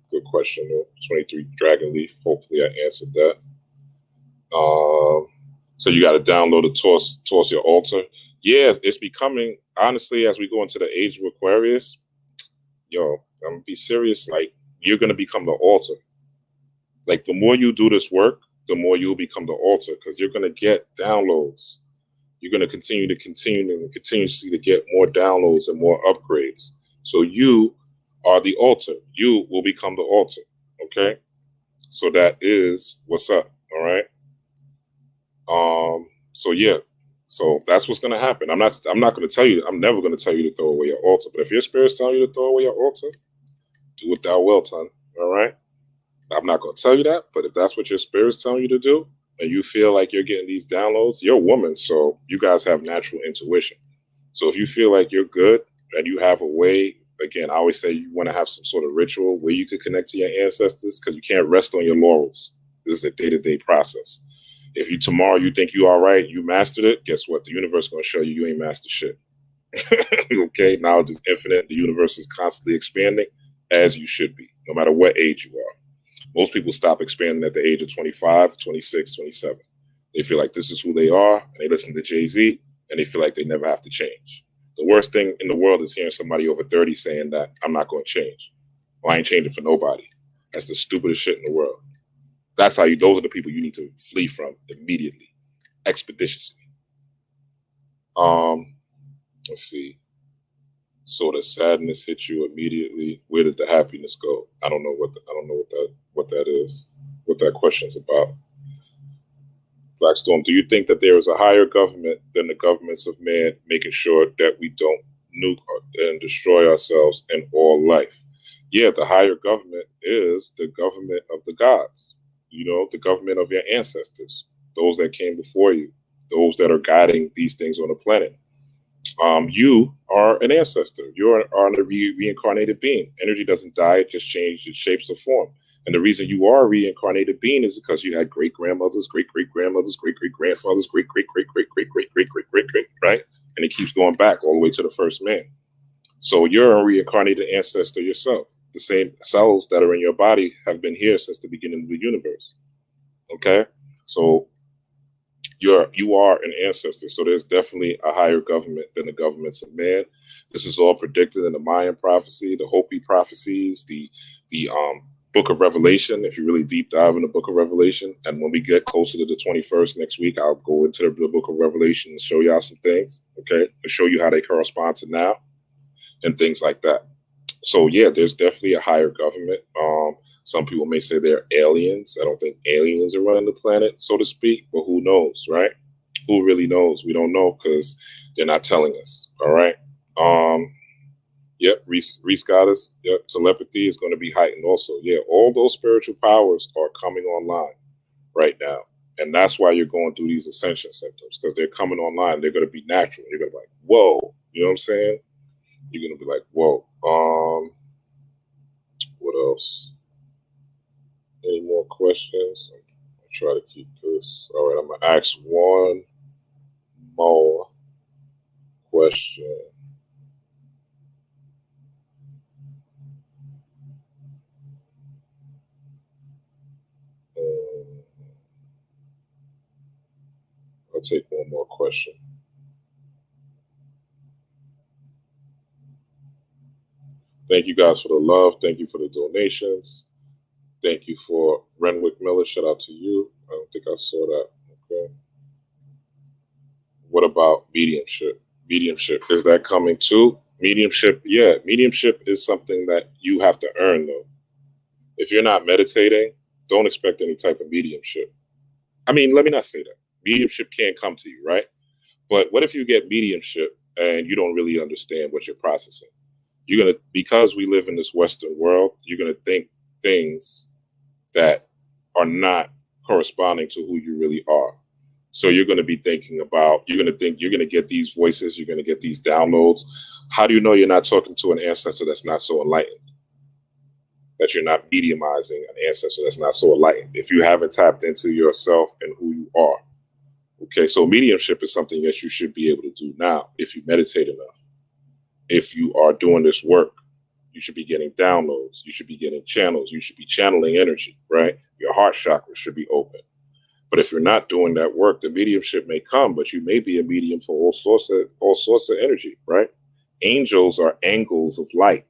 Good question though. 23 Dragon Leaf. Hopefully I answered that. So you got to download it towards your altar. Yeah, it's becoming, honestly, as we go into the age of Aquarius, I'm gonna be serious. Like, you're gonna become the altar. Like, the more you do this work, the more you'll become the altar, because you're gonna get downloads. You're gonna continue to continuously to get more downloads and more upgrades. So you are the altar. You will become the altar. Okay. So that is what's up. All right. So yeah. So that's what's gonna happen. I'm not gonna tell you, I'm never gonna tell you to throw away your altar. But if your spirit's telling you to throw away your altar, do what thou wilt, son. All right. I'm not gonna tell you that, but if that's what your spirit's telling you to do, and you feel like you're getting these downloads, you're a woman, so you guys have natural intuition. So if you feel like you're good and you have a way, again, I always say you want to have some sort of ritual where you could connect to your ancestors, because you can't rest on your laurels. This is a day-to-day process. If tomorrow you think you all right, you mastered it, guess what? The universe is going to show you ain't mastered shit. Okay, knowledge is infinite. The universe is constantly expanding, as you should be, no matter what age you are. Most people stop expanding at the age of 25, 26, 27. They feel like this is who they are, and they listen to Jay-Z, and they feel like they never have to change. The worst thing in the world is hearing somebody over 30 saying that I'm not going to change. Well, I ain't changing for nobody. That's the stupidest shit in the world. Those are the people you need to flee from immediately, expeditiously. Let's see. So the sadness hit you immediately. Where did the happiness go? I don't know what that is. What that question's about. Blackstorm, do you think that there is a higher government than the governments of man, making sure that we don't nuke and destroy ourselves in all life? Yeah, the higher government is the government of the gods. The government of your ancestors, those that came before you, those that are guiding these things on the planet. You are an ancestor. You are a reincarnated being. Energy doesn't die, it just changes its shapes or form. And the reason you are a reincarnated being is because you had great-grandmothers, great-great-grandmothers, great-great-grandfathers, great-great-great-great-great-great-great-great, right? And it keeps going back all the way to the first man. So you're a reincarnated ancestor yourself. The same cells that are in your body have been here since the beginning of the universe. Okay? So you are an ancestor. So there's definitely a higher government than the governments of man. This is all predicted in the Mayan prophecy, the Hopi prophecies, the Book of Revelation, if you really deep dive in the Book of Revelation. And when we get closer to the 21st next week, I'll go into the Book of Revelation and show y'all some things, okay? And show you how they correspond to now and things like that. So yeah, there's definitely a higher government. Some people may say they're aliens. I don't think aliens are running the planet, so to speak, but who knows, right? Who really knows? We don't know because they're not telling us. All right. Yep, Reese got us. Yep, telepathy is going to be heightened also. Yeah, all those spiritual powers are coming online right now. And that's why you're going through these ascension symptoms, because they're coming online. They're going to be natural. You're going to be like, whoa. You know what I'm saying? You're going to be like, whoa. What else? Any more questions? I'll try to keep this. All right, I'm going to ask one more question. I'll take one more question. Thank you guys for the love. Thank you for the donations. Thank you for Renwick Miller. Shout out to you. I don't think I saw that. Okay. What about mediumship? Mediumship, is that coming too? Mediumship, yeah. Mediumship is something that you have to earn, though. If you're not meditating, don't expect any type of mediumship. I mean, let me not say that. Mediumship can't come to you, right? But what if you get mediumship and you don't really understand what you're processing? You're going to, because we live in this Western world, you're going to think things that are not corresponding to who you really are. So you're going to be thinking about, you're going to get these voices, you're going to get these downloads. How do you know you're not talking to an ancestor that's not so enlightened? That you're not mediumizing an ancestor that's not so enlightened, if you haven't tapped into yourself and who you are. Okay, so mediumship is something that you should be able to do now if you meditate enough. If you are doing this work, you should be getting downloads. You should be getting channels. You should be channeling energy, right? Your heart chakra should be open. But if you're not doing that work, the mediumship may come, but you may be a medium for all sorts of energy, right? Angels are angles of light.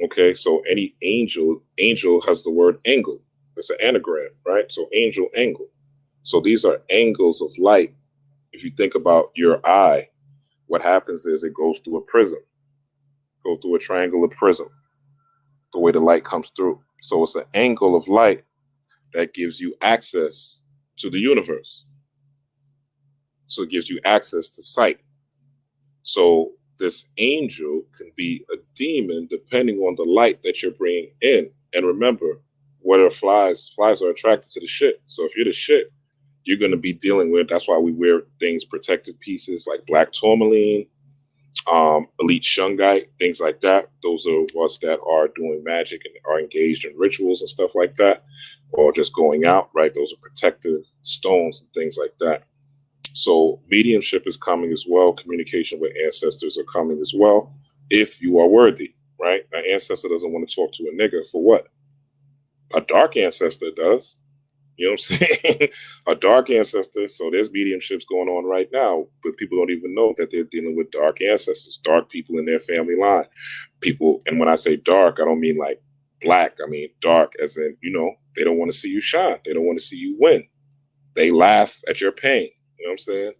Okay, so any angel has the word angle. It's an anagram, right? So angel, angle. So these are angles of light. If you think about your eye, what happens is it goes through a prism, go through a triangular prism, the way the light comes through. So it's an angle of light that gives you access to the universe. So it gives you access to sight. So this angel can be a demon depending on the light that you're bringing in. And remember, what are flies? Flies are attracted to the shit. So if you're the shit, you're going to be dealing with, that's why we wear things, protective pieces like black tourmaline, elite shungite, things like that. Those are us that are doing magic and are engaged in rituals and stuff like that, or just going out, right? Those are protective stones and things like that. So mediumship is coming as well. Communication with ancestors are coming as well. If you are worthy, right? An ancestor doesn't want to talk to a nigga for what? A dark ancestor does. You know what I'm saying? A dark ancestor. So there's mediumships going on right now, but people don't even know that they're dealing with dark ancestors, dark people in their family line. People, and when I say dark, I don't mean like black. I mean dark as in, you know, they don't want to see you shine. They don't want to see you win. They laugh at your pain. You know what I'm saying?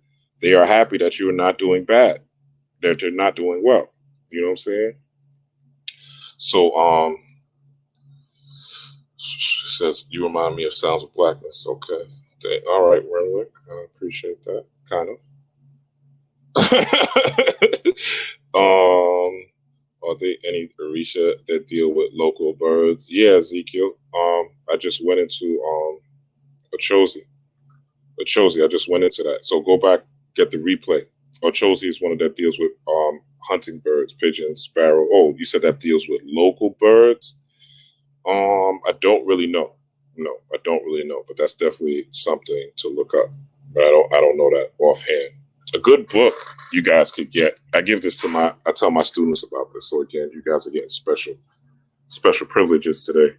They are happy that you are not doing bad, that you're not doing well. You know what I'm saying? So, says, you remind me of Sounds of Blackness. Okay. All right, Renwick. I appreciate that. Kind of. Are there any Orisha that deal with local birds? Yeah, Ezekiel. I just went into Ochozi. I just went into that. So go back, get the replay. Ochozi is one of that deals with hunting birds, pigeons, sparrow. Oh, you said that deals with local birds? I don't really know. No, I don't really know, but that's definitely something to look up. But I don't know that offhand. A good book you guys could get. I tell my students about this. So again, you guys are getting special privileges today.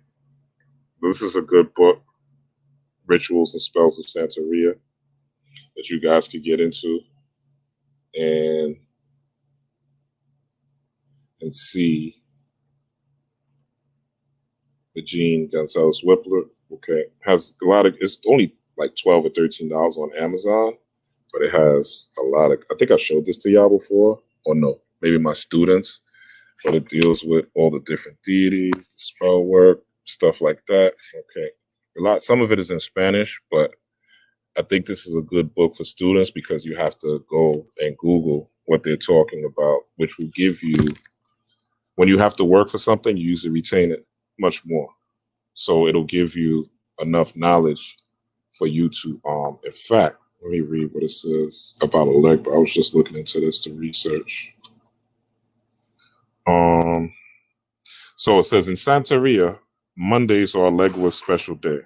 This is a good book, Rituals and Spells of Santeria, that you guys could get into and see. The Gene Gonzalez Whippler, okay, has a lot of, it's only like $12 or $13 on Amazon, but it has a lot of, I think I showed this to y'all before, or no, maybe my students, but it deals with all the different deities, the spell work, stuff like that. Okay. Some of it is in Spanish, but I think this is a good book for students because you have to go and Google what they're talking about, which will give you, when you have to work for something, you usually retain it much more. So it'll give you enough knowledge for you to, in fact, let me read what it says about Legba. I was just looking into this to research. So it says in Santeria, Mondays are Legba's special day.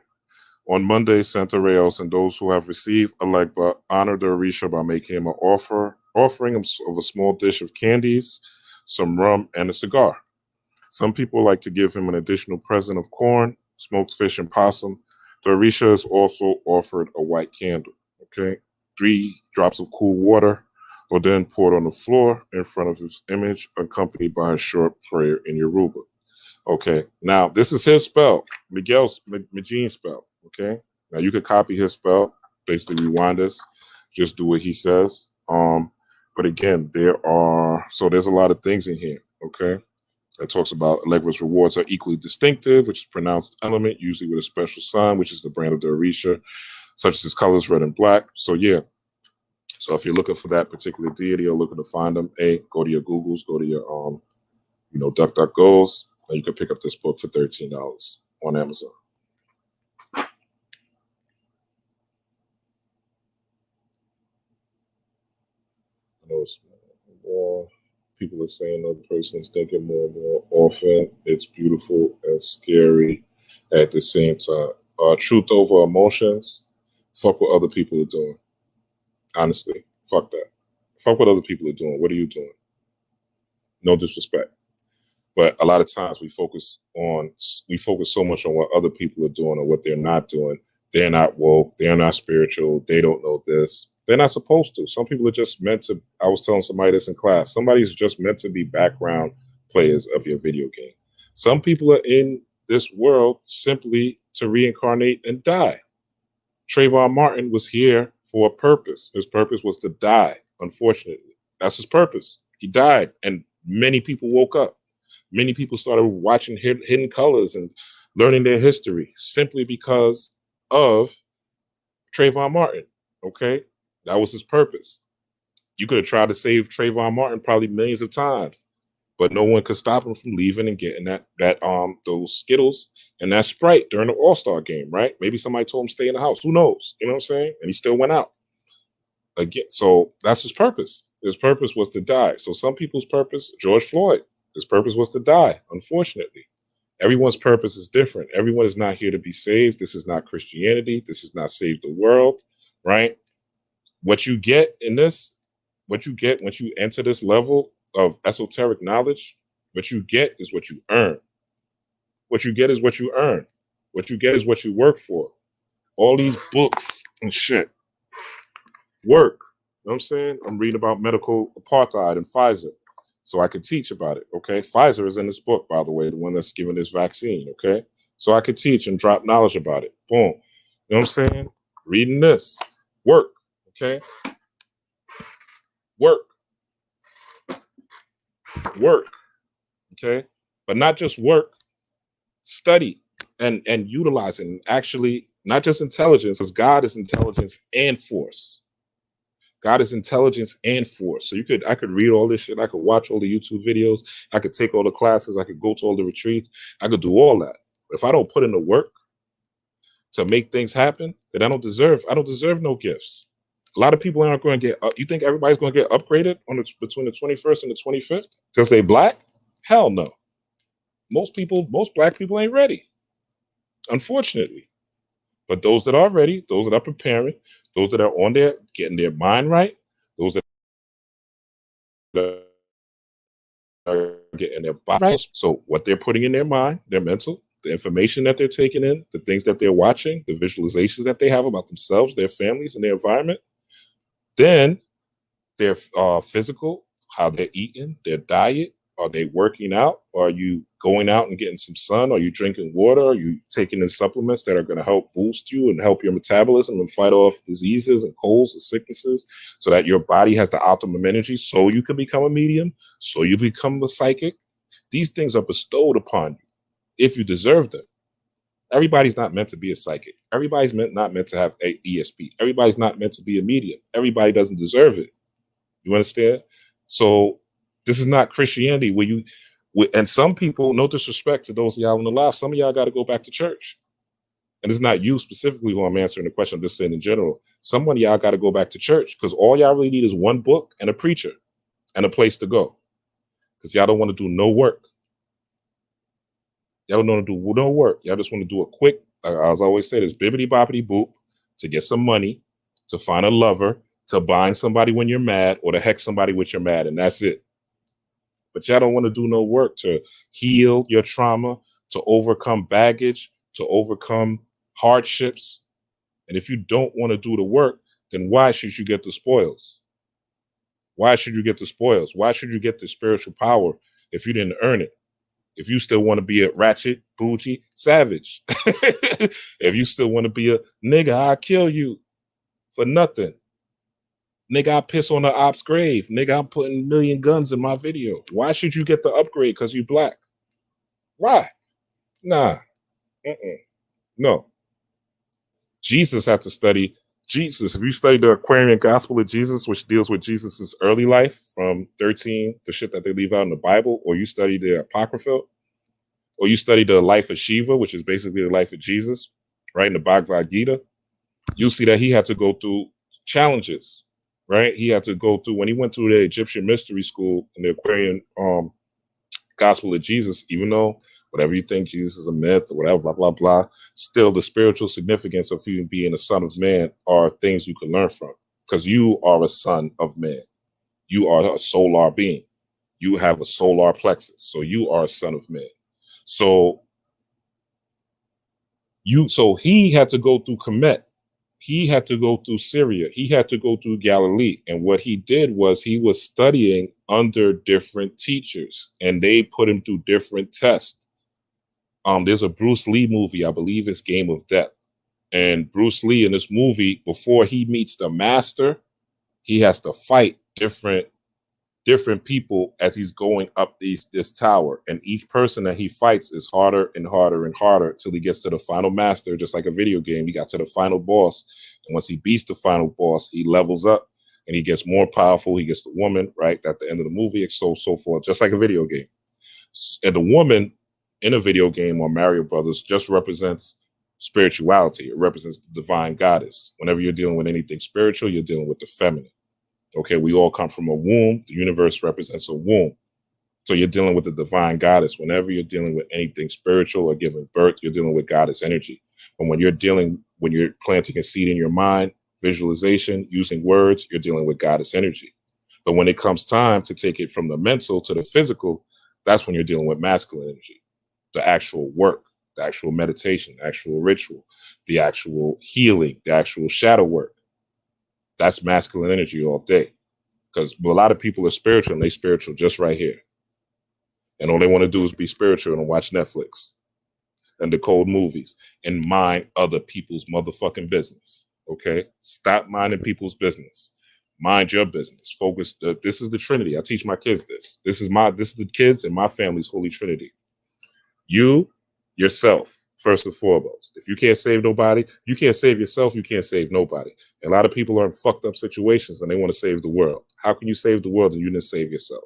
On Monday, Santereos and those who have received a Legba honor the Orisha by making him an offering of a small dish of candies, some rum, and a cigar. Some people like to give him an additional present of corn, smoked fish, and possum. The Orisha is also offered a white candle. Okay, 3 drops of cool water are then poured on the floor in front of his image, accompanied by a short prayer in Yoruba. Okay, now this is his spell, Miguel's Majin's spell. Okay, now you could copy his spell, basically rewind this, just do what he says. But again, there's a lot of things in here. Okay, it talks about Legba's rewards are equally distinctive, which is pronounced element, usually with a special sign, which is the brand of the Orisha, such as his colors, red and black. So yeah. So if you're looking for that particular deity or looking to find them, go to your Googles, go to your DuckDuckGos, and you can pick up this book for $13 on Amazon. I know more people are saying the person is thinking more and more often. It's beautiful and scary at the same time. Truth over emotions. Fuck what other people are doing. Honestly, fuck that. Fuck what other people are doing. What are you doing? No disrespect. But a lot of times we focus so much on what other people are doing or what they're not doing. They're not woke. They're not spiritual. They don't know this. They're not supposed to. Some people are just meant to. I was telling somebody this in class. Somebody's just meant to be background players of your video game. Some people are in this world simply to reincarnate and die. Trayvon Martin was here for a purpose. His purpose was to die, unfortunately. That's his purpose. He died, and many people woke up. Many people started watching Hidden Colors and learning their history simply because of Trayvon Martin, okay? That was his purpose. You could have tried to save Trayvon Martin probably millions of times, but no one could stop him from leaving and getting those Skittles and that Sprite during the All-Star game, right? Maybe somebody told him stay in the house. Who knows? You know what I'm saying? And he still went out. Again, so that's his purpose. His purpose was to die. So some people's purpose, George Floyd, his purpose was to die, unfortunately. Everyone's purpose is different. Everyone is not here to be saved. This is not Christianity. This is not save the world, right? What you get in this, what you get once you enter this level of esoteric knowledge, what you get is what you earn. What you get is what you earn. What you get is what you work for. All these books and shit work. You know what I'm saying? I'm reading about medical apartheid and Pfizer, so I could teach about it, okay? Pfizer is in this book, by the way, the one that's giving this vaccine, okay? So I could teach and drop knowledge about it. Boom. You know what I'm saying? Reading this. Work, okay? Work. Work, okay? But not just work. Study and utilize it. And actually, not just intelligence, because God is intelligence and force. God is intelligence and force. So I could read all this shit. I could watch all the YouTube videos. I could take all the classes. I could go to all the retreats. I could do all that. But if I don't put in the work to make things happen, then I don't deserve no gifts. A lot of people aren't going to get, you think everybody's going to get upgraded between the 21st and the 25th because they black? Hell no. Most black people ain't ready, unfortunately. But those that are ready, those that are preparing, those that are on there getting their mind right, those that are getting their body right. So what they're putting in their mind, their mental, the information that they're taking in, the things that they're watching, the visualizations that they have about themselves, their families, and their environment, then their physical, how they're eating, their diet. Are they working out? Are you going out and getting some sun? Are you drinking water? Are you taking in supplements that are going to help boost you and help your metabolism and fight off diseases and colds and sicknesses so that your body has the optimum energy so you can become a medium, so you become a psychic? These things are bestowed upon you if you deserve them. Everybody's not meant to be a psychic. Everybody's not meant to have a ESP. Everybody's not meant to be a medium. Everybody doesn't deserve it. You understand? So this is not Christianity where you, and some people, no disrespect to those of y'all on the left, some of y'all got to go back to church. And it's not you specifically who I'm answering the question, I'm just saying in general. Some of y'all got to go back to church because all y'all really need is one book and a preacher and a place to go. Because y'all don't want to do no work. Y'all don't want to do no work. Y'all just want to do a quick, as I always say, this bibbity boppity boop to get some money, to find a lover, to bind somebody when you're mad, or to hex somebody when you're mad, and that's it. But y'all don't want to do no work to heal your trauma, to overcome baggage, to overcome hardships. And if you don't want to do the work, then why should you get the spoils? Why should you get the spoils? Why should you get the spiritual power if you didn't earn it? If you still want to be a ratchet, bougie, savage. If you still want to be a nigga, I'll kill you for nothing. Nigga, I piss on the op's grave. Nigga, I'm putting 1 million guns in my video. Why should you get the upgrade because you black? Why? Nah. No. Jesus had to study Jesus. If you study the Aquarian Gospel of Jesus, which deals with Jesus's early life from 13, the shit that they leave out in the Bible, or you study the Apocrypha, or you study the life of Shiva, which is basically the life of Jesus, right, in the Bhagavad Gita, you'll see that he had to go through challenges, right? He had to go through, when he went through the Egyptian mystery school in the Aquarian Gospel of Jesus, even though whatever you think Jesus is a myth or whatever, blah, blah, blah, still the spiritual significance of you being a son of man are things you can learn from, because you are a son of man. You are a solar being. You have a solar plexus. So you are a son of man. So he had to go through Kemet. He had to go through Syria. He had to go through Galilee. And what he did was he was studying under different teachers, and they put him through different tests. There's a Bruce Lee movie, I believe it's Game of Death. And Bruce Lee in this movie, before he meets the master, he has to fight different people as he's going up this tower. And each person that he fights is harder and harder and harder till he gets to the final master, just like a video game. He got to the final boss. And once he beats the final boss, he levels up and he gets more powerful. He gets the woman, right, at the end of the movie, and so forth, just like a video game. And the woman in a video game or Mario Brothers just represents spirituality. It represents the divine goddess. Whenever you're dealing with anything spiritual, you're dealing with the feminine. Okay, we all come from a womb. The universe represents a womb. So you're dealing with the divine goddess. Whenever you're dealing with anything spiritual or giving birth, you're dealing with goddess energy. But when you're planting a seed in your mind, visualization, using words, you're dealing with goddess energy. But when it comes time to take it from the mental to the physical, that's when you're dealing with masculine energy. The actual work, the actual meditation, the actual ritual, the actual healing, the actual shadow work. That's masculine energy all day. Because a lot of people are spiritual and they spiritual just right here. And all they want to do is be spiritual and watch Netflix and decode movies and mind other people's motherfucking business. Okay? Stop minding people's business. Mind your business. Focus. This is the Trinity. I teach my kids this. This is the kids and my family's Holy Trinity. You, yourself, first and foremost. If you can't save nobody, you can't save yourself, you can't save nobody. And a lot of people are in fucked up situations and they want to save the world. How can you save the world and you didn't save yourself?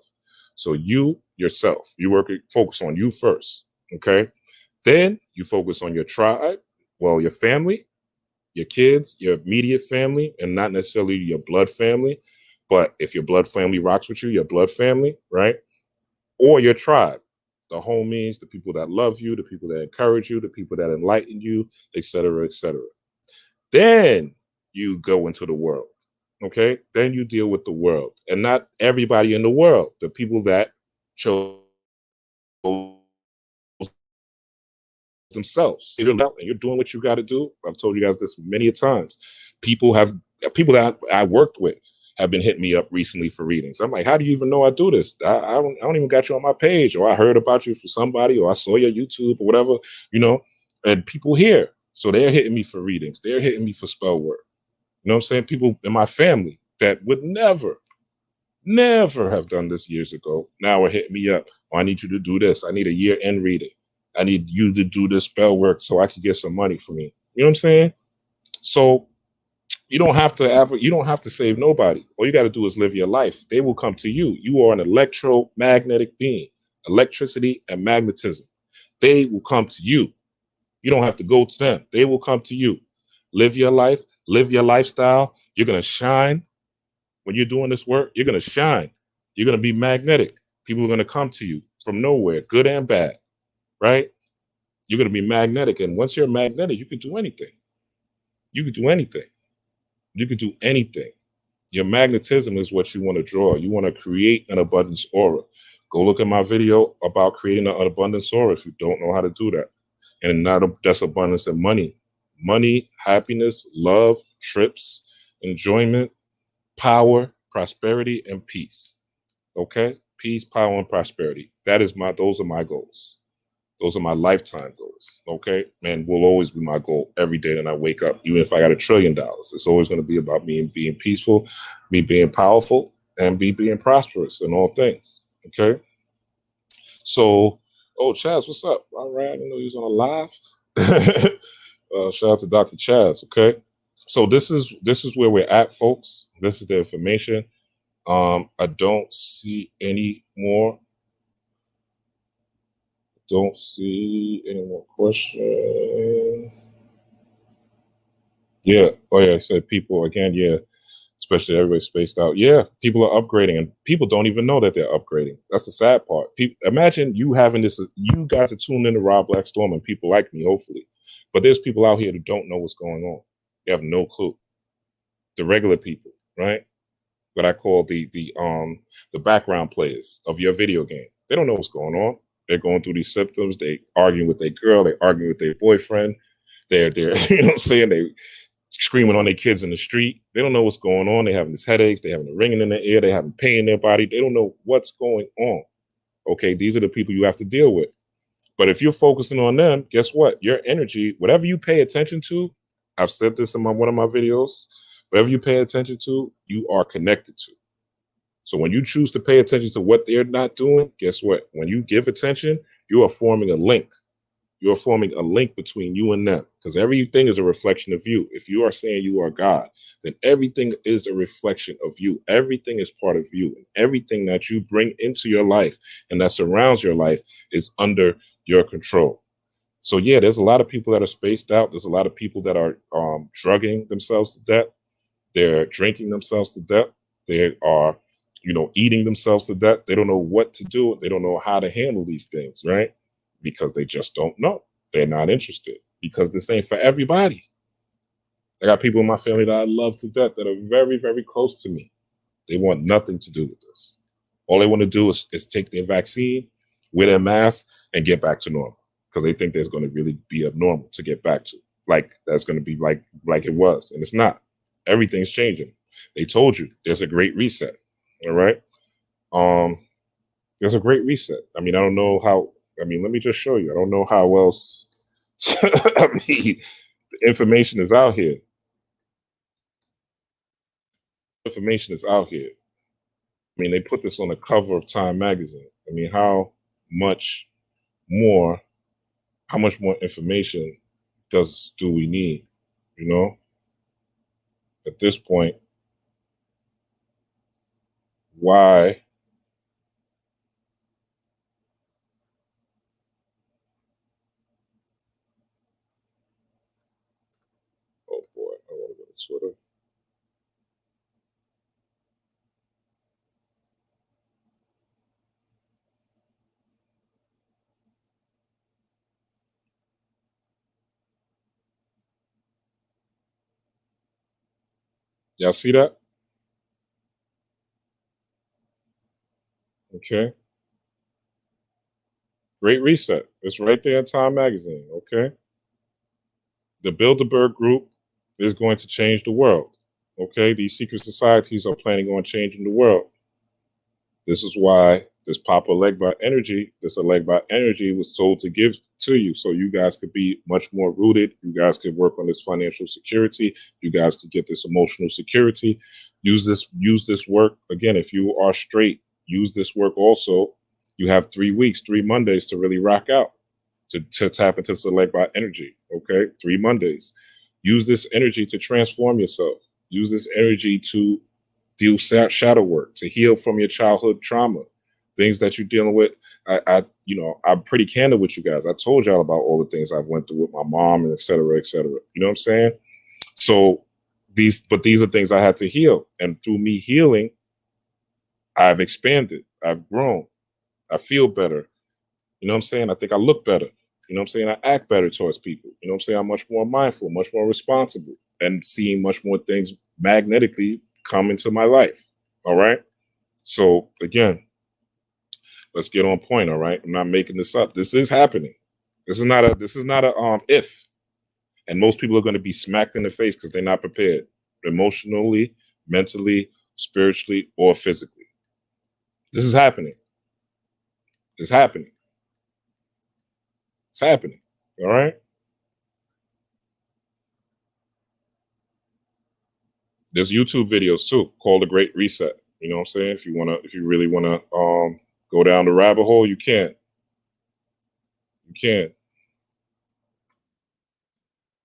So you, yourself, focus on you first, okay? Then you focus on your tribe, your family, your kids, your immediate family, and not necessarily your blood family. But if your blood family rocks with you, your blood family, right? Or your tribe. The homies, the people that love you, the people that encourage you, the people that enlighten you, et cetera, et cetera. Then you go into the world, okay? Then you deal with the world. And not everybody in the world, the people that chose themselves. And you're doing what you got to do. I've told you guys this many a times. People that I worked with have been hitting me up recently for readings. I'm like, how do you even know I do this? I don't even got you on my page, or I heard about you from somebody, or I saw your YouTube or whatever, and people here. So they're hitting me for readings. They're hitting me for spell work. You know what I'm saying? People in my family that would never have done this years ago now are hitting me up. Oh, I need you to do this. I need a year-end reading. I need you to do this spell work so I can get some money for me. You know what I'm saying? So you don't have to save nobody. All you got to do is live your life. They will come to you. You are an electromagnetic being, electricity and magnetism. They will come to you. You don't have to go to them. They will come to you. Live your life, live your lifestyle. You're going to shine. When you're doing this work, you're going to shine. You're going to be magnetic. People are going to come to you from nowhere, good and bad, right? You're going to be magnetic. And once you're magnetic, you can do anything. You can do anything. You can do anything. Your magnetism is what you want to draw. You want to create an abundance aura. Go look at my video about creating an abundance aura if you don't know how to do that. And that's abundance of money. Money, happiness, love, trips, enjoyment, power, prosperity, and peace. Okay? Peace, power, and prosperity. Those are my goals. Those are my lifetime goals. Okay? Man, will always be my goal every day that I wake up, even if I got $1 trillion. It's always going to be about me being peaceful, me being powerful, and me being prosperous in all things. Okay? So, Chaz, what's up? All right, I didn't know he was on a live. Shout out to Dr. Chaz. Okay? So this is where we're at, folks. This is the information. I don't see any more. Don't see any more questions. Yeah. Oh, yeah. I said people again. Yeah. Especially everybody spaced out. Yeah. People are upgrading and people don't even know that they're upgrading. That's the sad part. Imagine you having this. You guys are tuned into Rob Black Storm and people like me, hopefully. But there's people out here that don't know what's going on. They have no clue. The regular people, right? What I call the background players of your video game. They don't know what's going on. They're going through these symptoms. They arguing with their girl. They arguing with their boyfriend. They're you know what I'm saying? They screaming on their kids in the street. They don't know what's going on. They having these headaches. They having a ringing in their ear. They having pain in their body. They don't know what's going on. Okay, these are the people you have to deal with. But if you're focusing on them, guess what? Your energy, whatever you pay attention to, I've said this in one of my videos, whatever you pay attention to, you are connected to. So when you choose to pay attention to what they're not doing, guess what? When you give attention, you are forming a link. You're forming a link between you and them because everything is a reflection of you. If you are saying you are God, then everything is a reflection of you. Everything is part of you. And everything that you bring into your life and that surrounds your life is under your control. So yeah, there's a lot of people that are spaced out. There's a lot of people that are drugging themselves to death. They're drinking themselves to death. They are eating themselves to death. They don't know what to do. They don't know how to handle these things, right? Because they just don't know. They're not interested because this ain't for everybody. I got people in my family that I love to death that are very, very close to me. They want nothing to do with this. All they want to do is take their vaccine, wear their mask, and get back to normal because they think there's going to really be abnormal to get back to. Like that's going to be like it was. And it's not. Everything's changing. They told you there's a great reset. All right. There's a great reset. I mean, I don't know how. I mean, let me just show you. I don't know how else. I mean, the information is out here. Information is out here. I mean, they put this on the cover of Time magazine. I mean, how much more information do we need? At this point, why? Oh boy, I want to go to Twitter. Y'all see that? Okay. Great reset. It's right there in Time magazine. Okay. The Bilderberg Group is going to change the world. Okay. These secret societies are planning on changing the world. This is why this Papa Legba energy, this Legba energy was told to give to you so you guys could be much more rooted. You guys could work on this financial security. You guys could get this emotional security. Use this work. Again, if you are straight, use this work also. You have 3 weeks, 3 Mondays to really rock out. to tap into select by energy. Okay, 3 Mondays. Use this energy to transform yourself. Use this energy to do shadow work, to heal from your childhood trauma, things that you're dealing with. I'm pretty candid with you guys. I told y'all about all the things I've went through with my mom and et cetera, et cetera. You know what I'm saying? So these are things I had to heal. And through me healing, I've expanded. I've grown. I feel better. You know what I'm saying? I think I look better. You know what I'm saying? I act better towards people. You know what I'm saying? I'm much more mindful, much more responsible, and seeing much more things magnetically come into my life. All right. So again, let's get on point. All right. I'm not making this up. This is happening. This is not a if. And most people are going to be smacked in the face because they're not prepared emotionally, mentally, spiritually, or physically. This is happening. It's happening. It's happening. All right. There's YouTube videos too called The Great Reset. You know what I'm saying? If you really wanna go down the rabbit hole, you can. You can.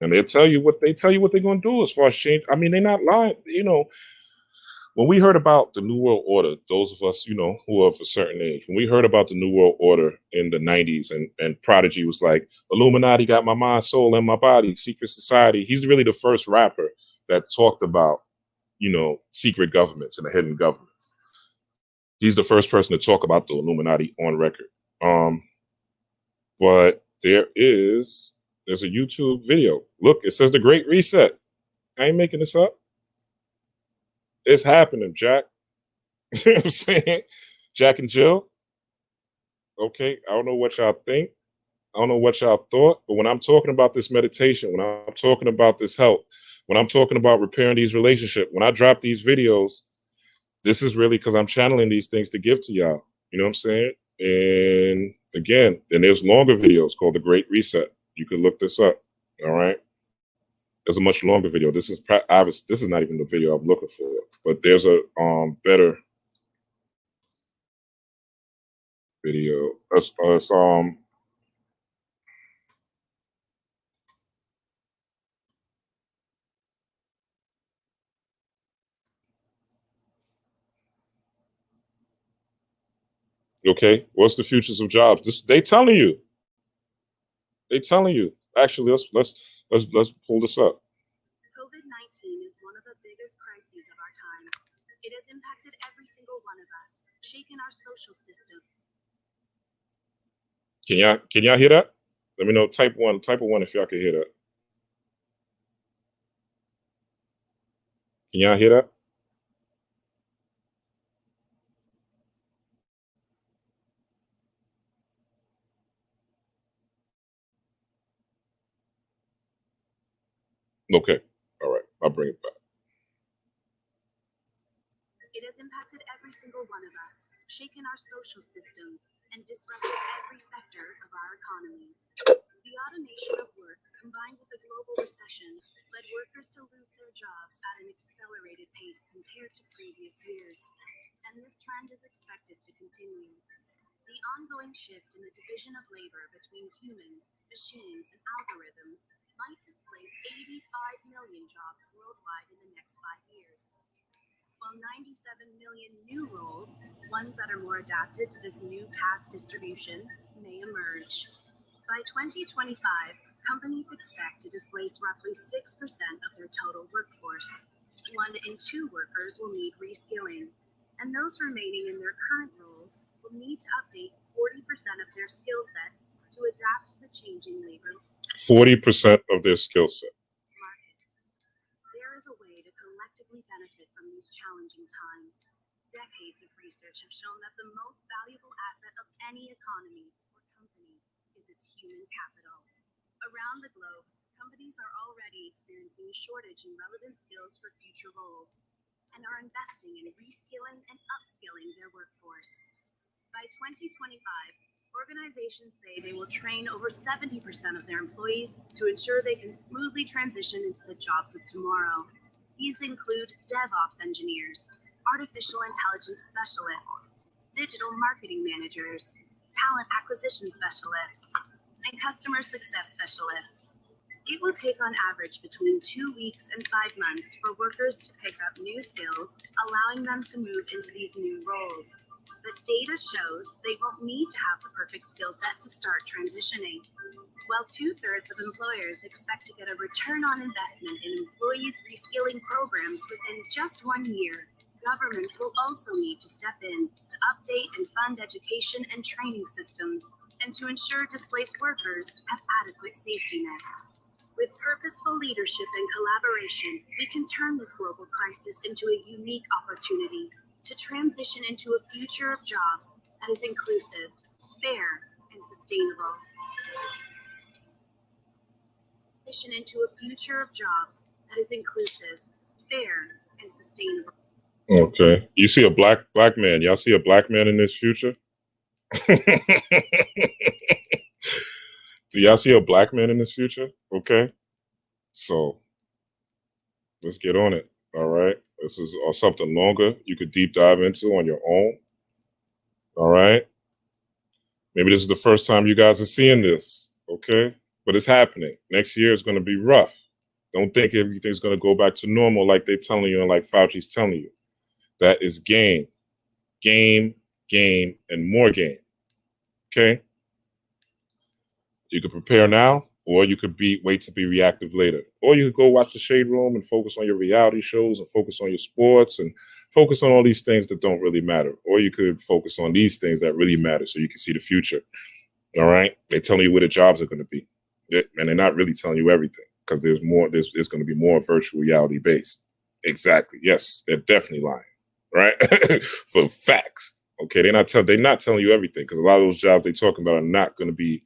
And they'll tell you what they're gonna do as far as change. I mean, they're not lying. You know, when we heard about the New World Order, those of us, who are of a certain age, when we heard about the New World Order in the 90s and Prodigy was like, Illuminati got my mind, soul, and my body, secret society. He's really the first rapper that talked about, secret governments and the hidden governments. He's the first person to talk about the Illuminati on record. But there's a YouTube video. Look, it says The Great Reset. I ain't making this up. It's happening, Jack. You know what I'm saying? Jack and Jill. Okay, I don't know what y'all think. I don't know what y'all thought, but when I'm talking about this meditation, when I'm talking about this health, when I'm talking about repairing these relationships, when I drop these videos, this is really because I'm channeling these things to give to y'all. You know what I'm saying? And again, then there's longer videos called The Great Reset. You can look this up. All right. There's a much longer video. This is not even the video I'm looking for, but there's a better video. Okay, what's the futures of jobs? They telling you. They telling you. Actually, let's pull this up. COVID-19 is one of the biggest crises of our time. It has impacted every single one of us, shaken our social system. Can y'all hear that? Let me know. Type one if y'all can hear that. Can y'all hear that? Okay. All right. I'll bring it back. It has impacted every single one of us, shaken our social systems, and disrupted every sector of our economies. The automation of work, combined with a global recession, led workers to lose their jobs at an accelerated pace compared to previous years. And this trend is expected to continue. The ongoing shift in the division of labor between humans, machines, and algorithms might displace 85 million jobs worldwide in the next 5 years. While 97 million new roles, ones that are more adapted to this new task distribution, may emerge. By 2025, companies expect to displace roughly 6% of their total workforce. 1 in 2 workers will need reskilling, and those remaining in their current roles will need to update 40% of their skill set to adapt to the changing labor 40% of their skill set. market. There is a way to collectively benefit from these challenging times. Decades of research have shown that the most valuable asset of any economy or company is its human capital. Around the globe, companies are already experiencing a shortage in relevant skills for future roles and are investing in reskilling and upskilling their workforce. By 2025, organizations say they will train over 70% of their employees to ensure they can smoothly transition into the jobs of tomorrow. These include DevOps engineers, artificial intelligence specialists, digital marketing managers, talent acquisition specialists, and customer success specialists. It will take on average between 2 weeks and 5 months for workers to pick up new skills, allowing them to move into these new roles. But data shows they won't need to have the perfect skill set to start transitioning. While 2/3 of employers expect to get a return on investment in employees' reskilling programs within just 1 year, governments will also need to step in to update and fund education and training systems, and to ensure displaced workers have adequate safety nets. With purposeful leadership and collaboration, we can turn this global crisis into a unique opportunity to transition into a future of jobs that is inclusive, fair, and sustainable. Transition into a future of jobs that is inclusive, fair, and sustainable. Okay. You see a black man. Y'all see a black man in this future? Do y'all see a black man in this future? Okay. So let's get on it. All right. This is something longer you could deep dive into on your own. All right. Maybe this is the first time you guys are seeing this. Okay. But it's happening. Next year is going to be rough. Don't think everything's going to go back to normal like they're telling you and like Fauci's telling you. That is game, and more game. Okay. You could prepare now, or you could wait to be reactive later. Or you could go watch the Shade Room and focus on your reality shows and focus on your sports and focus on all these things that don't really matter. Or you could focus on these things that really matter so you can see the future. All right. They're telling you where the jobs are going to be. And they're not really telling you everything because there's going to be more virtual reality based. Exactly. Yes, they're definitely lying. Right. For facts. Okay. They're not telling you everything because a lot of those jobs they're talking about are not going to be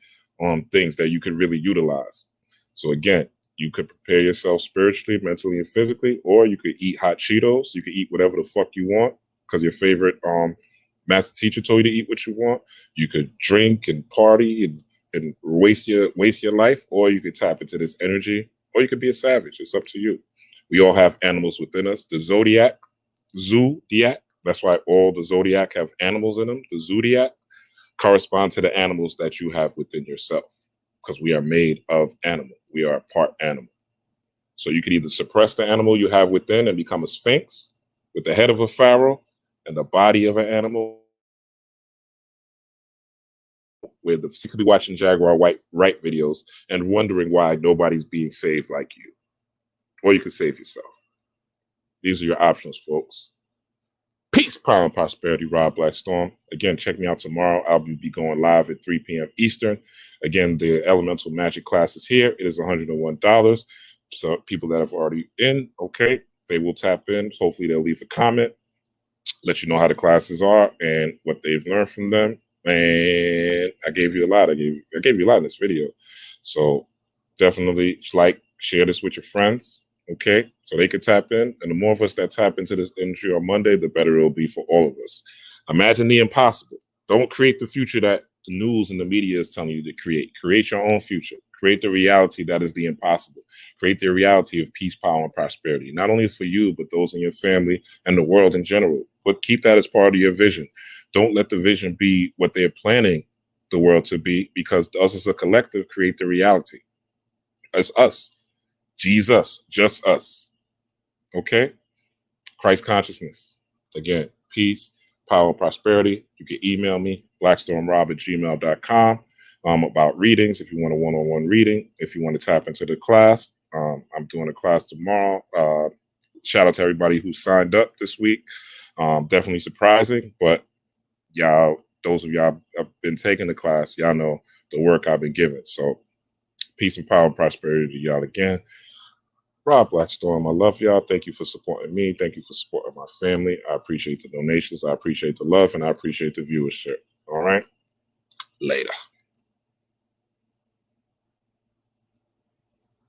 things that you could really utilize. So again, you could prepare yourself spiritually, mentally, and physically, or you could eat hot Cheetos. You could eat whatever the fuck you want because your favorite master teacher told you to eat what you want. You could drink and party and waste your life, or you could tap into this energy, or you could be a savage. It's up to you. We all have animals within us. The zodiac, that's why all the zodiac have animals in them. The zodiac correspond to the animals that you have within yourself because we are made of animal. We are part animal. So you could either suppress the animal you have within and become a sphinx with the head of a pharaoh and the body of an animal. Where you could be watching Jaguar Right videos and wondering why nobody's being saved like you. Or you could save yourself. These are your options, folks. Peace, power, and prosperity, Rob Blackstorm. Again, check me out tomorrow. I'll be going live at 3 p.m. Eastern. Again, the Elemental Magic class is here. It is $101. So people that have already in, okay, they will tap in. Hopefully they'll leave a comment, let you know how the classes are and what they've learned from them. And I gave you a lot. I gave you a lot in this video. So definitely share this with your friends. Okay, so they could tap in. And the more of us that tap into this energy on Monday, the better it will be for all of us. Imagine the impossible. Don't create the future that the news and the media is telling you to create. Create your own future. Create the reality that is the impossible. Create the reality of peace, power, and prosperity. Not only for you, but those in your family and the world in general. But keep that as part of your vision. Don't let the vision be what they're planning the world to be, because us as a collective create the reality. It's us. Jesus, just us. Okay? Christ consciousness. Again, peace, power, prosperity. You can email me, blackstormrob@gmail.com, about readings if you want a one-on-one reading. If you want to tap into the class, I'm doing a class tomorrow. Shout out to everybody who signed up this week. Definitely surprising, but y'all, those of y'all have been taking the class, y'all know the work I've been given. So peace and power and prosperity to y'all again. Rob Blackstorm, I love y'all. Thank you for supporting me. Thank you for supporting my family. I appreciate the donations. I appreciate the love, and I appreciate the viewership. All right? Later.